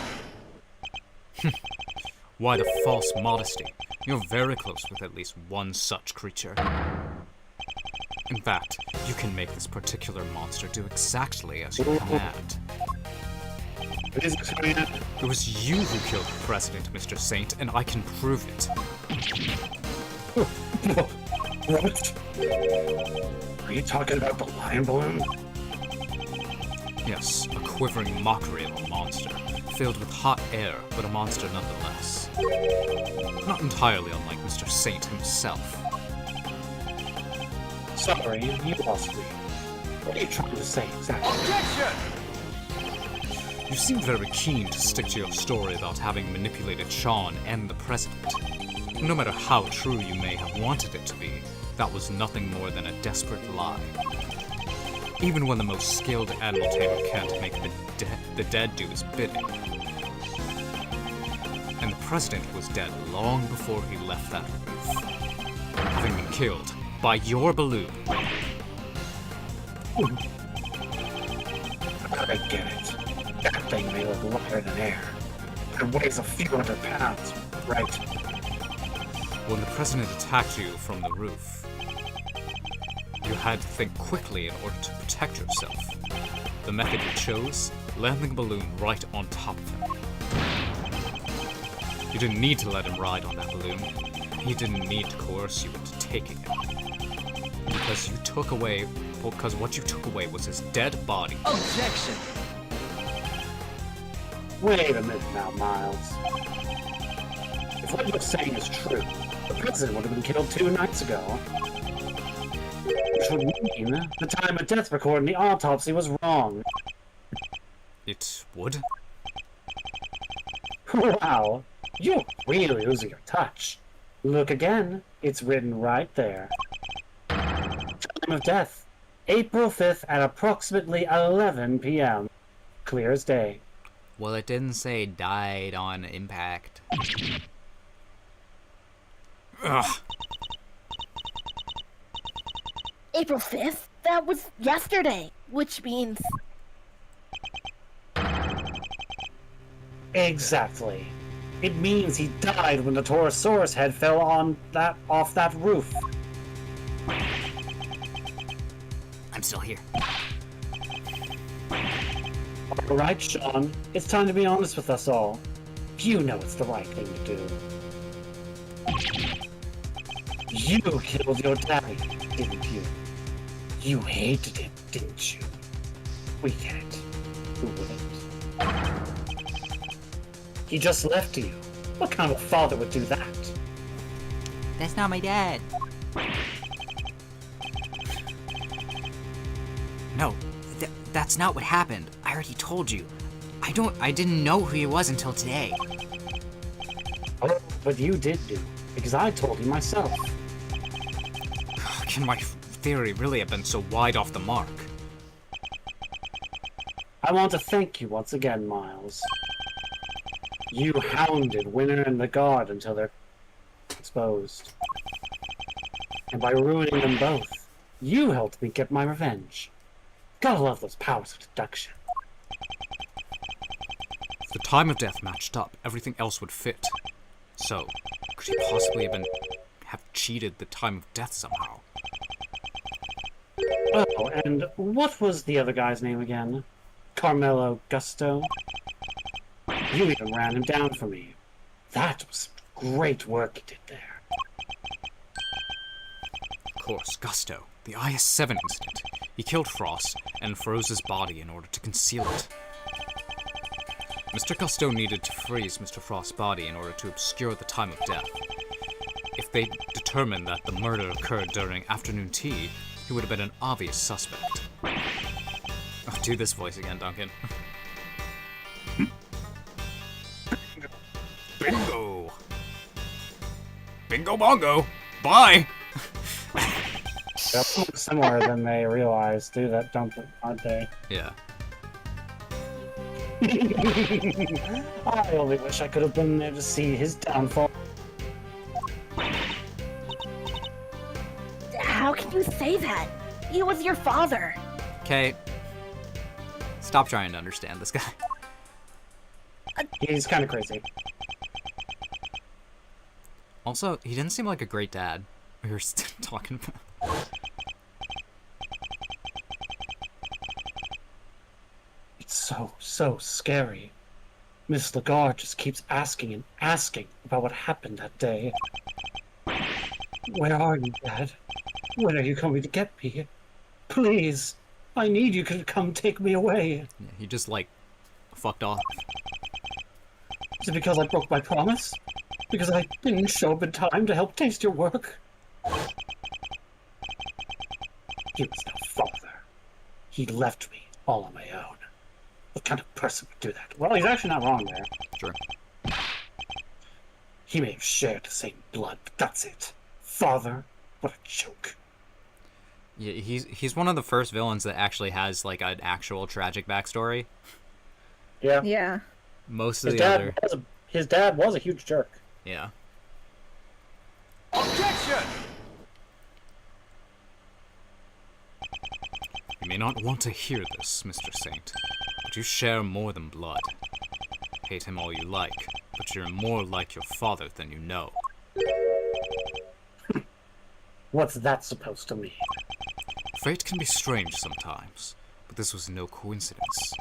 Why the false modesty? You're very close with at least one such creature. In fact, you can make this particular monster do exactly as you command. Please explain it. It was you who killed the president, Mr. Saint, and I can prove it. What? Are you talking about the lion balloon? Yes, a quivering mockery of a monster, filled with hot air, but a monster nonetheless. Not entirely unlike Mr. Saint himself. Sorry, you lost me. What are you trying to say exactly? Objection! You seem very keen to stick to your story about having manipulated Sean and the president. No matter how true you may have wanted it to be, that was nothing more than a desperate lie. Even when the most skilled animal tamer can't make the dead do his bidding. And the president was dead long before he left that roof, having been killed by your balloon. I get it. That thing may look lighter than air. It weighs a few hundred pounds, right? When the president attacked you from the roof, you had to think quickly in order to protect yourself. The method you chose, landing a balloon right on top of him. You didn't need to let him ride on that balloon. He didn't need to coerce you into taking it. Because what you took away was his dead body. Objection! Wait a minute now, Miles. If what you're saying is true, the president would have been killed 2 nights ago. Which would mean the time of death record in the autopsy was wrong. It would? Wow, you're really losing your touch. Look again, it's written right there. Time of death, April 5th at approximately 11 p.m. Clear as day. Well, it didn't say died on impact. Ugh. April 5th? That was yesterday, which means... Exactly. It means he died when the Torosaurus head fell off that roof. I'm still here. Alright, Sean, it's time to be honest with us all. You know it's the right thing to do. You killed your daddy, didn't you? You hated him, didn't you? We get it. Who wouldn't? He just left you. What kind of father would do that? That's not my dad. No, that's not what happened. I already told you. I didn't know who he was until today. Oh, but you did do, because I told you myself. Can my theory really have been so wide off the mark? I want to thank you once again, Miles. You hounded Winner and the God until they're exposed. And by ruining them both, you helped me get my revenge. Gotta love those powers of deduction. If the time of death matched up, everything else would fit. So, could he possibly have cheated the time of death somehow? Oh, and what was the other guy's name again? Carmelo Gusto? You even ran him down for me. That was great work you did there. Of course, Gusto. The IS-7 incident. He killed Frost and froze his body in order to conceal it. Mr. Gusto needed to freeze Mr. Frost's body in order to obscure the time of death. If they determined that the murder occurred during afternoon tea, he would have been an obvious suspect. I'll do this voice again, Duncan. Bingo! Bingo bongo! Bye! They're similar than they realize, aren't they? Yeah. I only wish I could have been there to see his downfall. How can you say that? He was your father. Okay. Stop trying to understand this guy. He's kind of crazy. Also, he didn't seem like a great dad. We were talking about. It's so scary. Miss Lagarde just keeps asking and asking about what happened that day. Where are you, Dad? When are you coming to get me? Please, I need you to come take me away. Yeah, he just, like, fucked off. Is it because I broke my promise? Because I didn't show up in time to help taste your work? He was no father. He left me all on my own. What kind of person would do that? Well, he's actually not wrong there. Sure. He may have shared the same blood, but that's it. Father? What a joke. Yeah, he's one of the first villains that actually has, like, an actual tragic backstory. Yeah. Yeah. Most of the other... His dad was a huge jerk. Yeah. Objection! You may not want to hear this, Mr. Saint, but you share more than blood. hate him all you like, but you're more like your father than you know. What's that supposed to mean? Fate can be strange sometimes, but this was no coincidence.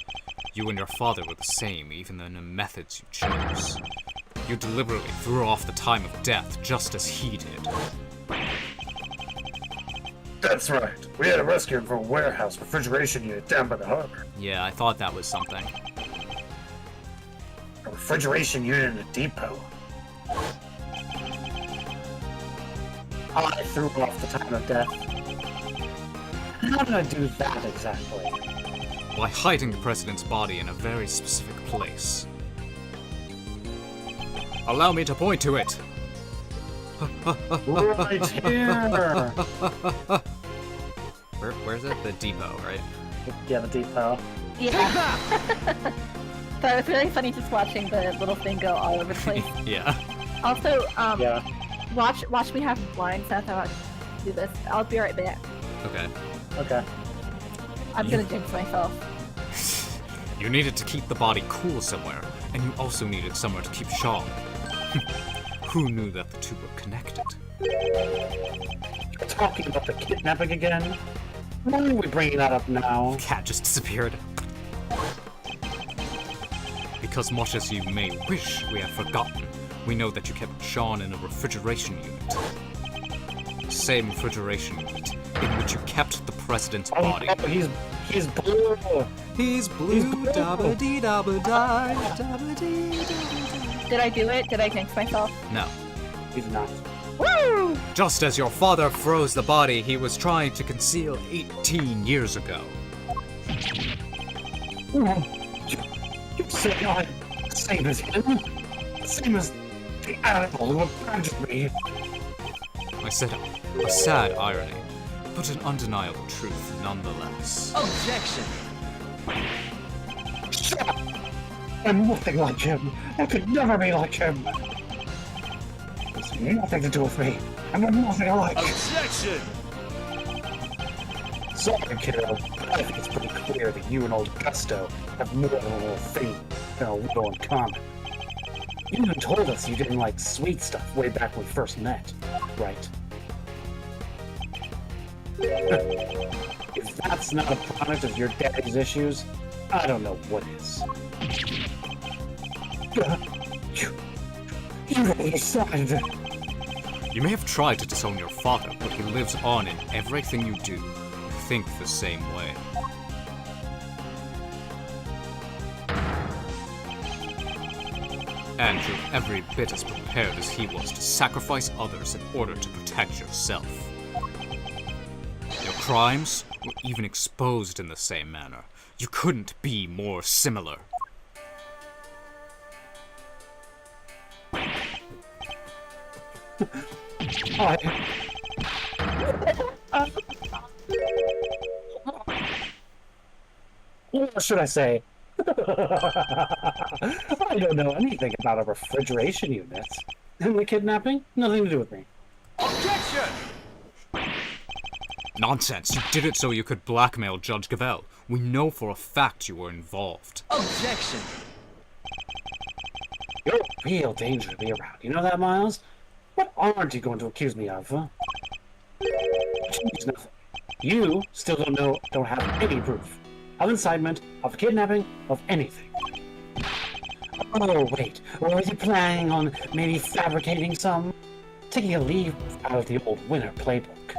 You and your father were the same, even in the methods you chose. You deliberately threw off the time of death just as he did. That's right. We had to rescue him from a warehouse refrigeration unit down by the harbor. Yeah, I thought that was something. A refrigeration unit in a depot. I threw off the time of death. How did I do that exactly? By hiding the president's body in a very specific place. Allow me to point to it! Right here! Where's it? The depot, right? Yeah, the depot. Yeah. So it was really funny just watching the little thing go all over the place. Yeah. Also, Yeah. watch me have blind sense how I do this. I'll be right back. Okay. Okay. I'm gonna jinx myself. You needed to keep the body cool somewhere, and you also needed somewhere to keep Sean. Who knew that the two were connected? You're talking about the kidnapping again? Why are we bringing that up now? Cat just disappeared. Because much as you may wish we had forgotten, we know that you kept Sean in a refrigeration unit. The same refrigeration unit in which you kept the president's body. Oh, he's blue. He's blue, dabba dee dabba die, dabba dee dabba die. Did I do it? Did I jinx myself? No. He's not. Woo! Just as your father froze the body he was trying to conceal 18 years ago. You say I'm the same as him? The same as the animal who abandoned me? I said a sad irony, but an undeniable truth nonetheless. Objection! Shut up! I'm nothing like him. I could never be like him. It's nothing to do with me. I'm nothing alike. Objection! Sorry, kiddo, but I think it's pretty clear that you and old Gusto have more than a little thing than a little in common. You even told us you didn't like sweet stuff way back when we first met, right? If that's not a product of your daddy's issues, I don't know what is. You really decided. You may have tried to disown your father, but he lives on in everything you do. You think the same way. And you're every bit as prepared as he was to sacrifice others in order to protect yourself. Your crimes were even exposed in the same manner. You couldn't be more similar. What should I say? I don't know anything about a refrigeration unit. And the kidnapping? Nothing to do with me. Objection! Nonsense. You did it so you could blackmail Judge Gavel. We know for a fact you were involved. Objection! You're a real danger to be around. You know that, Miles? What aren't you going to accuse me of, huh? Change nothing. You still don't have any proof of incitement, of kidnapping, of anything. Oh, wait. Or are you planning on maybe fabricating some? Taking a leaf out of the old winner playbook.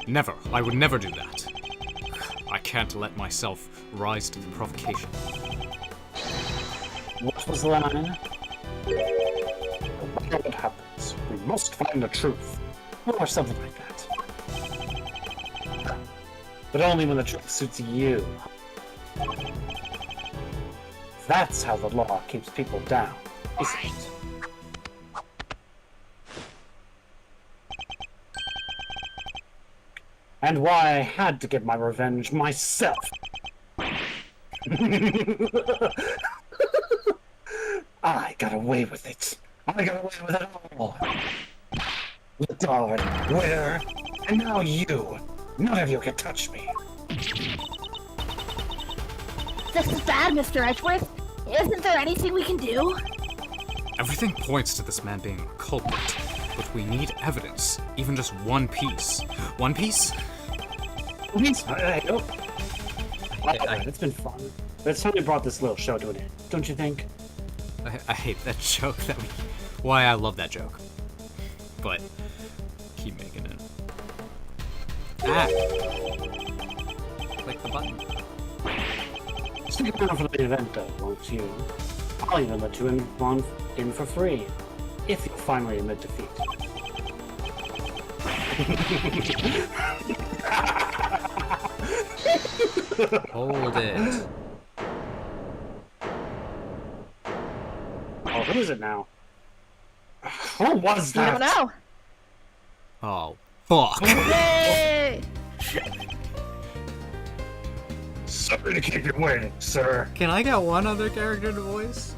Never. I would never do that. I can't let myself rise to the provocation. What was the line? No matter what happens, we must find the truth. Or something like that. But only when the truth suits you. That's how the law keeps people down, isn't it? And why I had to get my revenge myself. I got away with it. I got away with it all. The dog, winner, and now you. None of you can touch me. This is bad, Mr. Edgeworth. Isn't there anything we can do? Everything points to this man being a culprit, but we need evidence, even just one piece. One piece? It's been fun. But it's time we brought this little show to an end, don't you think? I hate that joke. Why I love that joke. But keep making it. Ah! Click the button. Stick around for the event, though, won't you? I'll even let you in for free, if you finally admit defeat. Hold it. Oh, who is it now? Who was You that? don't know. Oh, fuck. Yay! Sorry to keep you waiting, sir. Can I get one other character to voice?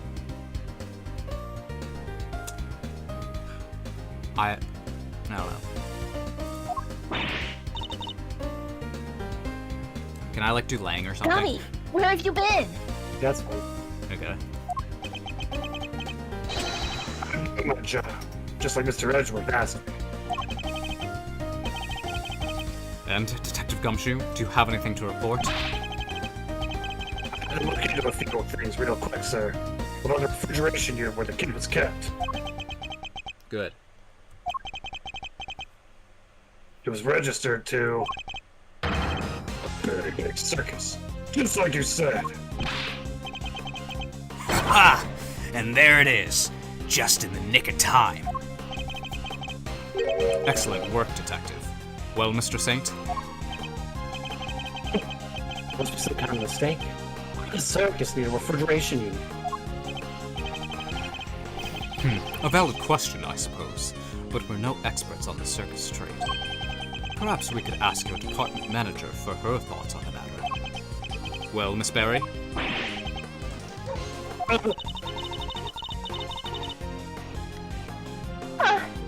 I don't know. Can I like do Lang or something? Gummy, where have you been? That's fine. Okay. I'm doing my job, just like Mr. Edgeworth asked me. And Detective Gumshoe, do you have anything to report? I'm looking into a few more things real quick, sir. About the refrigeration unit where the kid was kept. Good. It was registered to a very big circus, just like you said. Ha! And there it is, just in the nick of time. Excellent work, Detective. Well, Mr. Saint? Must be some kind of mistake. A circus near a refrigeration unit. A valid question, I suppose, but we're no experts on the circus trade. Perhaps we could ask your department manager for her thoughts on the matter. Well, Miss Berry?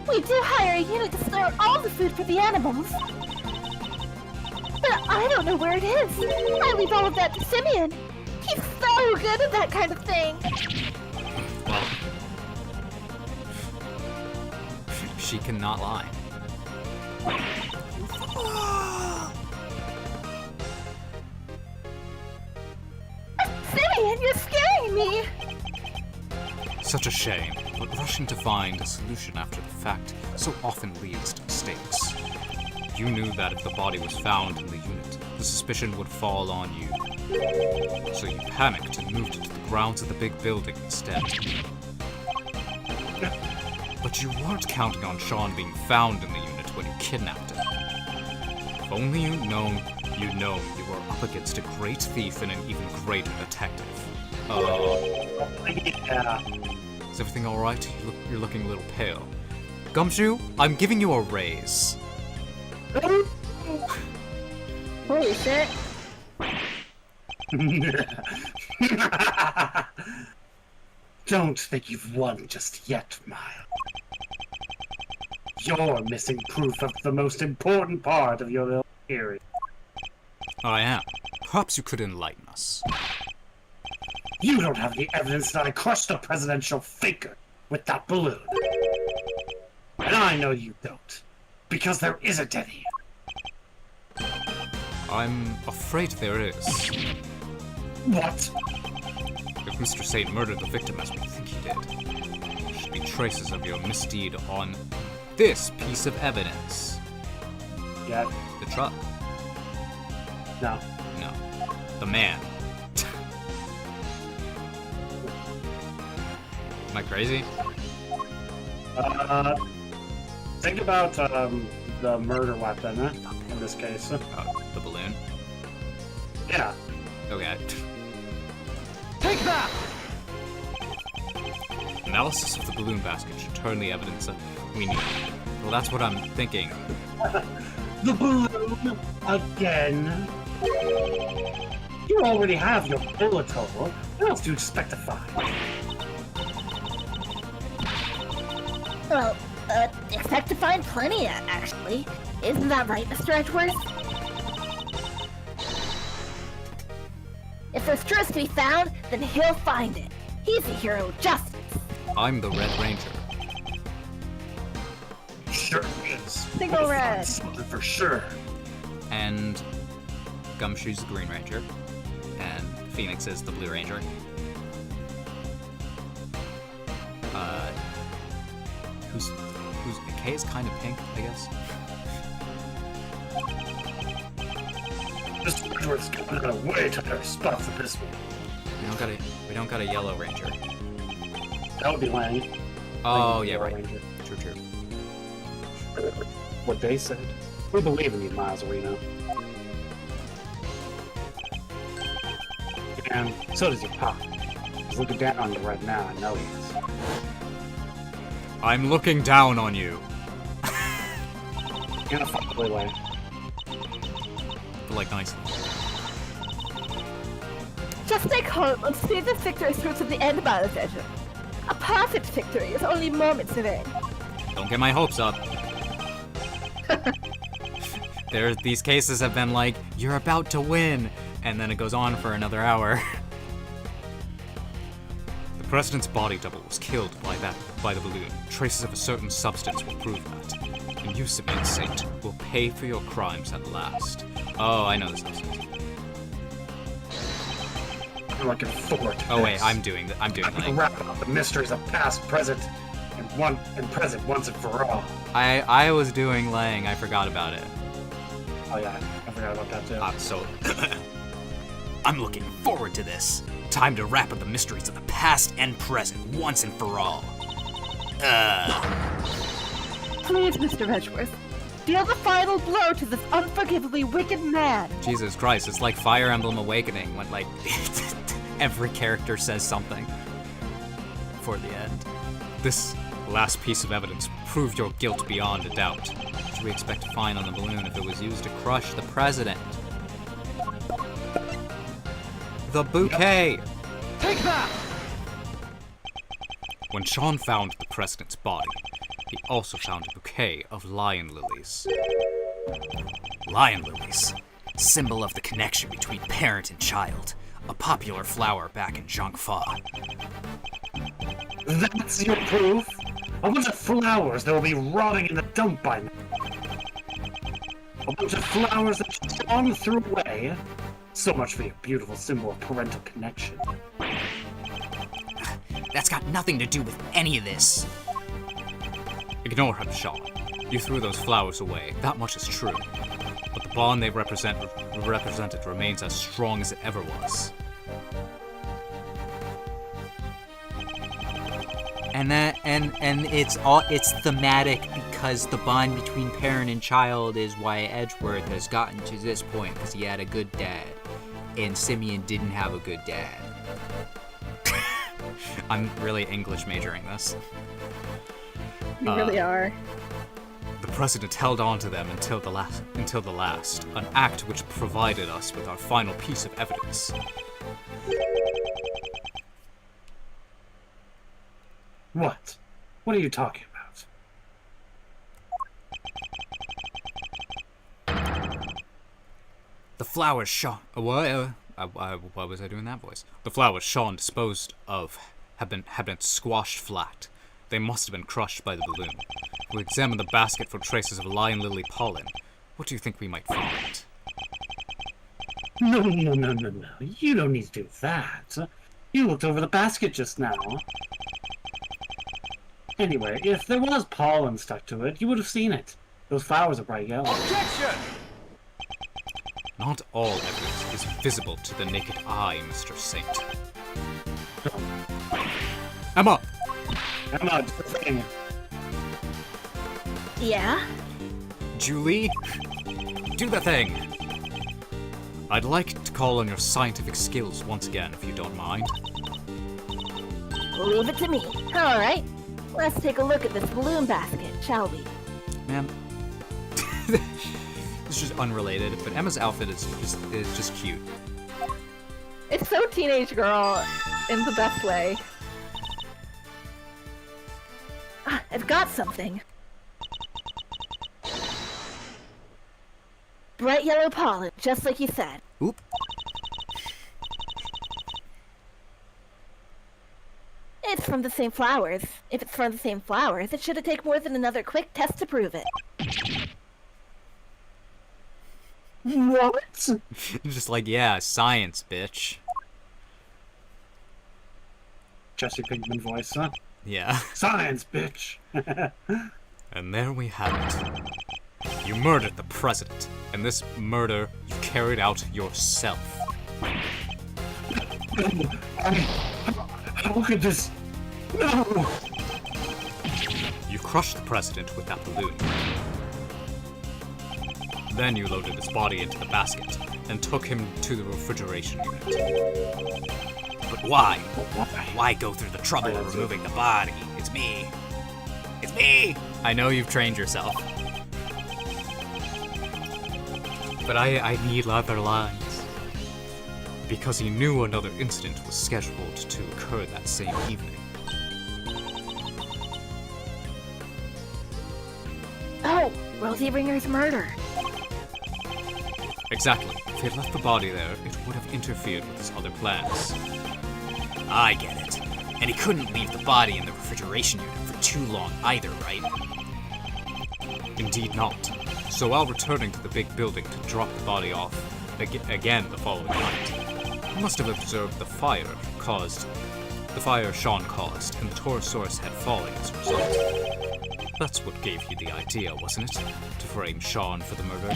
We do hire a unit to store all the food for the animals. But I don't know where it is. I leave all of that to Simeon. He's so good at that kind of thing. Well, she cannot lie. Simeon, you're scaring me. Such a shame, but rushing to find a solution after the fact so often leads to mistakes. You knew that if the body was found in the unit, the suspicion would fall on you. So you panicked and moved it to the grounds of the big building instead. But you weren't counting on Sean being found in the unit when you kidnapped him. If only you'd known you were up against a great thief and an even greater detective. Yeah. Is everything alright? You're looking a little pale. Gumshoe, I'm giving you a raise. Holy shit. Don't think you've won just yet, Miles. You're missing proof of the most important part of your little theory. I am. Perhaps you could enlighten us. You don't have the evidence that I crushed the presidential faker with that balloon. And I know you don't, because there isn't any. I'm afraid there is. What? If Mr. Saint murdered the victim as we think he did, there should be traces of your misdeed on this piece of evidence. Yeah, The truck. no. No. The man. Am I crazy? Think about the murder weapon, in this case. The balloon. Yeah. Okay. Take that! Analysis of the balloon basket should turn the evidence we need. Well, that's what I'm thinking. The balloon again. You already have your bullet hole. What else do you expect to find? Well, expect to find plenty, actually. Isn't that right, Mr. Edgeworth? If there's truth to be found, then he'll find it. He's the hero of justice. I'm the Red Ranger. Sure is. Single We'll red. find something for sure. And Gumshoe's the Green Ranger. And Phoenix is the Blue Ranger. Who's Kay is kind of pink, I guess. Mr. Edwards got a way tighter spot for this one. We don't got a Yellow Ranger. That would be Lang. Oh Lang, yeah, Yellow right. Ranger. True. What they said. We believe in you, Miles Reno. And so does your pop. He's looking down on you right now, I know he is. I'm looking down on you. In a fuckboy way. But like nice. Just stay calm and see the victory through to the end of our session. A perfect victory is only moments away. Don't get my hopes up. These cases have been like, you're about to win, and then it goes on for another hour. The president's body double was killed by the balloon. Traces of a certain substance will prove that. And you, Simeon Saint, will pay for your crimes at last. Oh, I know the substance. I'm looking forward to Oh this. wait, I'm doing We'll wrap up the mysteries of past, present, and present once and for all. I was doing Lang, I forgot about it. Oh yeah, I forgot about that too. So I'm looking forward to this. Time to wrap up the mysteries of the past and present once and for all. Please, Mr. Edgeworth, deal the final blow to this unforgivably wicked man. Jesus Christ, it's like Fire Emblem Awakening when like every character says something for the end. This last piece of evidence proved your guilt beyond a doubt. What should we expect to find on the balloon if it was used to crush the president? The bouquet! Take that! When Sean found the president's body, he also found a bouquet of lion lilies. Lion lilies, symbol of the connection between parent and child, a popular flower back in Zhangfa. That's your proof? A bunch of flowers that will be rotting in the dump by now. A bunch of flowers that Sean threw away. So much for your beautiful symbol of parental connection. That's got nothing to do with any of this. Ignore him, Sean. You threw those flowers away. That much is true. But the bond they represented remains as strong as it ever was. And it's thematic because the bond between parent and child is why Edgeworth has gotten to this point, because he had a good dad. And Simeon didn't have a good dad. I'm really English majoring this. You really are. The president held on to them until the last, an act which provided us with our final piece of evidence. What? What are you talking about? The flowers Sean... Why was I doing that voice? The flowers Sean disposed of have been squashed flat. They must have been crushed by the balloon. We'll examine the basket for traces of lion lily pollen. What do you think we might find? No. You don't need to do that. You looked over the basket just now. Anyway, if there was pollen stuck to it, you would have seen it. Those flowers are bright yellow. Objection! Not all evidence is visible to the naked eye, Mr. Saint. Emma! Emma, just a thing. Yeah? Julie, do the thing! I'd like to call on your scientific skills once again, if you don't mind. Leave it to me. Alright. Let's take a look at this balloon basket, shall we? Man, it's just unrelated, but Emma's outfit is just cute. It's so teenage girl in the best way. Ah, I've got something. Bright yellow pollen, just like you said. Oop. it's from the same flowers. If it's from the same flowers, it shouldn't take more than another quick test to prove it. What? Just like, yeah, science, bitch. Jesse Pinkman voice, huh? Yeah. Science, bitch. And there we have it. You murdered the president, and this murder you carried out yourself. How could this? No. You crushed the president with that balloon. Then you loaded his body into the basket and took him to the refrigeration unit. But why? Why go through the trouble of removing the body? It's me. It's me! I know you've trained yourself. But I need other lines. Because he knew another incident was scheduled to occur that same evening. Oh, Rosie Ringer's murder. Exactly. If he had left the body there, it would have interfered with his other plans. I get it. And he couldn't leave the body in the refrigeration unit for too long either, right? Indeed not. So while returning to the big building to drop the body off again the following night, he must have observed the fire Sean caused, and the Torosaurus head falling as a result. That's what gave you the idea, wasn't it? To frame Sean for the murder?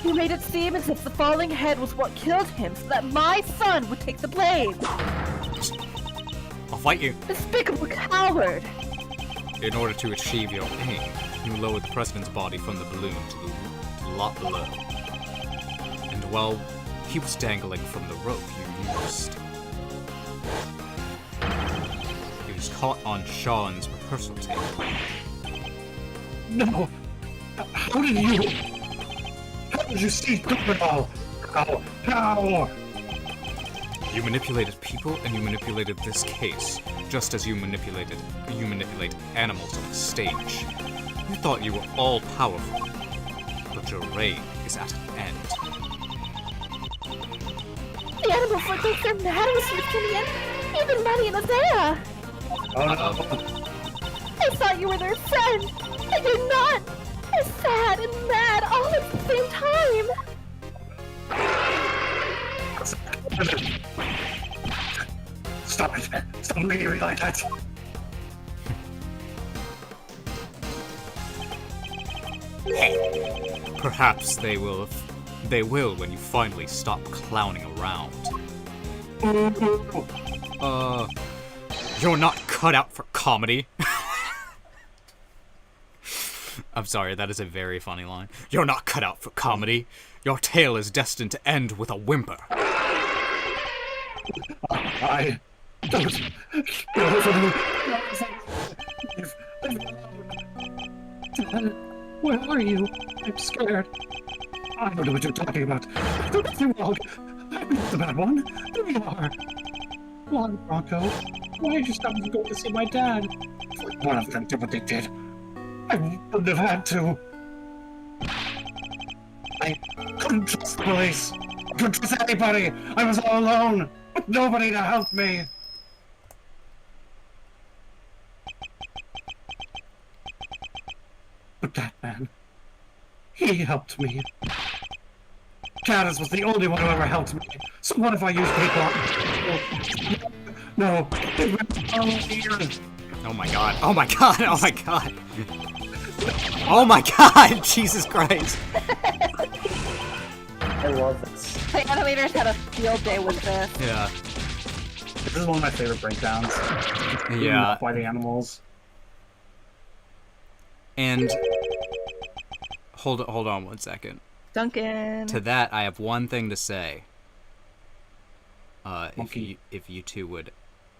You made it seem as if the falling head was what killed him so that my son would take the blame. I'll fight you. Despicable coward. In order to achieve your aim, you lowered the president's body from the balloon to the lot below. And while he was dangling from the rope he was caught on Sean's rehearsal tape. No. How did you? How did you see Turnabout? How? You manipulated people and you manipulated this case, just as you manipulate animals on the stage. You thought you were all powerful, but your reign is at an end. The animals look like they're mad at us, Justinian. Even Maddie and Isaiah. I thought you were their friend, and you're not. They're sad and mad all at the same time. Stop it! Stop making me like that! Perhaps they will when you finally stop clowning around. You're not cut out for comedy. I'm sorry, that is a very funny line. You're not cut out for comedy. Your tale is destined to end with a whimper. I don't go for me. Dad, where are you? I'm scared. I don't know what you're talking about. There's nothing wrong. I'm not the bad one. You are. Why, Bronco? Why did you stop me from going to see my dad? Like one of them did what they did. I wouldn't have had to. I couldn't trust the police. I couldn't trust anybody. I was all alone, with nobody to help me. But that man, he helped me. Caddis was the only one who ever helped me. So what if I used people? No, they went all here. Oh my god, oh my god, oh my god. Oh my god, Jesus Christ. I love this. The animators had a field day with this. Yeah. This is one of my favorite breakdowns. Yeah. By the animals. And hold on 1 second. Duncan. To that, I have one thing to say. Monkey. If you two would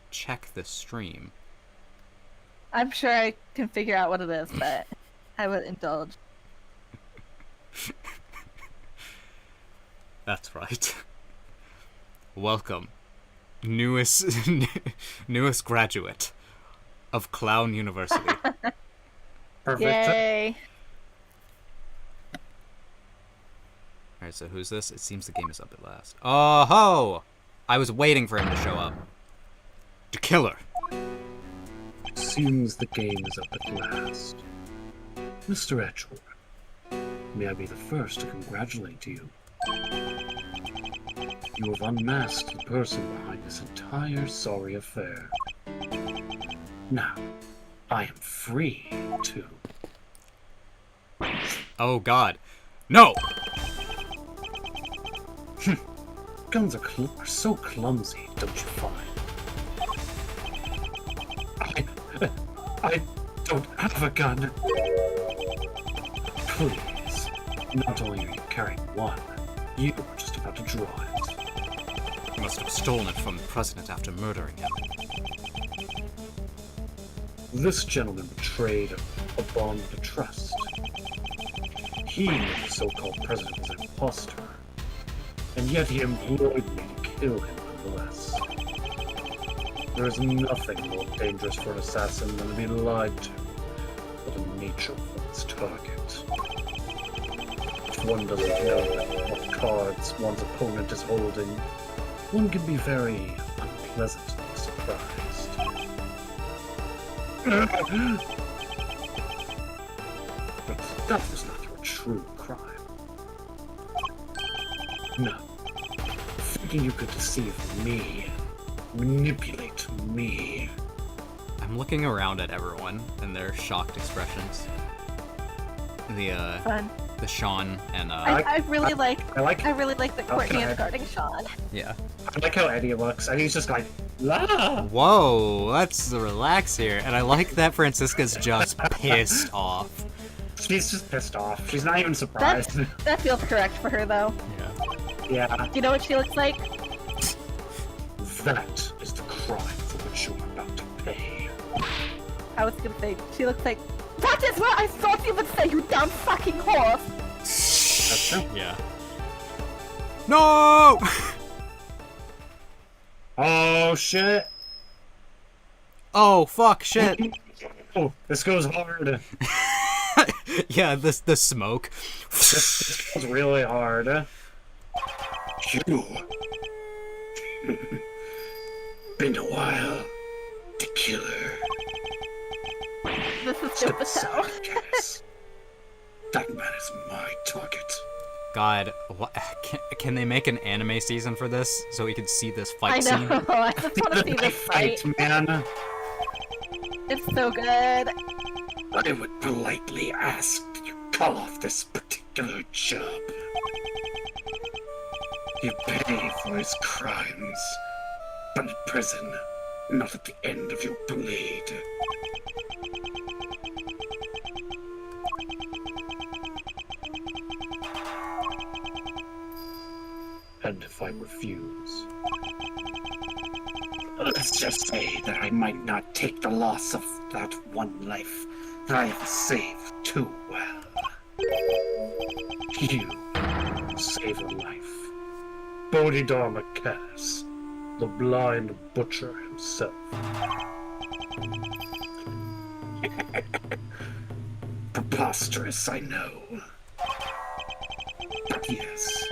check the stream. I'm sure I can figure out what it is, but I would indulge. That's right. Welcome, newest graduate of Clown University. Perfect. Yay. Alright, so who's this? It seems the game is up at last. Oh ho! I was waiting for him to show up. The killer. Seems the game is up at last. Mr. Edgeworth, may I be the first to congratulate you. You have unmasked the person behind this entire sorry affair. Now, I am free to... Oh god. No! Guns are so clumsy, don't you find? I don't have a gun. Please. Not only are you carrying one, you were just about to draw it. You must have stolen it from the president after murdering him. This gentleman betrayed a bond of trust. He knew the so-called president was an imposter, and yet he employed me to kill him nonetheless. There is nothing more dangerous for an assassin than to be lied to, but the nature of one's target. If one doesn't know what cards one's opponent is holding, one can be very unpleasantly surprised. But that was not your true crime. No. Thinking you could deceive me, manipulate me. I'm looking around at everyone and their shocked expressions. Fun. The Sean and I really like I the Courtney Okay. is guarding Sean. yeah. I like how Eddie looks, and he's just like, la. Whoa, let's relax here. And I like that Francisca's just pissed off. She's just pissed off. She's not even surprised. That feels correct for her though. Yeah. Yeah, Do you know what she looks like? that is the crime for which you're about to pay. I was gonna say she looks like. That is what I thought you would say, you damn fucking horse. That's true. Yeah. No! Oh shit! Oh fuck shit. Oh, this goes hard. Yeah, the smoke. This goes really hard. You. Been a while. The killer. This is Step Joe Patel. aside, Cass. That man is my target. God, what, can they make an anime season for this so we can see this I fight scene? know. I just want to see this fight. man. It's so good. I would politely ask that you call off this particular job. You pay for his crimes, but in prison, not at the end of your blade. And if I refuse? Let's just say that I might not take the loss of that one life that I have saved too well. You save a life. Bodhidharma Cass, the blind butcher himself. Preposterous, I know. But yes,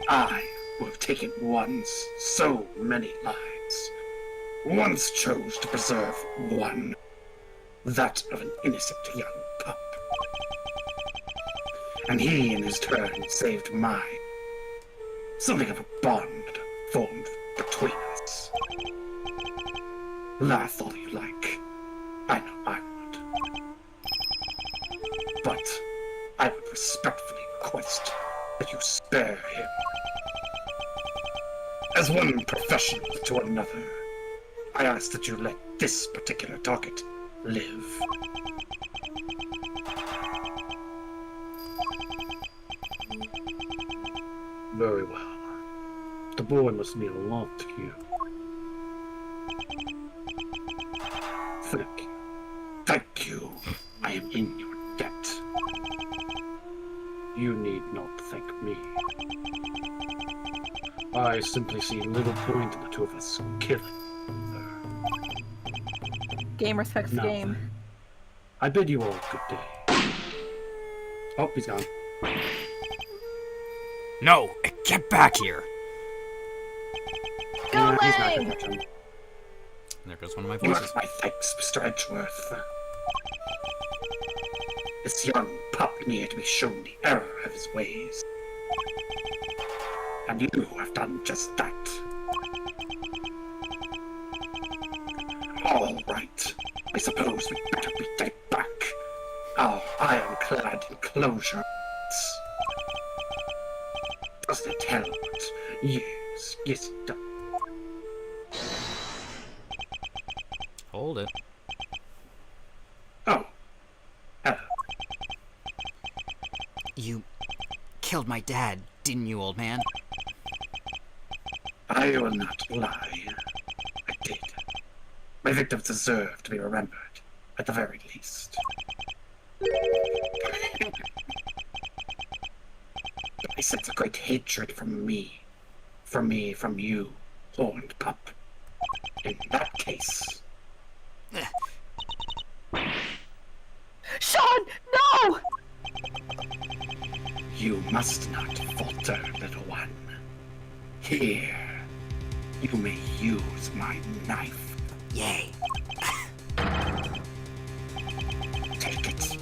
I, who have taken so many lives, once chose to preserve one, that of an innocent young pup. And he, in his turn, saved mine. Something of a bond formed between us. Laugh all you like. I know I would. But I would respectfully request that you spare him. As one professional to another, I ask that you let this particular target live. Very well. The boy must mean a lot to you. Thank you. Thank you. I am in your debt. You need not thank me. I simply see little point in the two of us killing her. Game respects Now game. then, I bid you all a good day. Oh, he's gone. No! Get back here! Nah, he's not gonna touch him. There goes one of my You voices. have my thanks, Mr. Edgeworth. This young pup needed to be shown the error of his ways. And you have done just that. All right. I suppose we better be getting back. Our ironclad enclosure. Doesn't it help? Yes, it does. Hold it. Oh. Hello. You killed my dad, didn't you, old man? I will not lie. I did. My victims deserve to be remembered, at the very least. I sense a great hatred from me. From you, horned pup. In that case, Sean, no! you must not falter, little one. Here, you may use my knife. Yay. Take it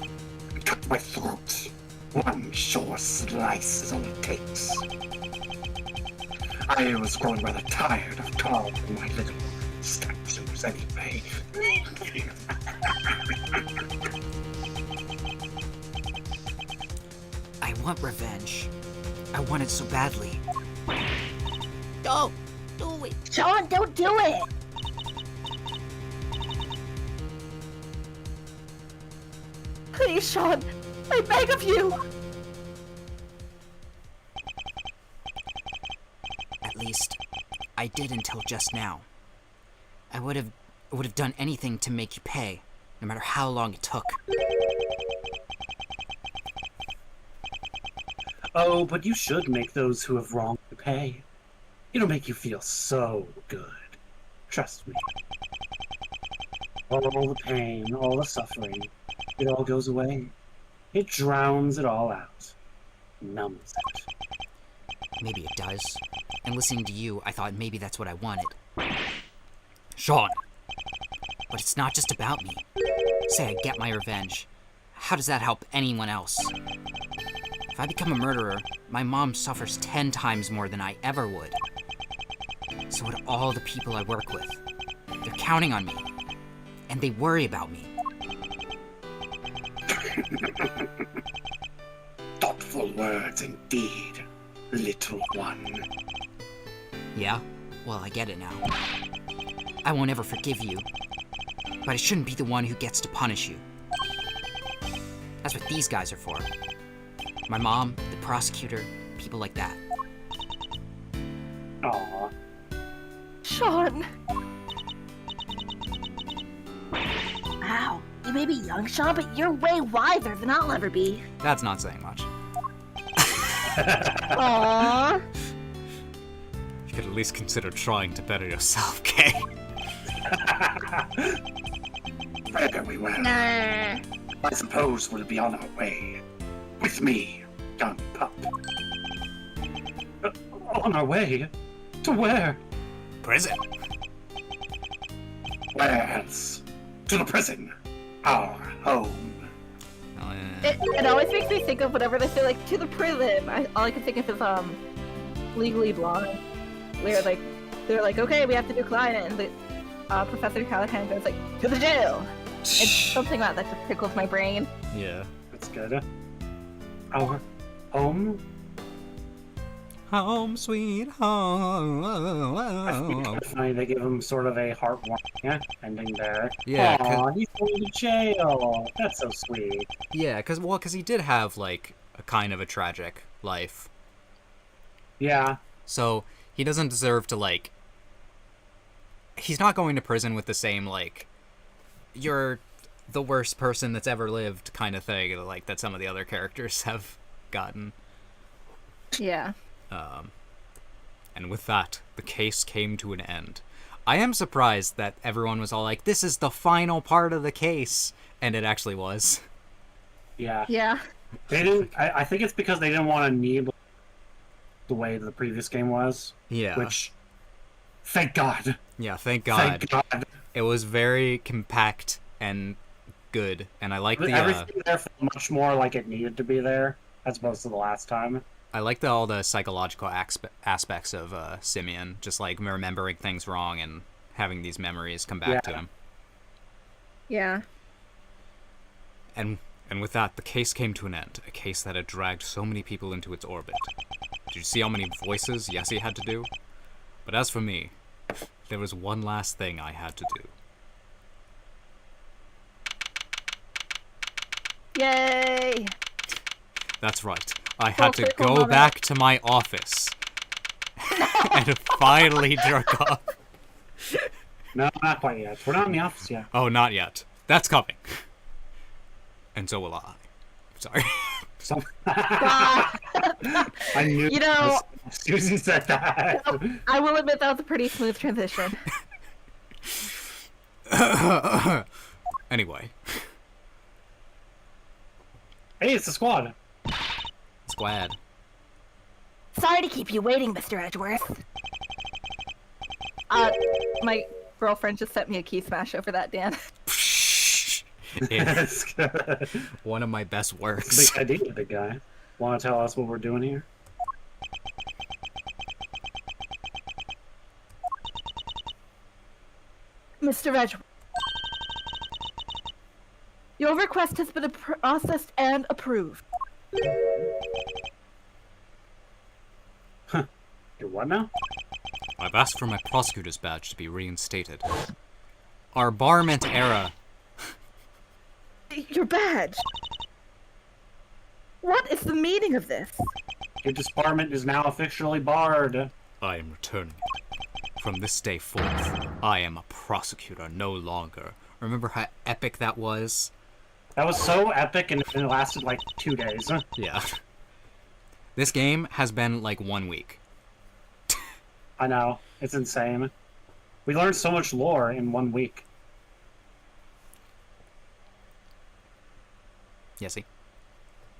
and cut my throat. One sure slice is all it takes. I was growing rather tired of carving my little statues anyway. I want revenge. I want it so badly. Don't do it. Sean, don't do it. Please, Sean, I beg of you. At least, I did until just now. I would have done anything to make you pay, no matter how long it took. Oh, but you should make those who have wronged you pay. It'll make you feel so good. Trust me. All the pain, all the suffering, it all goes away. It drowns it all out. Numbs it. Maybe it does. And listening to you, I thought maybe that's what I wanted. Sean! But it's not just about me. Say I get my revenge. How does that help anyone else? If I become a murderer, my mom suffers 10 times more than I ever would. So would all the people I work with. They're counting on me. And they worry about me. Thoughtful words indeed, little one. Yeah? Well, I get it now. I won't ever forgive you. But I shouldn't be the one who gets to punish you. That's what these guys are for. My mom, the prosecutor, people like that. Aw. Sean. Wow, you may be young, Sean, but you're way wiser than I'll ever be. That's not saying much. Aww. You could at least consider trying to better yourself, Kay. Very well. Nah. I suppose we'll be on our way. With me, young pup. On our way? To where? Prison. Where else? To the prison. Our home. Oh, yeah. It always makes me think of whenever they say like to the prison. All I can think of is Legally Blonde, where like they're like, okay, we have to do client, and the Professor Callahan goes like to the jail. It's something that just tickles my brain. Yeah. That's good. Our home? Home sweet home. I think it's funny they give him sort of a heartwarming ending there. Yeah, Aw, he's going to jail. That's so sweet. Yeah, because he did have like a kind of a tragic life, Yeah. so he doesn't deserve to like. He's not going to prison with the same like, you're the worst person that's ever lived kind of thing, like that some of the other characters have gotten. Yeah. And with that, the case came to an end. I am surprised that everyone was all like, this is the final part of the case, and it actually was. Yeah. Yeah. They didn't. I think it's because they didn't want to need the way the previous game was. Yeah. Which, thank God. Yeah, thank God. Thank God. It was very compact and good, and I like the Everything there felt much more like it needed to be there, as opposed to the last time. I like all the psychological aspects of Simeon, just like remembering things wrong and having these memories come back to him. Yeah. And with that, the case came to an end, a case that had dragged so many people into its orbit. Did you see how many voices Yessie had to do? But as for me, there was one last thing I had to do. Yay! That's right. I had to circle go moment. back to my office and finally jerk off. No, not quite yet. We're not in the office yet. Oh, not yet. That's coming. And so will I. Sorry. So, I knew. You know- Susan said that. I will admit that was a pretty smooth transition. Anyway, Hey, it's the squad. squad. Sorry to keep you waiting, Mr. Edgeworth. My girlfriend just sent me a key smash over that, Dan. It's It's a one of my best works. big idea, big guy. Want to tell us what we're doing here? Mr. Edgeworth. Your request has been processed and approved. Your what now? I've asked for my prosecutor's badge to be reinstated. Our barment era. Your badge. What is the meaning of this? Your disbarment is now officially barred. I am returning it. From this day forth, I am a prosecutor no longer. Remember how epic that was? That was so epic, and it lasted like 2 days. Yeah. This game has been like 1 week. I know. It's insane. We learned so much lore in 1 week. Yessie?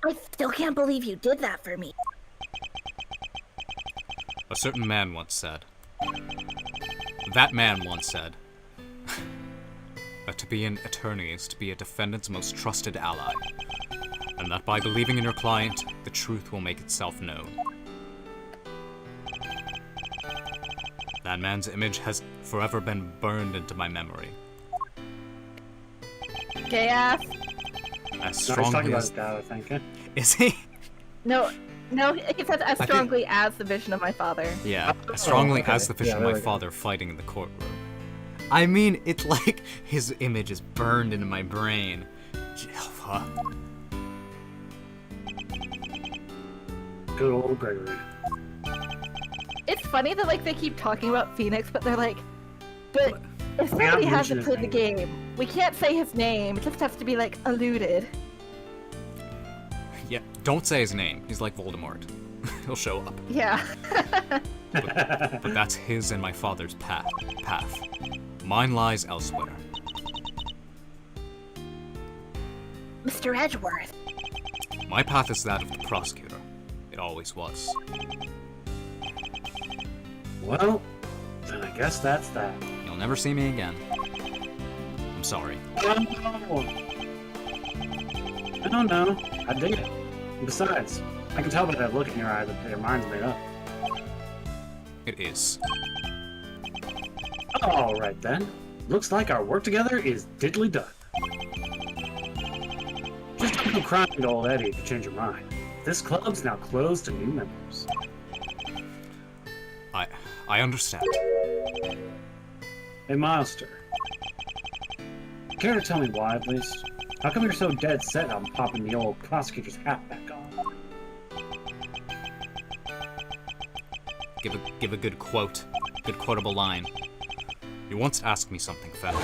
I still can't believe you did that for me. A certain man once said. That man once said. That to be an attorney is to be a defendant's most trusted ally. And that by believing in your client, the truth will make itself known. That man's image has forever been burned into my memory. Gay ass. As No, he's strongly talking about as... his dad, I think. Is he? No, he says as think- strongly as the vision of my father. Yeah, as strongly okay. as the vision Yeah, of there my we go. father fighting in the courtroom. I mean, it's like his image is burned into my brain. Jehovah. Good old Gregory. It's funny that like they keep talking about Phoenix, but they're like, but if somebody haven't hasn't mentioned played his the game, we can't say his name. It just has to be like alluded. Yeah, don't say his name. He's like Voldemort. He'll show up. Yeah. But that's his and my father's path. Mine lies elsewhere. Mr. Edgeworth. My path is that of the prosecutor. It always was. Well, then I guess that's that. You'll never see me again. I'm sorry. Oh, no. No, I dig it. Besides, I can tell by that look in your eye that your mind's made up. It is. Alright then. Looks like our work together is diddly done. Just don't go crying to old Eddie to change your mind. This club's now closed to new members. I understand. Hey, Milester. Care to tell me why, at least? How come you're so dead set on popping the old prosecutor's hat back on? Give a good quote. Good quotable line. You once asked me something, Feather.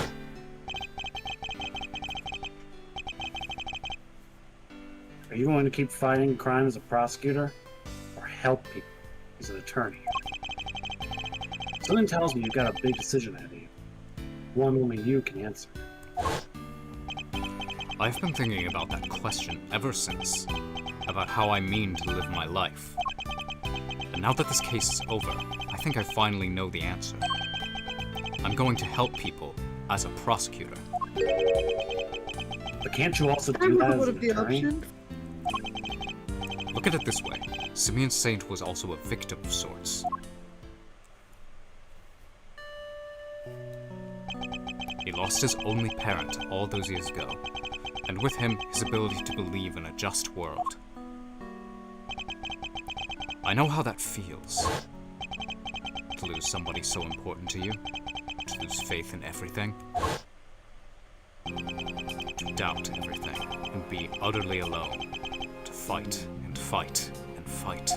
Are you going to keep fighting crime as a prosecutor? Or help people as an attorney? Something tells me you've got a big decision ahead of you. One only you can answer. I've been thinking about that question ever since. About how I mean to live my life. And now that this case is over, I think I finally know the answer. I'm going to help people as a prosecutor. But can't you also do that as What an are the attorney? options? Look at it this way. Simeon Saint was also a victim of sorts. He lost his only parent all those years ago, and with him, his ability to believe in a just world. I know how that feels. To lose somebody so important to you. To lose faith in everything. To doubt everything and be utterly alone. To fight and fight and fight.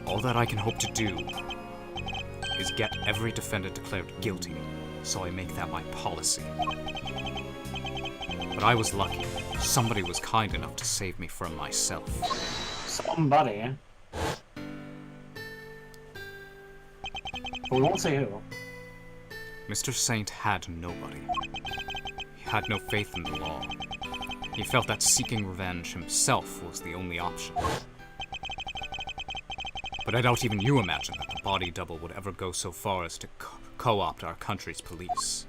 All that I can hope to do is get every defendant declared guilty, so I make that my policy. But I was lucky. Somebody was kind enough to save me from myself. Somebody. But we won't say who. Mr. Saint had nobody. He had no faith in the law. He felt that seeking revenge himself was the only option. But I doubt even you imagine that the body double would ever go so far as to co-opt our country's police.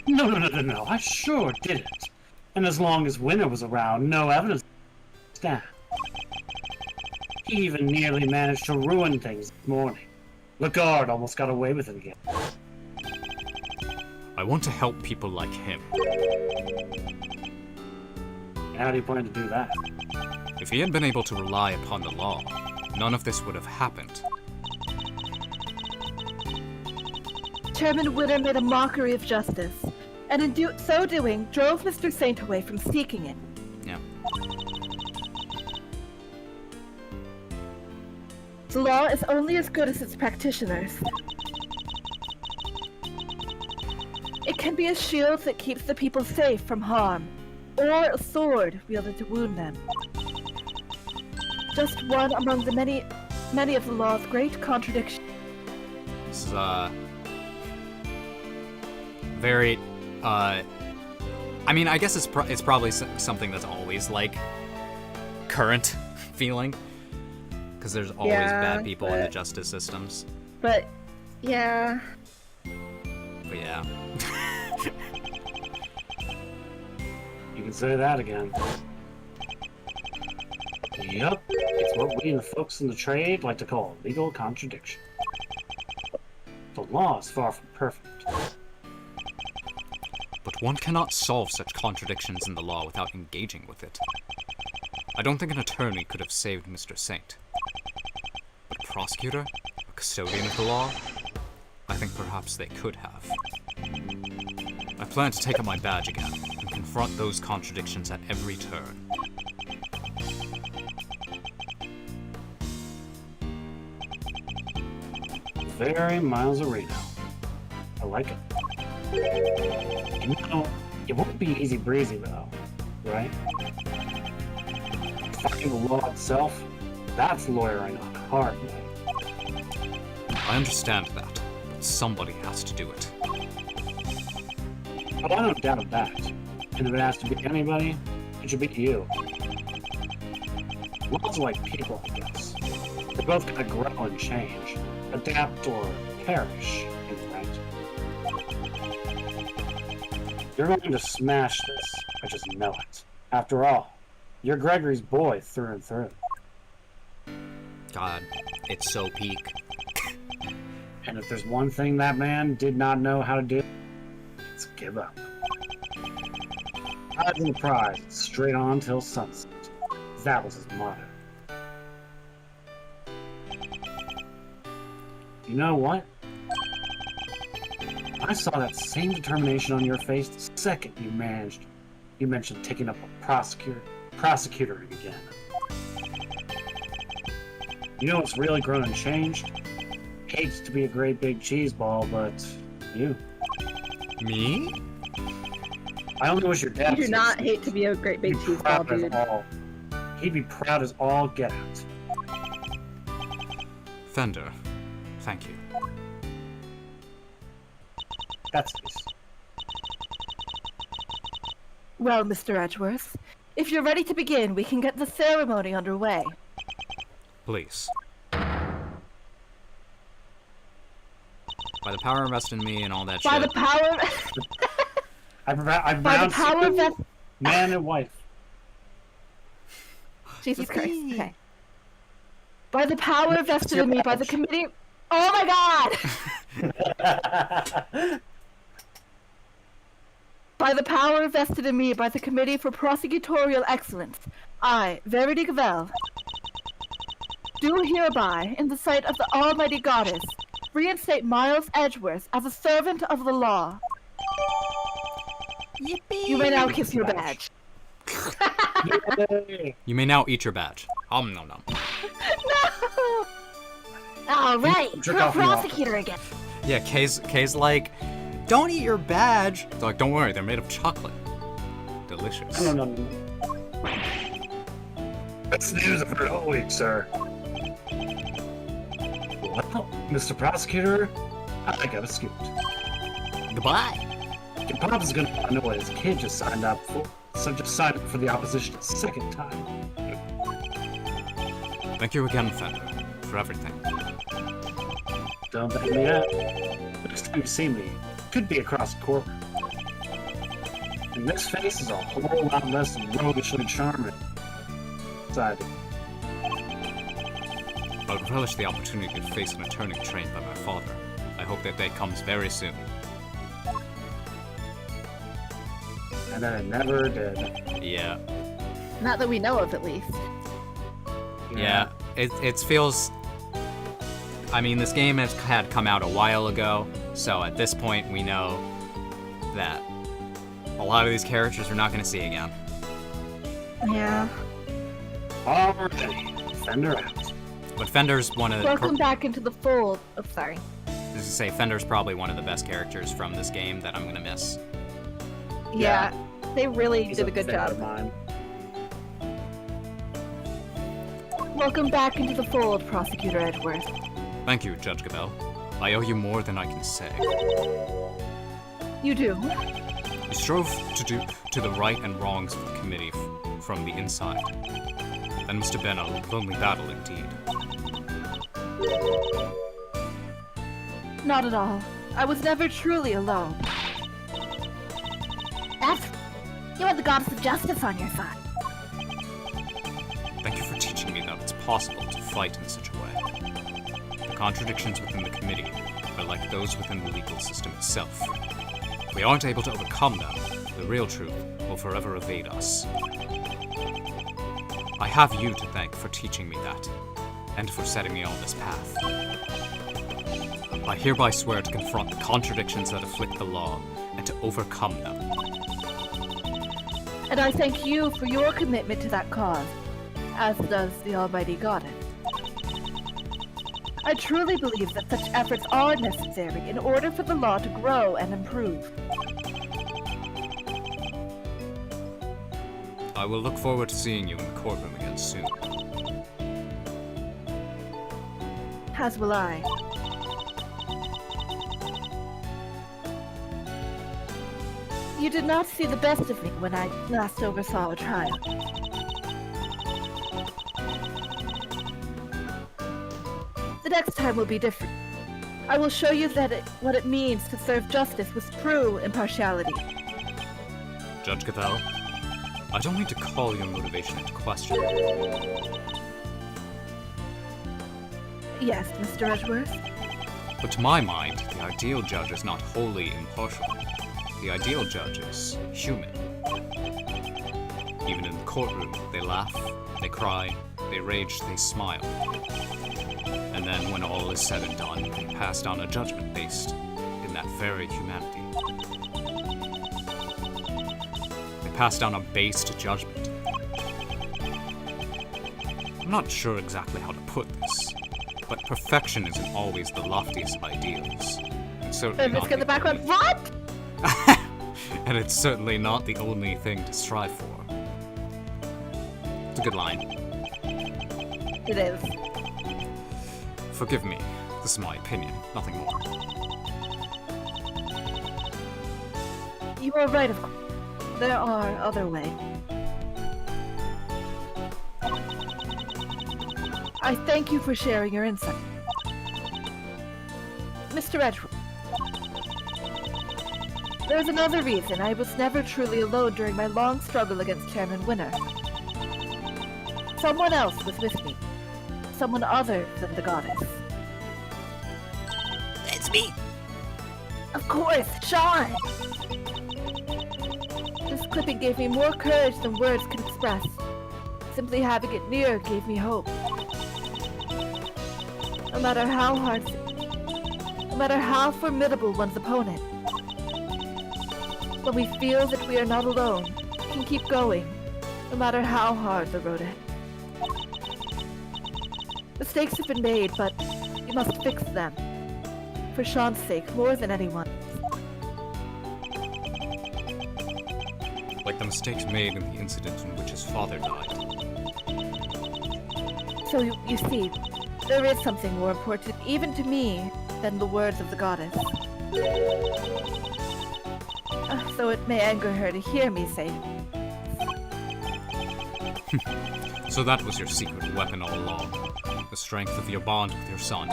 No. I sure didn't. And as long as Winter was around, no evidence. Stand. He even nearly managed to ruin things this morning. Lagarde almost got away with it again. I want to help people like him. And how do you plan to do that? If he had been able to rely upon the law, none of this would have happened. Chairman Winter made a mockery of justice, and in so doing, drove Mr. Saint away from seeking it. Yeah. The law is only as good as its practitioners. It can be a shield that keeps the people safe from harm, or a sword wielded to wound them. Just one among the many of the law's great contradictions. This is, very, I mean, I guess it's probably something that's always, like, current feeling. Because there's always bad people in the justice systems. But, yeah. But yeah. You can say that again. Yup, it's what we and the folks in the trade like to call a legal contradiction. The law is far from perfect. But one cannot solve such contradictions in the law without engaging with it. I don't think an attorney could have saved Mr. Saint. But a prosecutor? A custodian of the law? I think perhaps they could have. I plan to take up my badge again and confront those contradictions at every turn. Very Miles Arena. I like it. You know, it won't be easy breezy though, right? Fighting the law itself, that's lawyering on a hard way. I understand that, but somebody has to do it. Oh, I don't doubt that. And if it has to be anybody, it should be you. Laws are like people, I guess. They're both gonna grow and change, adapt or perish, in fact. You're going to smash this, I just know it. After all, you're Gregory's boy through and through. God, it's so peak. And if there's one thing that man did not know how to do, it's give up. Eyes on the prize, straight on till sunset. That was his motto. You know what? I saw that same determination on your face the second you mentioned taking up a prosecutoring again. You know what's really grown and changed? Hates to be a great big cheese ball, but you. Me? I only wish your dad You do not was hate to be a great big cheese ball, proud as dude. all. He'd be proud as all get out. Fender, thank you. That's nice. Well, Mr. Edgeworth, If you're ready to begin, we can get the ceremony underway. Please. By the power invested in me and all that By shit. the power... I By the pronounced power of that... man and wife. Jesus Christ. Okay. By the power vested in me by the committee... Oh my god! By the power vested in me by the Committee for Prosecutorial Excellence, I, Verity Gavel, do hereby, in the sight of the Almighty Goddess, reinstate Miles Edgeworth as a servant of the law. Yippee! You may now kiss your badge. Yay. You may now eat your badge. Nom nom. No! All right, Jerk you're a off in the office. prosecutor again. Yeah, Kay's like, don't eat your badge. They're like, don't worry, they're made of chocolate. Delicious. No. That's the news I've heard all week, sir. Well, Mr. Prosecutor, I got a scoop. Goodbye. Your Papa's gonna want to know what his kid just signed up for. So just signed up for the opposition a second time. Thank you again, Fender, for everything. Don't bet me out. Next time you see me, could be across the courtroom. And this face is a whole lot less roguishly charming. Side. I would relish the opportunity to face an attorney trained by my father. I hope that day comes very soon. And then it never did. Yeah. Not that we know of, at least. Yeah. It feels... I mean, this game had come out a while ago, so at this point we know that a lot of these characters we're not going to see again. Yeah. Already. Fender out. But Fender's one of the... Welcome back into the fold. Oh, sorry. As I say, Fender's probably one of the best characters from this game that I'm going to miss. Yeah. They really He's did a good favorite of job. mine. Welcome back into the fold, Prosecutor Edgeworth. Thank you, Judge Gabel. I owe you more than I can say. You do. You strove to do to the right and wrongs of the committee from the inside. That must have been a lonely battle indeed. Not at all. I was never truly alone. That's... You had the goddess of justice on your side. Thank you for teaching me that it's possible to fight in such a way. The contradictions within the committee are like those within the legal system itself. If we aren't able to overcome them, the real truth will forever evade us. I have you to thank for teaching me that, and for setting me on this path. I hereby swear to confront the contradictions that afflict the law, and to overcome them. And I thank you for your commitment to that cause, as does the Almighty Goddess. I truly believe that such efforts are necessary in order for the law to grow and improve. I will look forward to seeing you in the courtroom again soon. As will I. You did not see the best of me when I last oversaw a trial. The next time will be different. I will show you that what it means to serve justice with true impartiality. Judge Gathel, I don't mean to call your motivation into question. Yes, Mr. Edgeworth? But to my mind, the ideal judge is not wholly impartial. The ideal judge is human. Even in the courtroom, they laugh, they cry, they rage, they smile. And then when all is said and done, they pass down a judgment based in that very humanity. They pass down a based judgment. I'm not sure exactly how to put this, but perfection isn't always the loftiest of ideals. And certainly And not let's get the the background. only- What? And it's certainly not the only thing to strive for. It's a good line. It is. Forgive me. This is my opinion, nothing more. You are right, of course. There are other ways. I thank you for sharing your insight. Mr. Edgeworth, there's another reason I was never truly alone during my long struggle against Chairman Winner. Someone else was with me. Someone other than the goddess. It's me. Of course, Sean! This clipping gave me more courage than words can express. Simply having it near gave me hope. No matter how hard, no matter how formidable one's opponent, when we feel that we are not alone, we can keep going, no matter how hard the road ahead. Mistakes have been made, but we must fix them. For Sean's sake, more than anyone. Like the mistakes made in the incident in which his father died. So you see, there is something more important, even to me, than the words of the goddess. Though it may anger her to hear me say. So that was your secret weapon all along. The strength of your bond with your son.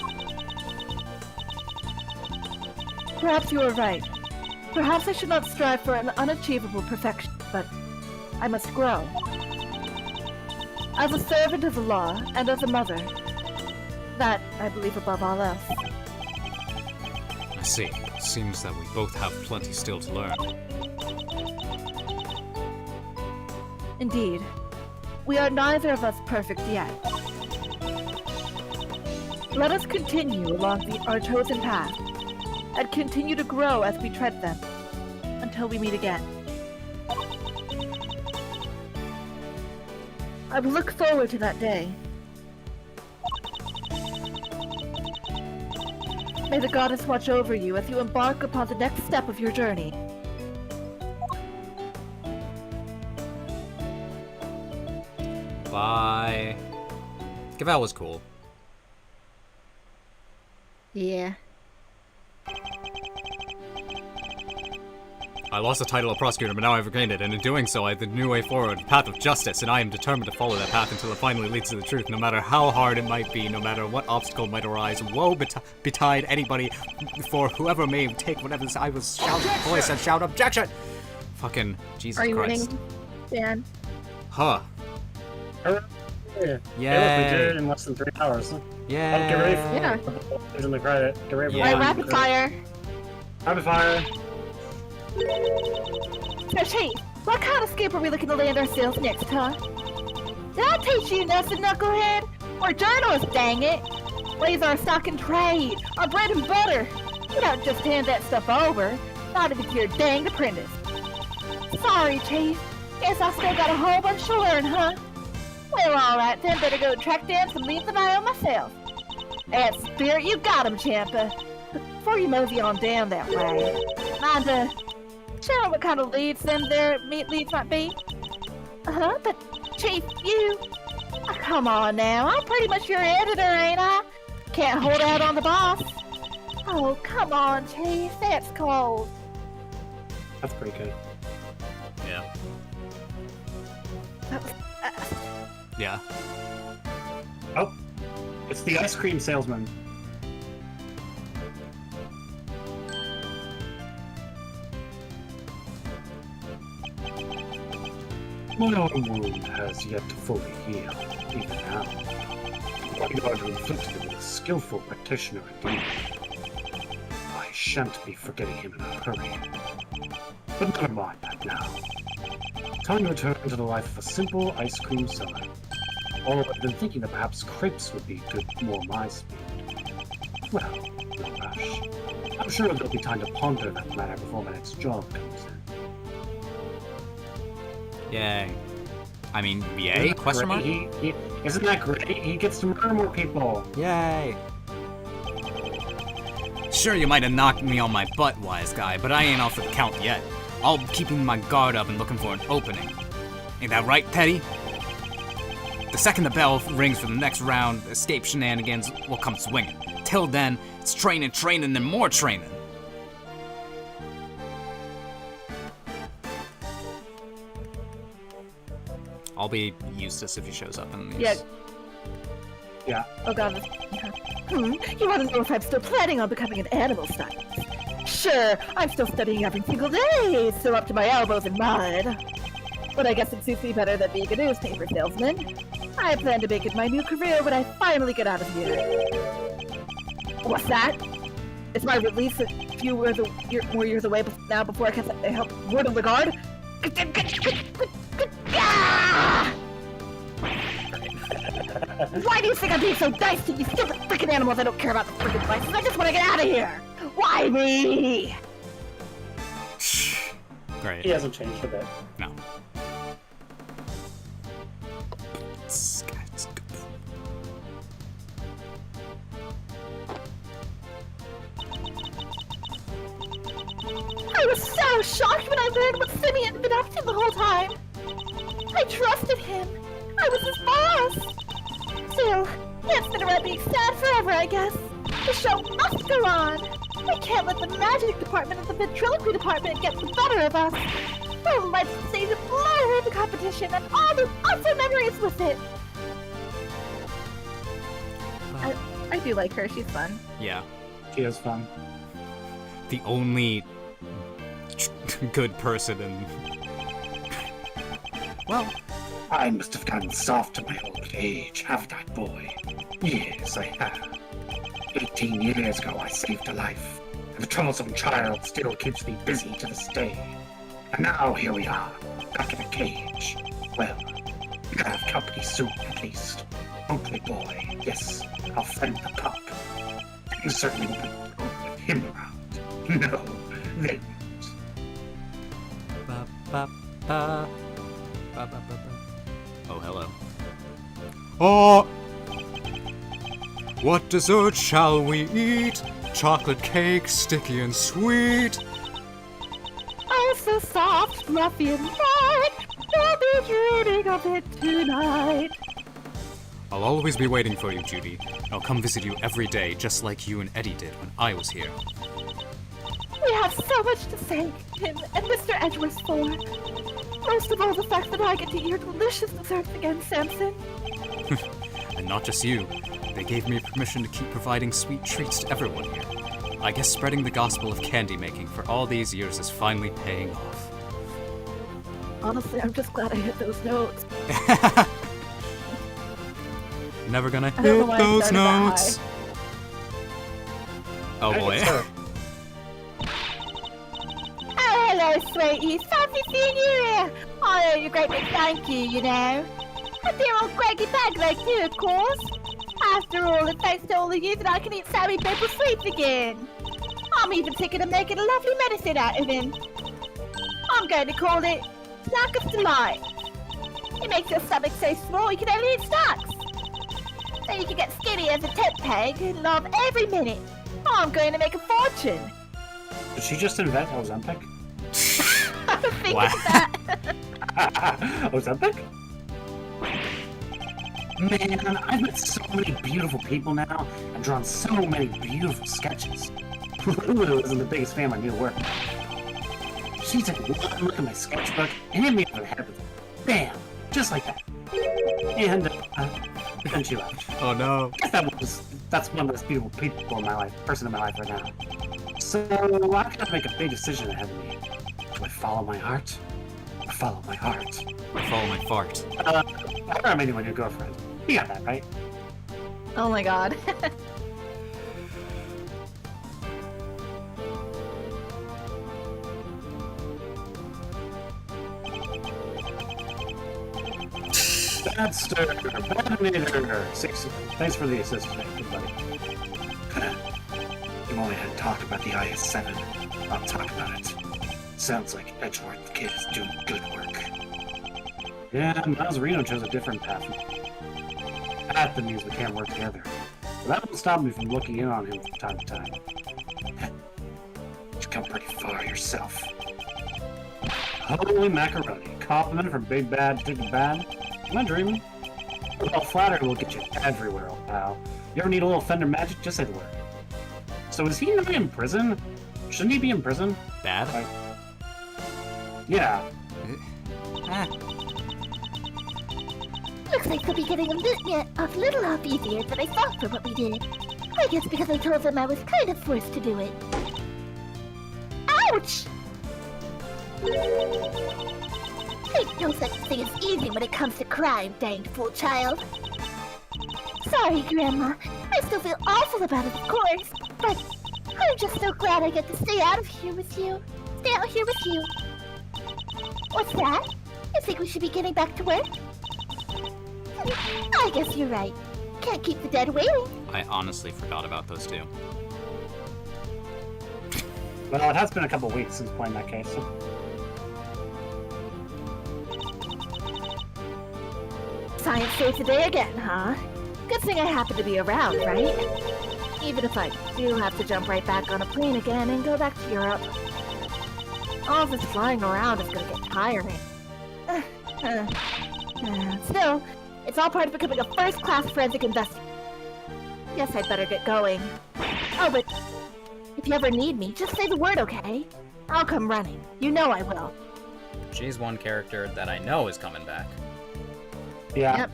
Perhaps you are right. Perhaps I should not strive for an unachievable perfection, but I must grow. As a servant of the law, and as a mother. That, I believe above all else. I see. Seems that we both have plenty still to learn. Indeed. We are neither of us perfect yet. Let us continue along our chosen path, and continue to grow as we tread them, until we meet again. I will look forward to that day. May the goddess watch over you as you embark upon the next step of your journey. Bye. Gavel was cool. Yeah. I lost the title of prosecutor, but now I've regained it, and in doing so, I have the new way forward, the path of justice, and I am determined to follow that path until it finally leads to the truth, no matter how hard it might be, no matter what obstacle might arise. Woe betide anybody, for whoever may take whatever I was shouting, voice and shout objection! Fucking Jesus Are you Christ. winning, Dan? Huh. Yeah. Yay. Hey, look, we did it in less than 3 hours. Yeah. Oh, get ready for Yeah. in the credit. Get ready for Yeah. Alright, rapid fire. Rapid fire. So, Chief, what kind of scoop are we looking to land ourselves next, huh? Did I teach you nothing, knucklehead? We're journalists, dang it! We's our stock and trade, our bread and butter. You don't just hand that stuff over, not if it's your danged apprentice. Sorry, Chief. Guess I still got a whole bunch to learn, huh? Well, alright then, better go track down some leads of my own myself. At Spirit, you got 'em, Champa. Before you mosey on down that way, mind, share what kind of leads them there meat leads might be? Uh-huh, but Chief, you... Oh, come on now, I'm pretty much your editor, ain't I? Can't hold out on the boss. Oh, come on, Chief, that's cold. That's pretty good. Yeah. That was, Yeah. Oh, it's the ice cream salesman. My own wound has yet to fully heal, even now. My guard inflicted it with a skillful practitioner indeed. I shan't be forgetting him in a hurry. But never mind that now. Time to return to the life of a simple ice cream seller. Although I've been thinking that perhaps crepes would be good more my speed. Well, no rush. I'm sure there'll be time to ponder that matter before my next job comes in. Yay. I mean, yay? Question mark? Isn't that great? He gets to murder more people. Yay. Sure, you might have knocked me on my butt, wise guy, but I ain't off the count yet. I'll be keeping my guard up and looking for an opening. Ain't that right, Petty? The second the bell rings for the next round, escape shenanigans will come swinging. Till then, it's training, and more training. I'll be Eustace if he shows up in these. yeah. Yeah. Oh god. You want to know if I'm still planning on becoming an animal stylist? Sure, I'm still studying every single day, still up to my elbows in mud. But I guess it suits me better than being a newspaper salesman. I plan to make it my new career when I finally get out of here. What's that? It's my release a few more years away now before I can help word of the guard? Why do you think I'm being so nice to you stupid freaking animals? I don't care about the freaking devices. I just want to get out of here. Why me? Great. He hasn't changed a bit. No. It's good. I was so shocked when I learned what Simeon had been up to the whole time. I trusted him. I was his boss. Still, can't sit around being sad forever, I guess. The show must go on. I can't let the magic department and the ventriloquy department get the better of us. Oh, let's save the blur in the competition and all the awesome memories with it. I do like her. She's fun. Yeah. He is fun. The only good person in. Well, I must have gotten soft in my old age, haven't I, boy? Yes, I have. 18 years ago, I saved a life, and the troublesome child still keeps me busy to this day. And now here we are, back in a cage. Well, you gotta have company soon, at least. Hopefully, boy. Yes, I'll friend the pup. Things certainly won't be with him around. No, they won't. ba, ba, ba. Ba, ba, ba, ba. Oh, hello. Oh! What dessert shall we eat? Chocolate cake, sticky and sweet. Oh, so soft, fluffy, and light. I'll be dreaming of it tonight. I'll always be waiting for you, Judy. I'll come visit you every day, just like you and Eddie did when I was here. We have so much to thank him and Mr. Edgeworth for. Most of all, the fact that I get to eat your delicious desserts again, Samson. And not just you. They gave me permission to keep providing sweet treats to everyone here. I guess spreading the gospel of candy making for all these years is finally paying off. Honestly, I'm just glad I hit those notes. Never gonna I don't know hit why I those started that notes. Oh boy. Oh, hello, sweetie. Fancy seeing you here. Oh, you're a great big thank you know. And dear old Greggy Baglow too, of course. After all, it's thanks to all of you that I can eat Sammy Pepper sweets again. I'm even thinking of making a lovely medicine out of him. I'm going to call it Snack of Delight. It makes your stomach so small you can only eat snacks. So you can get skinny as a tent peg and love every minute. I'm going to make a fortune. Did she just invent Ozempic? I was thinking Wow. that. Ozempic? Man, I've met so many beautiful people now and drawn so many beautiful sketches. Lulu isn't the biggest fan of my new work. She took one look at my sketchbook and hit me over the head with it. Bam! Just like that. And then she left. Oh no. I guess that's one of the most beautiful people in my life, person in my life right now. So I gotta make a big decision ahead of me. Do I follow my heart? Or follow my heart? Follow my fart. I'm meeting my new girlfriend. You got that, right? Oh my god. Badminator, 6. Thanks for the assist today, good buddy. You've only had talk about the IS-7. I'll talk about it. Sounds like Edgeworth Kid is doing good work. Yeah, Miles Reno chose a different path. That means we can't work together. But that won't stop me from looking in on him from time to time. You've come pretty far yourself. Holy macaroni. Compliment from Big Bad to Big Bad? Am I dreaming? Well, flattery will get you everywhere, old pal. You ever need a little Fender magic? Just say the word. So is he not in prison? Shouldn't he be in prison? Bad? Like, yeah. Looks like they'll be getting a little off easier than I thought for what we did. I guess because I told them I was kind of forced to do it. Ouch! Ain't no such thing as easy when it comes to crime, danged fool child. Sorry, Grandma. I still feel awful about it, of course. But I'm just so glad I get to stay out here with you. What's that? You think we should be getting back to work? I guess you're right. Can't keep the dead waiting. I honestly forgot about those two. Well, it has been a couple weeks since playing that case. Science safe today again, huh? Good thing I happen to be around, right? Even if I do have to jump right back on a plane again and go back to Europe. All this flying around is gonna get tiring. Still, it's all part of becoming a first-class forensic investigator. Guess I'd better get going. Oh, but if you ever need me, just say the word, okay? I'll come running. You know I will. She's one character that I know is coming back. Yeah. Yep.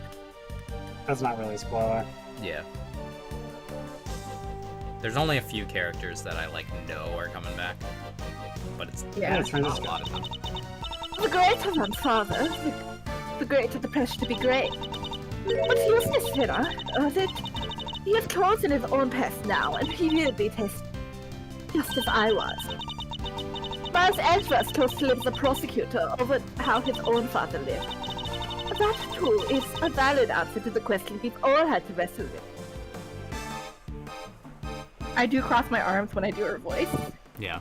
That's not really a spoiler. Yeah. There's only a few characters that I know are coming back, but it's Yeah. It's not a lot of them. The greater than father, the greater the pressure to be great. What's Eustace dinner? He is close in his own pest now, and he will be tested, just as I was. Miles Edgeworth chose to live as a prosecutor over how his own father lived. That, too, is a valid answer to the question we've all had to wrestle with. I do cross my arms when I do her voice. Yeah.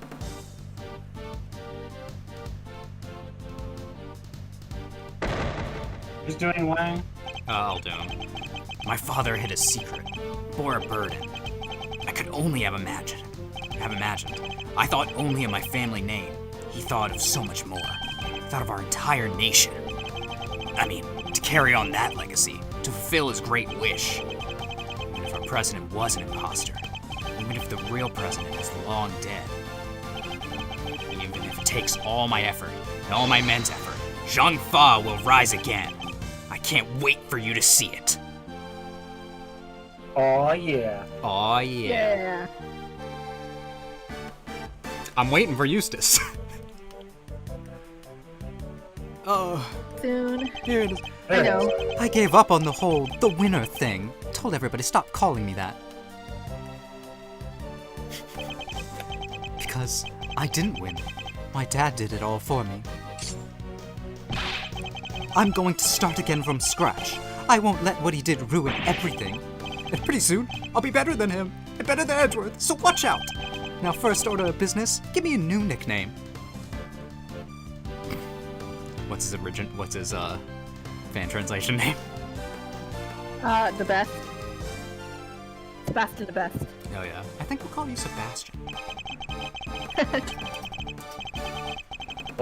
Who's doing Wang? I'll do him. My father hid a secret, bore a burden. I could only have imagined. I thought only of my family name. He thought of so much more. He thought of our entire nation. I mean, to carry on that legacy, to fulfill his great wish. Even if our president was an imposter, even if the real president is long dead, even if it takes all my effort and all my men's effort, Zhang Fa will rise again. I can't wait for you to see it. Oh yeah. Aw, yeah. I'm waiting for Eustace. Oh, Soon. here it is. I know. I gave up on the winner thing. Told everybody stop calling me that. Because I didn't win. My dad did it all for me. I'm going to start again from scratch. I won't let what he did ruin everything. And pretty soon, I'll be better than him. And better than Edgeworth, so watch out! Now first order of business, give me a new nickname. What's his fan translation name? The best. Sebastian the best. Oh yeah. I think we'll call you Sebastian.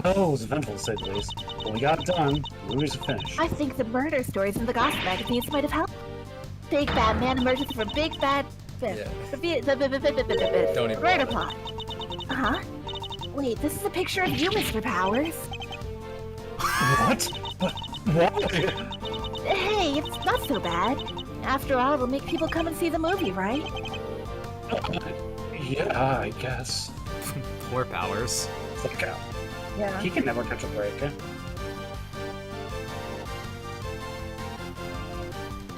Oh, it was eventful to say the least. Well, we got it done. Movies are finished. I think the murder stories in the gossip magazines might have helped. Big bad man emerges from big bad... Yeah. Don't even murder bother. plot. Uh-huh. Wait, this is a picture of you, Mr. Powers. What? What? Hey, it's not so bad. After all, it'll make people come and see the movie, right? Yeah, I guess. Poor Powers. Look out. Yeah. He can never catch a break. Eh?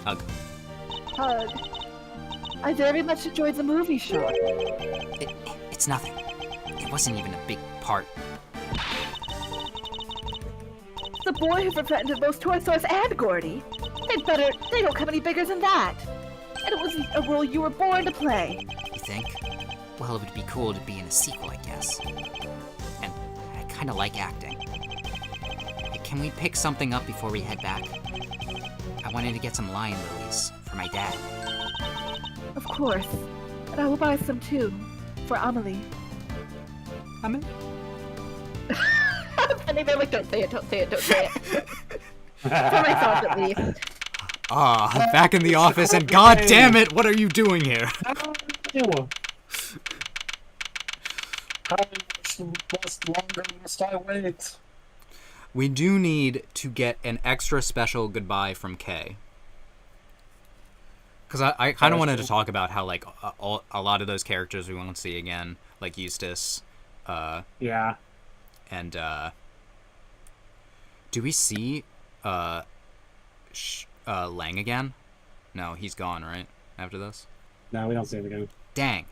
Hug. Hug. I very much enjoyed the movie, sure. It's nothing. It wasn't even a big part. The boy who befriended both Toy Source and Gordy. They don't come any bigger than that. And it was a role you were born to play. You think? Well, it would be cool to be in a sequel, I guess. And I kinda like acting. Hey, can we pick something up before we head back? I wanted to get some lion lilies for my dad. Of course. And I will buy some too. For Amelie. Amelie? And they're like, don't say it. For myself, at least. Ah, back in the office, and god damn it, what are you doing here? How much longer must I wait? We do need to get an extra special goodbye from Kay. Because I kind of wanted to talk about how, like, a lot of those characters we won't see again, like Eustace. Yeah. And, do we see, Lang again? No, he's gone, right? After this? No, we don't see him again. Dang.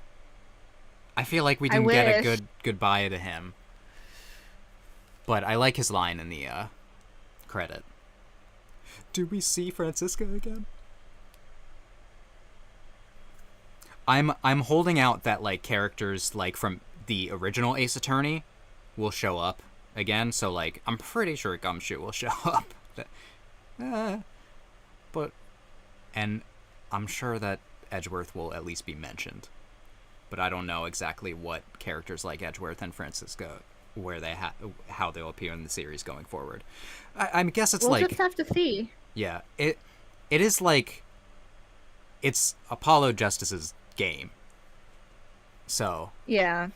I feel like we I didn't get a wish. good goodbye to him. But I like his line in the, credit. Do we see Francisca again? I'm holding out that, like, characters, like, from the original Ace Attorney will show up again, so, like, I'm pretty sure Gumshoe will show up. But, and I'm sure that Edgeworth will at least be mentioned. But I don't know exactly what characters like Edgeworth and Francisco, where they how they'll appear in the series going forward. I guess it's We'll like... just have to see. Yeah, it is like... It's Apollo Justice's game. So... Yeah.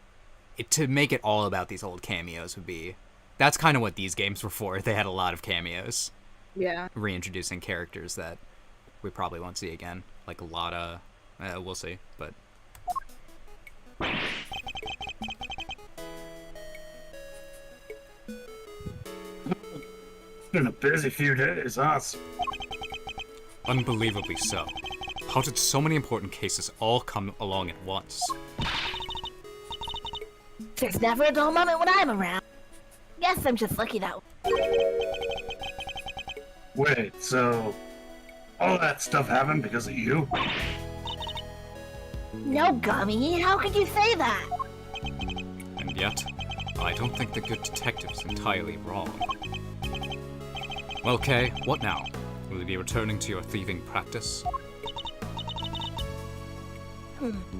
To make it all about these old cameos would be... That's kind of what these games were for. They had a lot of cameos. Yeah. Reintroducing characters that we probably won't see again. Like Lotta... we'll see, but... It's been a busy few days, huh? Unbelievably so. How did so many important cases all come along at once? There's never a dull moment when I'm around. Guess I'm just lucky that Wait, so all that stuff happened because of you? No, Gummy, how could you say that? And yet, I don't think the good detective's entirely wrong. Well, Kay, what now? Will you be returning to your thieving practice?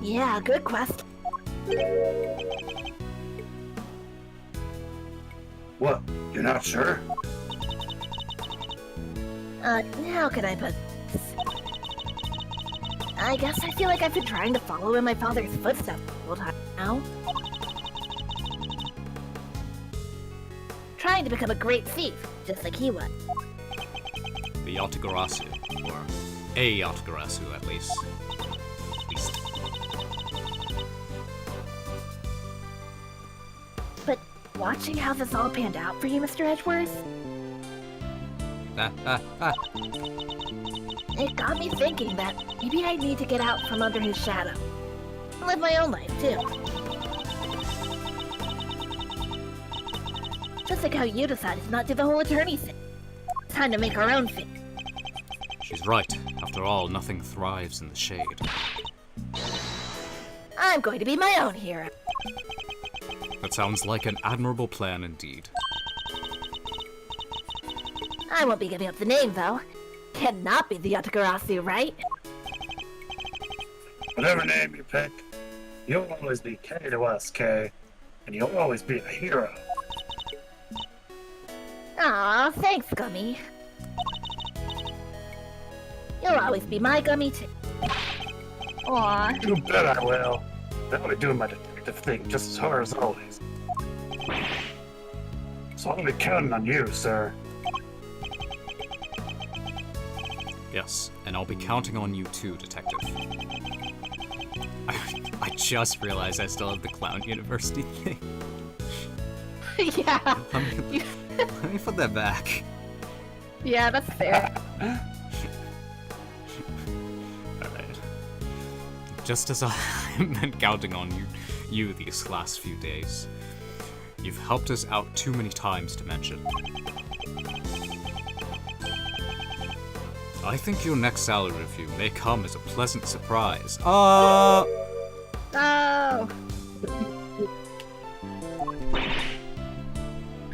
Yeah, good question. What? You're not sure? How can I put this? I guess I feel like I've been trying to follow in my father's footsteps the whole time now. Trying to become a great thief, just like he was. The Yatagarasu, or a Yatagarasu at least. But watching how this all panned out for you, Mr. Edgeworth, it got me thinking that maybe I need to get out from under his shadow. And live my own life, too. Just like how you decided to not do the whole attorney thing. Time to make our own thing. She's right. After all, nothing thrives in the shade. I'm going to be my own hero. That sounds like an admirable plan indeed. I won't be giving up the name, though. Cannot be the Yatagarasu, right? Whatever name you pick, you'll always be K to us, K. And you'll always be a hero. Aw, thanks, Gummy. You'll always be my Gummy, too. Aw. You bet I will. I'll be doing my detective thing just as hard as always. So I'll be counting on you, sir. Yes, and I'll be counting on you too, Detective. I just realized I still have the Clown University thing. Yeah. Let me put that back. Yeah, that's fair. Alright. Just as I've been counting on you these last few days, you've helped us out too many times to mention. I think your next salary review may come as a pleasant surprise. Oh.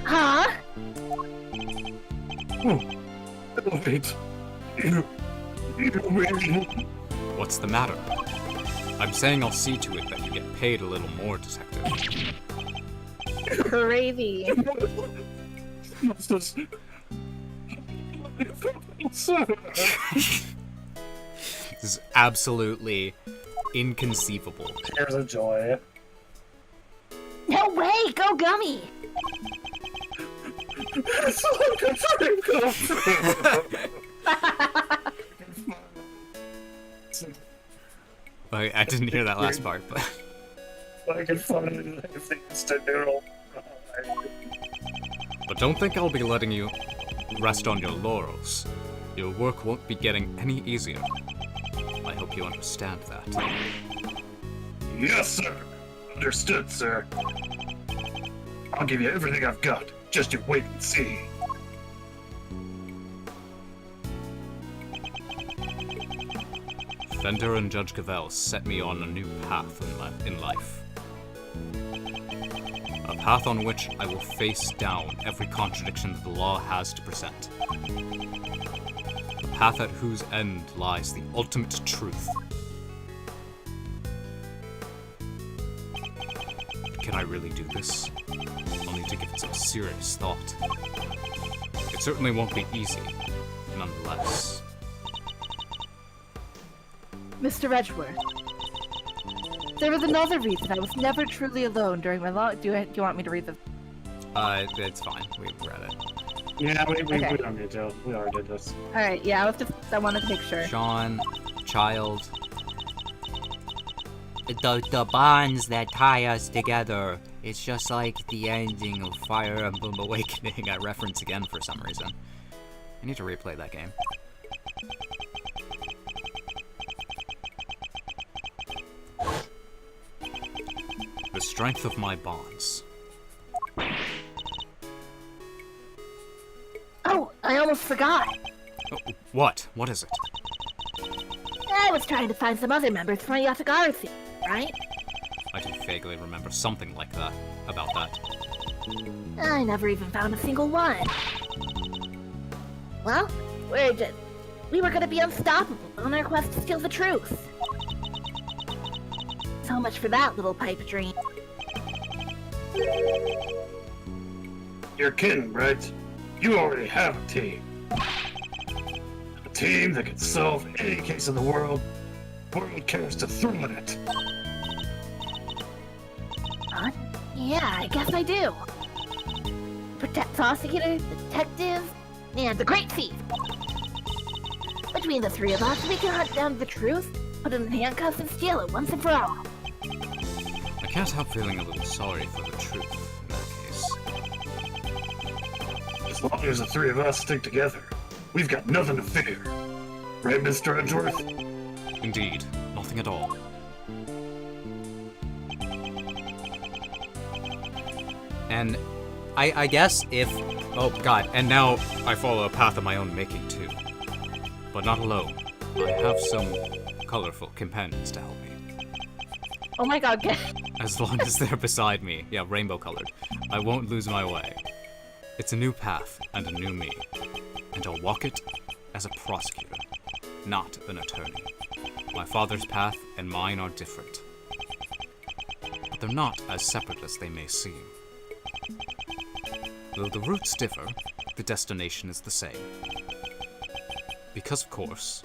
Huh? Wait. You really... What's the matter? I'm saying I'll see to it that you get paid a little more, Detective. Crazy. This is absolutely inconceivable. Tears of joy. No way! Go Gummy! It's like a dream come true. I didn't hear that last part, but I can finally live the instant noodle. but don't think I'll be letting you rest on your laurels. Your work won't be getting any easier. I hope you understand that. Yes, sir. Understood, sir. I'll give you everything I've got. Just you wait and see. Fender and Judge Cavell set me on a new path in life. A path on which I will face down every contradiction that the law has to present. A path at whose end lies the ultimate truth. Can I really do this? I'll need to give it some serious thought. It certainly won't be easy, nonetheless. Mr. Edgeworth, there was another reason I was never truly alone during my long. Do you want me to read the? It's fine. We read it. Yeah, we Okay. don't need to. We already did this. All right. Yeah, I wanted to make sure. Sean, child. The bonds that tie us together. It's just like the ending of Fire Emblem Awakening. I reference again for some reason. I need to replay that game. The strength of my bonds. Oh, I almost forgot. Oh, what? What is it? I was trying to find some other members for my Yatagara thing, right? I do vaguely remember something like that. About that. I never even found a single one. Well, we were gonna be unstoppable on our quest to steal the truth. So much for that little pipe dream. You're kidding, right? You already have a team. A team that can solve any case in the world cares to throw at it. Huh? Yeah, I guess I do. Protect prosecutor, the detective, and the great thief. Between the three of us, we can hunt down the truth, put it in handcuffs, and steal it once and for all. I can't help feeling a little sorry for the truth in that case. As long as the three of us stick together, we've got nothing to fear. Right, Mr. Edgeworth? Indeed, nothing at all. And I guess if... Oh god, and now I follow a path of my own making too. But not alone. I have some colorful companions to help me. Oh my God. As long as they're beside me, yeah, rainbow colored, I won't lose my way. It's a new path and a new me. And I'll walk it as a prosecutor, not an attorney. My father's path and mine are different. But they're not as separate as they may seem. Though the routes differ, the destination is the same. Because, of course,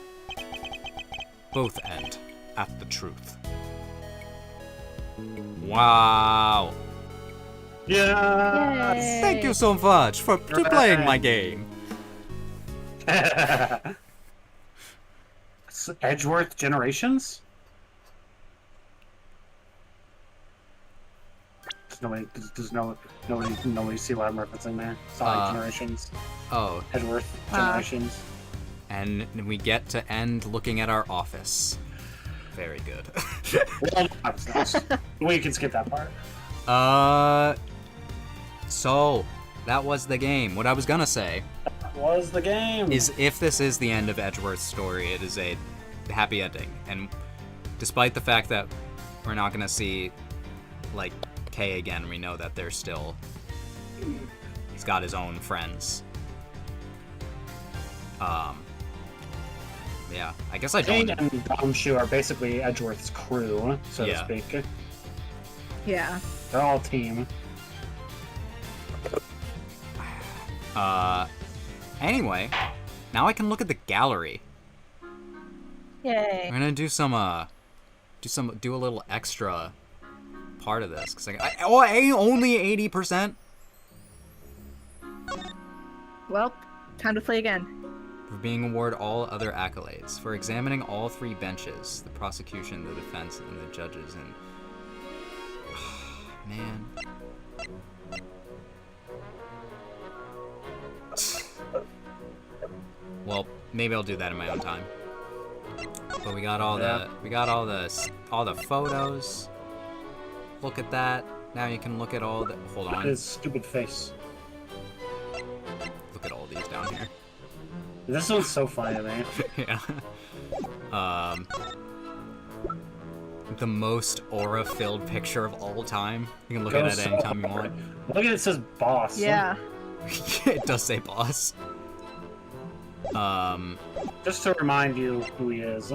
both end at the truth. Wow! Yes! Thank you so much for playing my game. Edgeworth Generations? Nobody see what I'm referencing there? Sonic Generations. Oh, Edgeworth Generations. and we get to end looking at our office. Very good. Well, we can skip that part. So, that was the game. What I was gonna say That was the game. is if this is the end of Edgeworth's story, it is a happy ending. And despite the fact that we're not gonna see, like, Kay again, we know that there's still... He's got his own friends. Yeah, I guess I Kane don't... and Domshu are basically Edgeworth's crew, so Yeah. to speak. Yeah. They're all team. Anyway, now I can look at the gallery. Yay. We're gonna do a little extra part of this, cause only 80%. Well, time to play again. For being awarded all other accolades. For examining all 3 benches. The prosecution, the defense, and the judges. And... man. Well, maybe I'll do that in my own time. But we got all the photos. Look at that. Now you can look at all the. Hold on. His stupid face. Look at all these down here. This one's so funny, man. Yeah. The most aura-filled picture of all time. You can look at it Goes any so time you hard. want. Look at it, says boss. Yeah. It does say boss. Just to remind you who he is.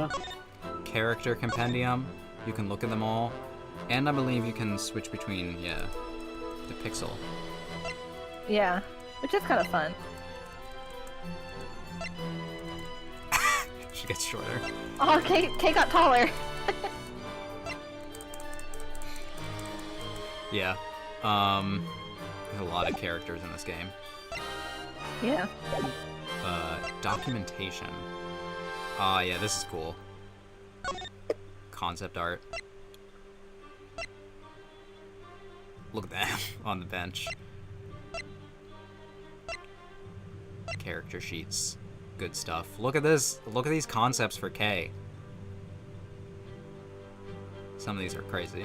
Character compendium. You can look at them all. And I believe you can switch between, yeah, the pixel. Yeah. Which is kind of fun. She gets shorter. Oh, Kay got taller. Yeah. There's a lot of characters in this game. Yeah. Documentation. Ah, yeah, this is cool. Concept art. Look at that on the bench. Character sheets. Good stuff. Look at this. Look at these concepts for K. Some of these are crazy.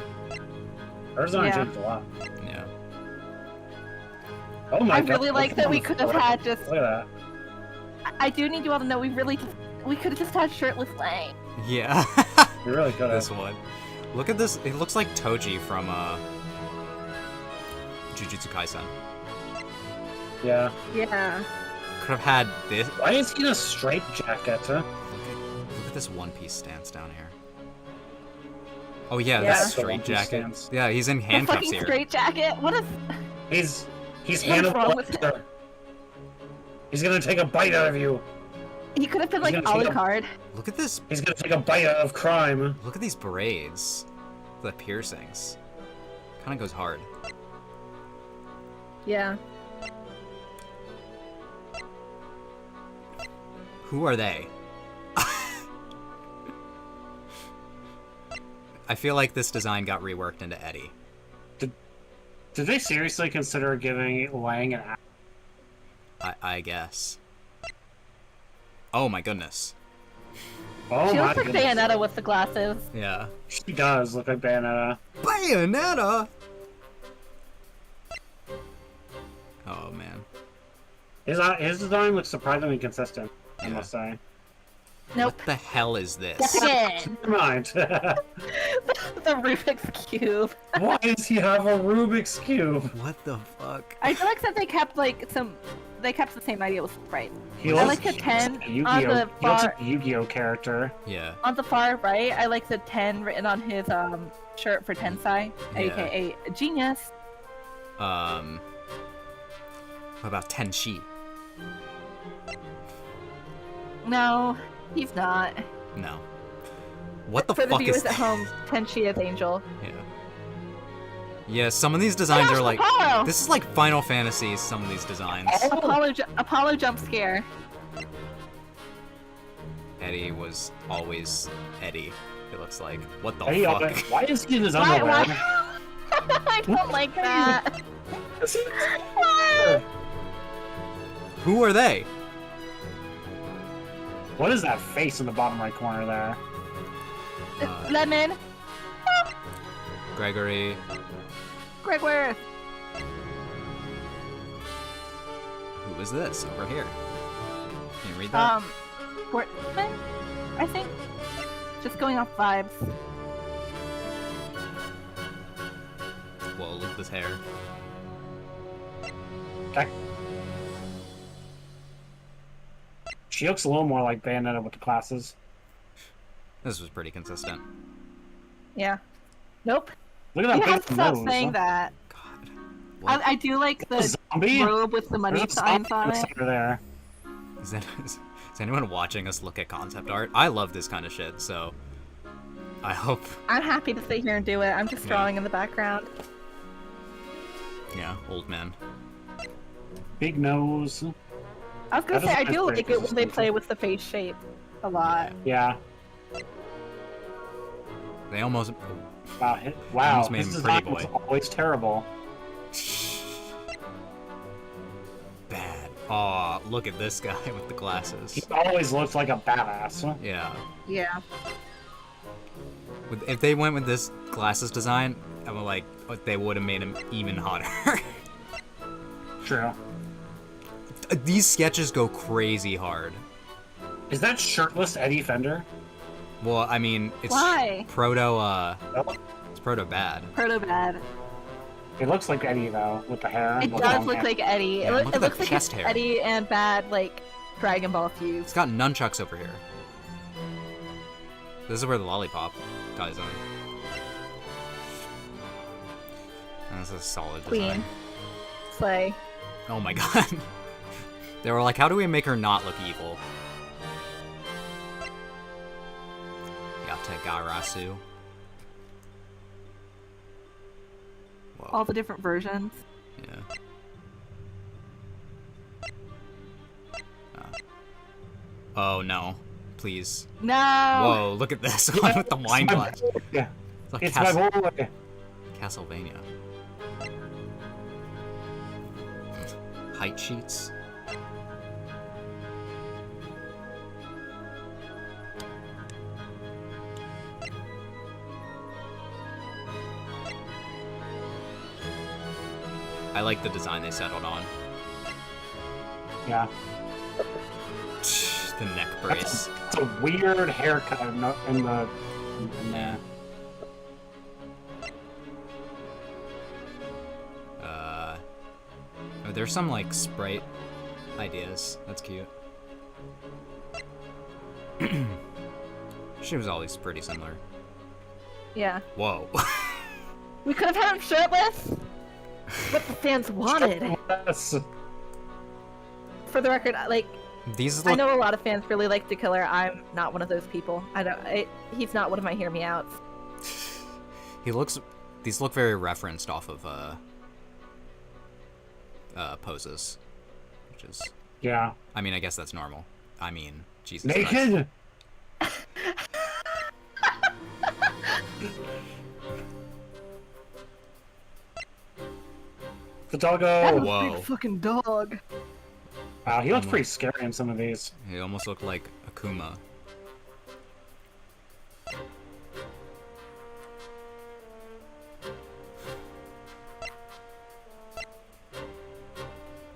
Hers on Yeah. changed a lot. Yeah. Oh my I god. really like that we could have had just. Look at that. I do need you all to know we could have just had shirtless Lang. Yeah. You really could This have. one. Look at this. It looks like Toji from Jujutsu Kaisen. Yeah. Yeah. Could have had this. Why is he in a straight jacket? Huh? Look at this One Piece stance down here. Oh yeah, Yeah. this That's the straight One Piece jacket. stance. Yeah, he's in The handcuffs fucking here. straight jacket. What is? He's What's Hannibal wrong with Lecter. He's gonna take a bite out of you. He could have been like He's gonna take Alucard. Look at this. He's gonna take a bite out of crime. Look at these braids. The piercings. Kind of goes hard. Yeah. Who are they? I feel like this design got reworked into Eddie. Did they seriously consider giving Lang an I guess. Oh my goodness. Oh She my looks like goodness. Bayonetta with the glasses. Yeah. She does look like Bayonetta. Bayonetta! Oh man. His design looks surprisingly consistent, I Yeah. must say. Nope. What the hell is this? Again. Never mind. The Rubik's Cube. Why does he have a Rubik's Cube? What the fuck? I feel like that they kept they kept the same idea with Sprite. He I looks like the 10 like a on Yu-Gi-Oh! the He looks far like a Yu-Gi-Oh! Character. Yeah. on the far right. I like the 10 written on his shirt for Tensai, Yeah. aka Genius. What about Tenshi? No, he's not. No. What the For the fuck is viewers that? at home, Tenchi is Angel. Yeah. Yeah, some of these designs Gosh, are like... Apollo! This is like Final Fantasy, some of these designs. Apollo jump scare. Eddie was always Eddie, it looks like. What the Hey, fuck? why is he in his Why? underwear? I don't like that. Who are they? What is that face in the bottom right corner there? Lemon. Gregory. Gregworth. Who is this over here? Can you read that? Portman, I think. Just going off vibes. Whoa, look at this hair. Okay. She looks a little more like Bayonetta with the glasses. This was pretty consistent. Yeah. Nope. Look at You that have big to stop nose. saying that. God. What? I do like A the zombie? robe with the money There's a signs zombie on it. over there. Is anyone watching us look at concept art? I love this kind of shit, so... I hope... I'm happy to sit here and do it. I'm just Yeah. drawing in the background. Yeah, old man. Big nose. I was gonna That say, I design is do pretty like it when they consistent. play with the face shape a lot. Yeah. They almost. Wow. Almost made His him pretty design was boy. always terrible. Bad. Aw, look at this guy with the glasses. He always looked like a badass. Yeah. Yeah. If they went with this glasses design, I would like they would have made him even hotter. True. These sketches go crazy hard. Is that shirtless Eddie Fender? Well, I mean, it's Why? it's proto bad. Proto bad. It looks like Eddie though, with the hair. It the does long look hair. like Eddie. Yeah, look It at looks that like chest it's hair. Eddie and bad, like, Dragon Ball It's fused. got nunchucks over here. This is where the lollipop ties in. That's a solid design. Queen. Slay. Oh my god. They were like, how do we make her not look evil? Yatagarasu. Whoa. All the different versions. Yeah. Oh no. Please. No! Whoa, look at this one with the wine It's my glass. boy. Yeah. It's like It's my boy. Castlevania. Height sheets. I like the design they settled on. Yeah. The neck brace. It's a weird haircut in the. Nah. Oh, there's some like sprite ideas. That's cute. She was always pretty similar. Yeah. Whoa. We could have had him shirtless! What the fans wanted. Yes. For the record, like, These I look. know a lot of fans really like The Killer. I'm not one of those people. He's not one of my hear me outs. These look very referenced off of poses, which is. Yeah. I mean, I guess that's normal. I mean, Jesus Christ. Naked. The doggo. That was a Whoa. big fucking dog. Wow, he looks pretty scary in some of these. He almost looked like Akuma.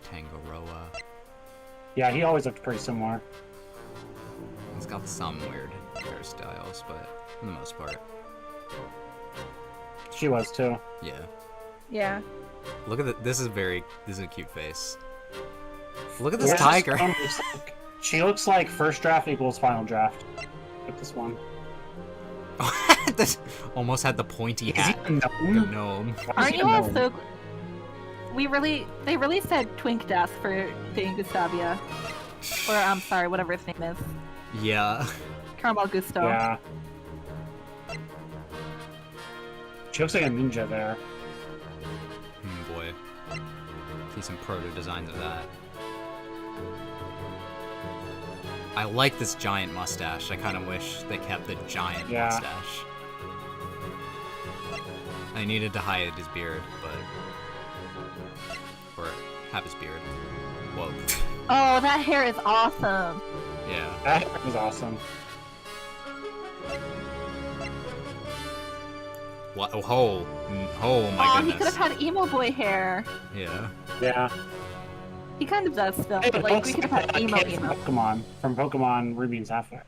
Tangaroa. Yeah, he always looked pretty similar. He's got some weird hairstyles, but for the most part, She was too. yeah. Yeah. Look at this is a cute face. Look at this Yeah, tiger. She looks like first draft equals final draft. With this one. This almost had the pointy Is he hat. a gnome? The gnome. Why is Aren't he you a all gnome? so... They really said Twink Death for being Gustavia. Or, I'm sorry, whatever his name is. Yeah. Caramel Gusto. Yeah. She looks like a ninja there. Boy. See some proto designs of that. I like this giant mustache. I kind of wish they kept the giant Yeah. mustache. I needed to hide his beard, but... Or have his beard. Whoa. Oh, that hair is awesome. Yeah. That was awesome. What? Oh, my Oh, he goodness. could have had emo boy hair. Yeah. Yeah. He kind of does still, It but like looks we could have like had a emo kid from Pokemon. From Pokemon Ruby and Sapphire.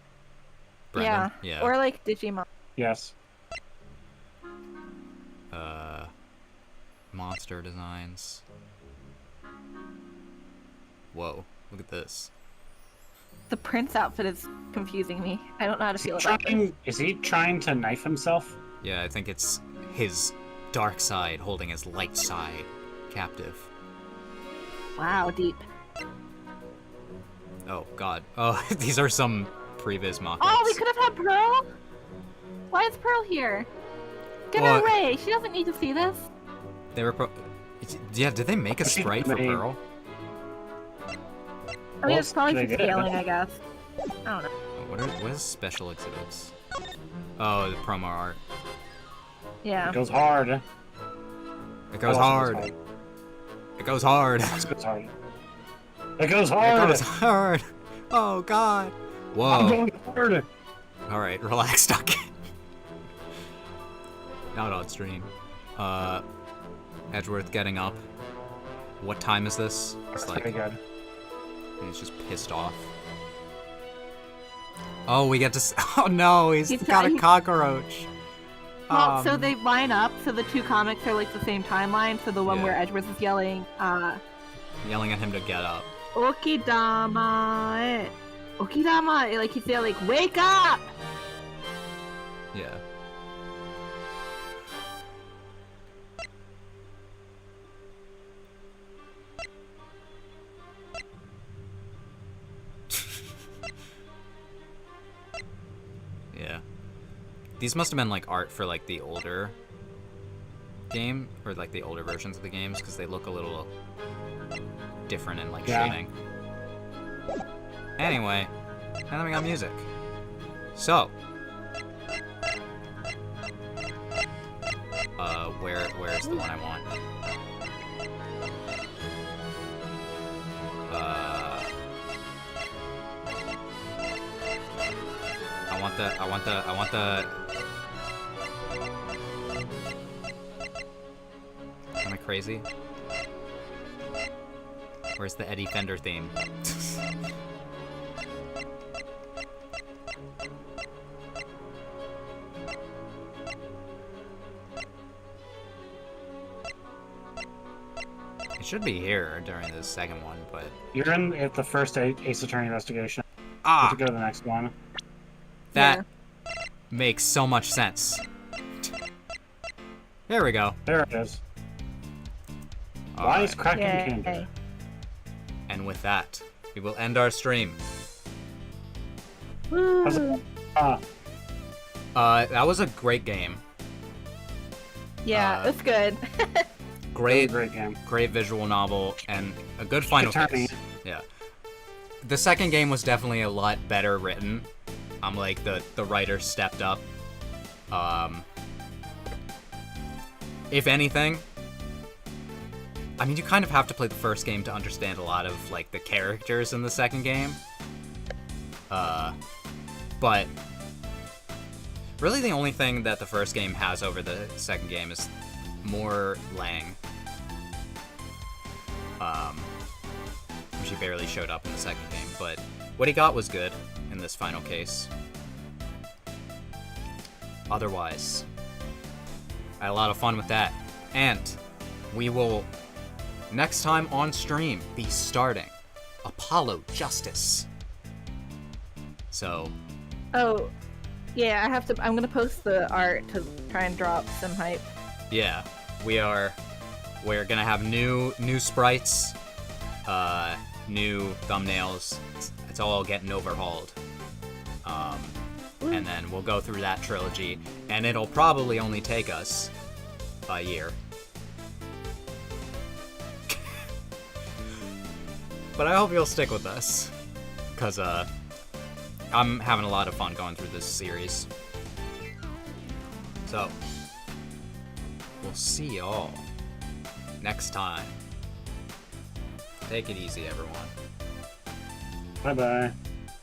Brendan? Yeah. Or like Digimon. Yes. Monster designs. Whoa, look at this. The prince outfit is confusing me. I don't know how to feel about it. Is he trying to knife himself? Yeah, I think it's his dark side holding his light side captive. Wow, deep. Oh god. Oh, these are some previs mock-ups. Oh, we could have had Pearl? Why is Pearl here? Get Well, her away! She doesn't need to see this. They were yeah, did they make a She sprite for made- Pearl? I mean, it's probably they for did. scaling, I guess. I don't know. What is special exhibits? Oh, the promo art. Yeah. It goes hard. It goes hard. It goes hard. It goes hard. It goes It hard. goes hard. Oh God. I'm Whoa. going hard. All right, relax, Duck. Not on stream. Edgeworth getting up. What time is this? It's That's like pretty good. he's just pissed off. Oh, we get to. Oh no, he's got a cockroach. Well, so they line up, so the two comics are like the same timeline. So the one Yeah. where Edgeworth is yelling, Yelling at him to get up. Okidama, Okidama, like he's there, like, wake up! Yeah. Yeah. These must have been like art for like the older game, or like the older versions of the games, because they look a little different in like Yeah. shading. Anyway, now that we got music. So, where's the one I want? I want the. Am I crazy? Where's the Eddie Fender theme? It should be here during the second one, but You're in at the first Ace Attorney investigation. You ah, have to go to the next one. that makes so much sense. There we go. There it is. All Why is right. cracking Yay. candy? And with that, we will end our stream. How's it- That was a great game. Yeah, Uh, it's good. Great, Great game. great visual novel, and a good final Attorney. case. Yeah. The second game was definitely a lot better written. Like the writer stepped up. If anything, I mean, you kind of have to play the first game to understand a lot of like the characters in the second game. But really the only thing that the first game has over the second game is more Lang. She barely showed up in the second game, but what he got was good in this final case. Otherwise, I had a lot of fun with that. And we will, next time on stream, be starting Apollo Justice. So, Oh, yeah, I'm gonna post the art to try and drop some hype. yeah, we're gonna have new sprites, new thumbnails. It's all getting overhauled. And then we'll go through that trilogy, and it'll probably only take us a year. But I hope you'll stick with us, because I'm having a lot of fun going through this series. So, we'll see y'all next time. Take it easy, everyone. Bye-bye.